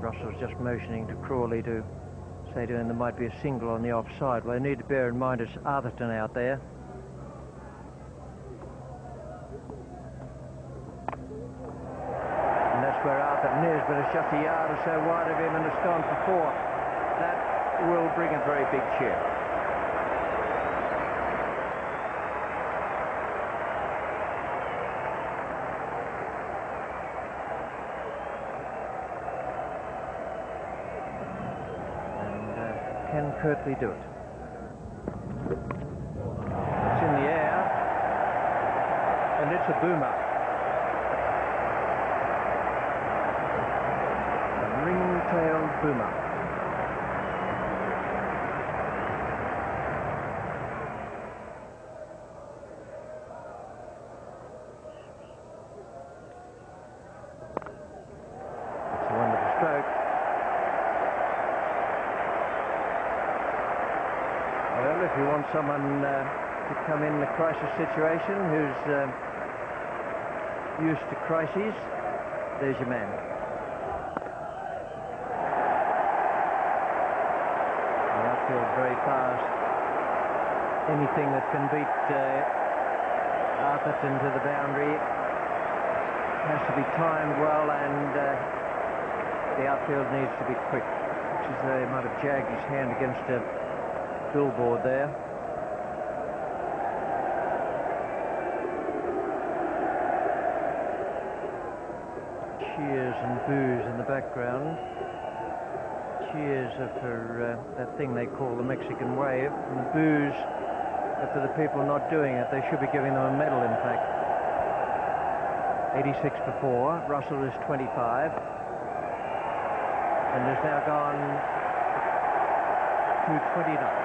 Russell's just motioning to Crawley to say to him there might be a single on the offside. Well, they need to bear in mind it's Atherton out there. And that's where Atherton is, but it's just a yard or so wide of him and it's gone for 4. That will bring a very big cheer. Can Kirtley do it? It's in the air, and it's a boomer. A ring-tailed boomer. It's a wonderful stroke. Well, if you want someone to come in a crisis situation who's used to crises, there's your man. The outfield very fast. Anything that can beat Atherton to the boundary has to be timed well, and the outfield needs to be quick. Which is though he might have jagged his hand against a billboard there. Cheers and boos in the background. Cheers are for that thing they call the Mexican wave, and the boos are for the people not doing it. They should be giving them a medal, in fact. 86 for 4. Russell is 25 and has now gone to 29.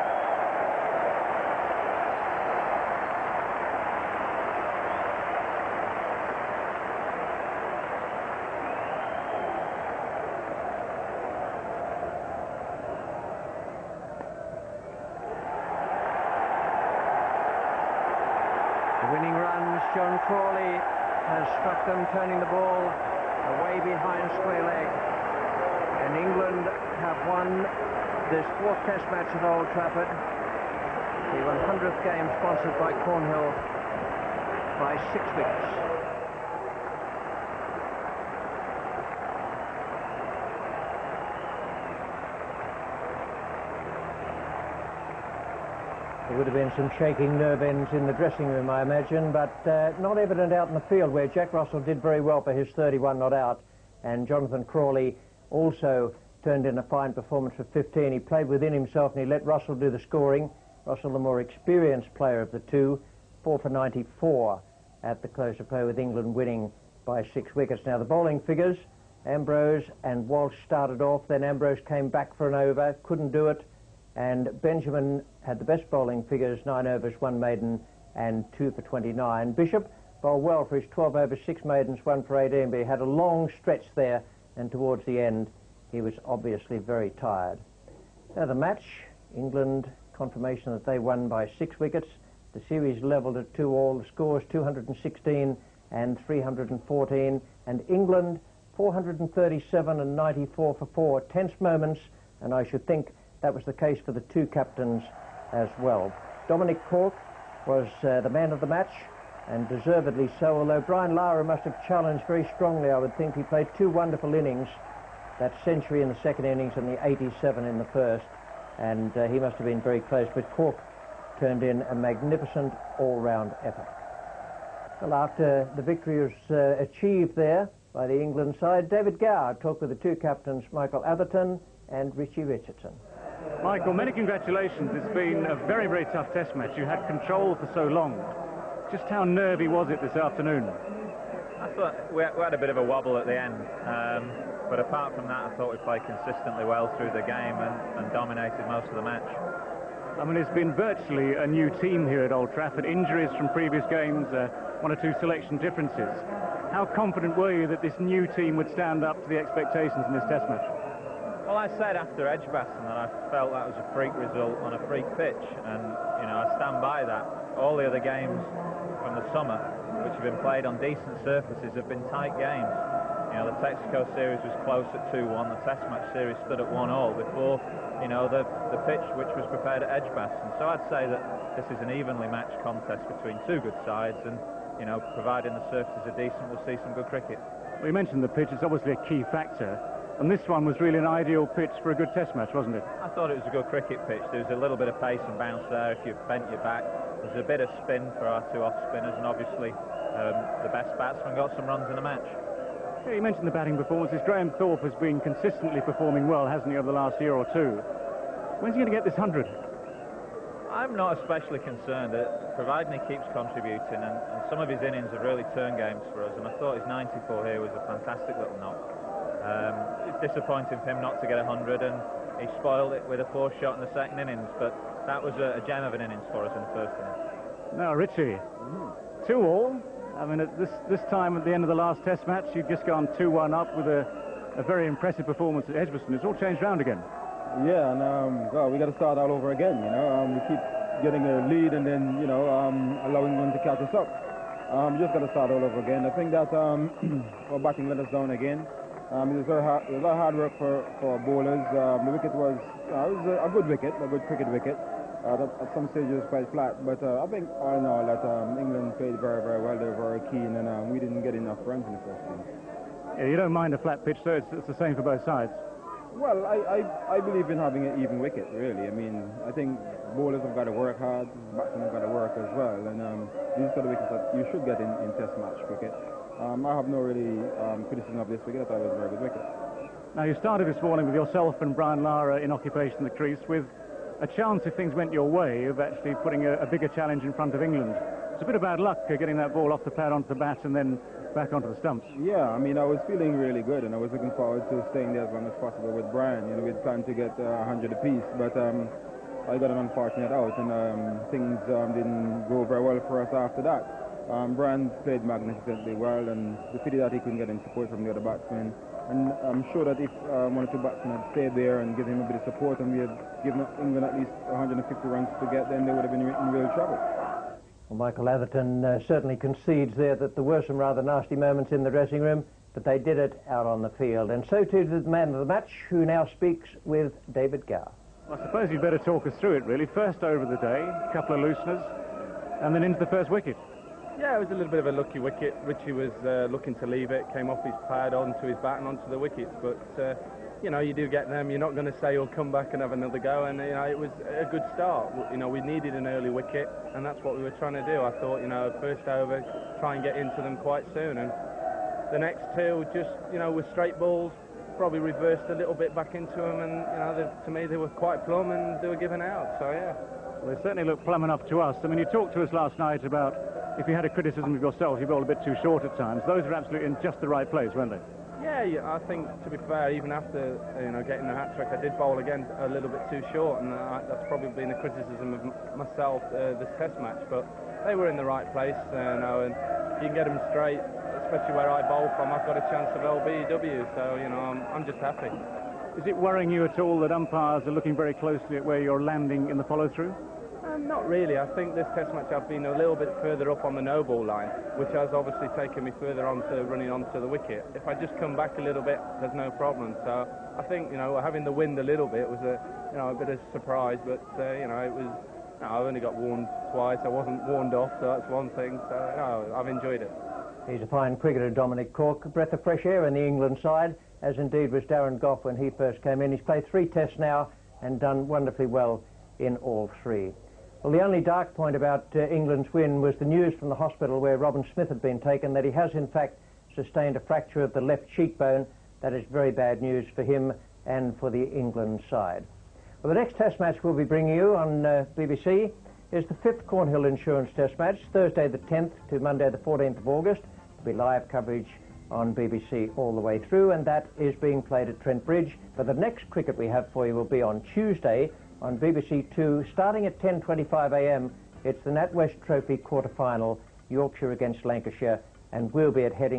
Winning runs, John Crawley has struck them, turning the ball away behind square leg. And England have won this 4th Test match at Old Trafford, the 100th game sponsored by Cornhill, by 6 wickets. There would have been some shaking nerve ends in the dressing room, I imagine, but not evident out in the field, where Jack Russell did very well for his 31 not out, and Jonathan Crawley also turned in a fine performance for 15. He played within himself and he let Russell do the scoring. Russell, the more experienced player of the two, 4 for 94 at the close of play, with England winning by 6 wickets. Now the bowling figures, Ambrose and Walsh started off, then Ambrose came back for an over, couldn't do it, and Benjamin had the best bowling figures, 9 overs, 1 maiden and 2 for 29. Bishop bowled well for his 12 overs, 6 maidens, 1 for 18, but he had a long stretch there, and towards the end he was obviously very tired. Now the match, England, confirmation that they won by 6 wickets. The series levelled at 2-2. The scores 216 and 314, and England 437 and 94 for 4. Tense moments, and I should think that was the case for the two captains as well. Dominic Cork was the man of the match, and deservedly so, although Brian Lara must have challenged very strongly, I would think. He played 2 wonderful innings, that century in the second innings and the 87 in the first, and he must have been very close, but Cork turned in a magnificent all-round effort. Well, after the victory was achieved there by the England side, David Gower talked with the two captains, Michael Atherton and Richie Richardson. Michael, many congratulations. It's been a very, very tough test match. You had control for so long. Just how nervy was it this afternoon? I thought we had a bit of a wobble at the end, but apart from that, I thought we played consistently well through the game and dominated most of the match. I mean, it's been virtually a new team here at Old Trafford. Injuries from previous games, 1 or 2 selection differences. How confident were you that this new team would stand up to the expectations in this test match? Well, I said after Edgbaston that I felt that was a freak result on a freak pitch, and you know, I stand by that. All the other games from the summer, which have been played on decent surfaces, have been tight games. You know, the Texaco series was close at 2-1. The Test match series stood at 1-1 before, you know, the pitch which was prepared at Edgbaston. So I'd say that this is an evenly matched contest between two good sides, and you know, providing the surfaces are decent, we'll see some good cricket. Well, you mentioned the pitch. It's obviously a key factor. And this one was really an ideal pitch for a good Test match, wasn't it? I thought it was a good cricket pitch. There was a little bit of pace and bounce there if you bent your back. There's a bit of spin for our two off-spinners, and obviously the best batsman got some runs in the match. Yeah, you mentioned the batting performances. Graham Thorpe has been consistently performing well, hasn't he, over the last year or two? When's he going to get this 100? I'm not especially concerned, providing he keeps contributing, and some of his innings have really turned games for us, and I thought his 94 here was a fantastic little knock. It's disappointing for him not to get 100, and he spoiled it with a poor shot in the second innings, but that was a gem of an innings for us in the first innings. Now, Richie, 2-2. I mean, at this time at the end of the last Test match, you'd just gone 2-1 up with a very impressive performance at Edgbaston. It's all changed round again. Yeah, and well, we got to start all over again. You know, we keep getting a lead and then allowing them to catch us up. We just got to start all over again. I think that our batting let us down again. It was a lot of hard work for bowlers. The wicket was a good wicket, a good cricket wicket. At some stages it was quite flat, but I think all in all that England played very, very well. They were very keen, and we didn't get enough runs in the first game. Yeah, you don't mind a flat pitch, so it's the same for both sides. Well, I believe in having an even wicket, really. I mean, I think bowlers have got to work hard, batsmen have got to work as well, and these are the wickets that you should get in Test match cricket. I have no really criticism of this wicket. I thought it was a very good wicket. Now, you started this morning with yourself and Brian Lara in occupation of the crease, with a chance, if things went your way, of actually putting a bigger challenge in front of England. It's a bit of bad luck getting that ball off the pad onto the bat and then back onto the stumps. Yeah, I mean, I was feeling really good, and I was looking forward to staying there as long as possible with Brian. You know, we'd planned to get 100 apiece, but I got an unfortunate out, and things didn't go very well for us after that. Brian played magnificently well, and the pity that he couldn't get any support from the other batsmen. And I'm sure that if one or two batsmen had stayed there and given him a bit of support, and we had given England at least 150 runs to get, then they would have been in real trouble. Well, Michael Atherton certainly concedes there that there were some rather nasty moments in the dressing room, but they did it out on the field. And so too did the man of the match, who now speaks with David Gower. Well, I suppose you'd better talk us through it, really. First over the day, a couple of looseners, and then into the first wicket. Yeah, it was a little bit of a lucky wicket. Richie was looking to leave it, came off his pad onto his bat and onto the wickets, but you know, you do get them. You're not going to say you'll come back and have another go, and you know, it was a good start. You know, we needed an early wicket, and that's what we were trying to do. I thought, you know, first over, try and get into them quite soon, and the next two just, you know, with straight balls, probably reversed a little bit back into them, and you know, to me they were quite plumb and they were given out. So yeah. Well, they certainly looked plumb enough to us. I mean, you talked to us last night about if you had a criticism of yourself, you bowled a bit too short at times. Those were absolutely in just the right place, weren't they? Yeah, I think, to be fair, even after getting the hat-trick, I did bowl again a little bit too short, and that's probably been a criticism of myself this Test match. But they were in the right place, and if you can get them straight, especially where I bowl from, I've got a chance of LBW. So you know, I'm just happy. Is it worrying you at all that umpires are looking very closely at where you're landing in the follow-through? Not really. I think this Test match I've been a little bit further up on the no-ball line, which has obviously taken me further on to running onto the wicket. If I just come back a little bit, there's no problem. So I think, you know, having the wind a little bit was a bit of a surprise, but you know, it was. You know, I've only got warned twice. I wasn't warned off, so that's one thing. So you know, I've enjoyed it. He's a fine cricketer, Dominic Cork. A breath of fresh air in the England side, as indeed was Darren Gough when he first came in. He's played 3 tests now and done wonderfully well in all 3. Well, the only dark point about England's win was the news from the hospital where Robin Smith had been taken that he has in fact sustained a fracture of the left cheekbone. That is very bad news for him and for the England side. Well, the next Test match we'll be bringing you on BBC is the 5th Cornhill Insurance Test match, Thursday the 10th to Monday the 14th of August. There'll be live coverage on BBC all the way through, and that is being played at Trent Bridge. But the next cricket we have for you will be on Tuesday on BBC 2, starting at 10:25 a.m. It's the NatWest Trophy quarter-final, Yorkshire against Lancashire, and we'll be at Heading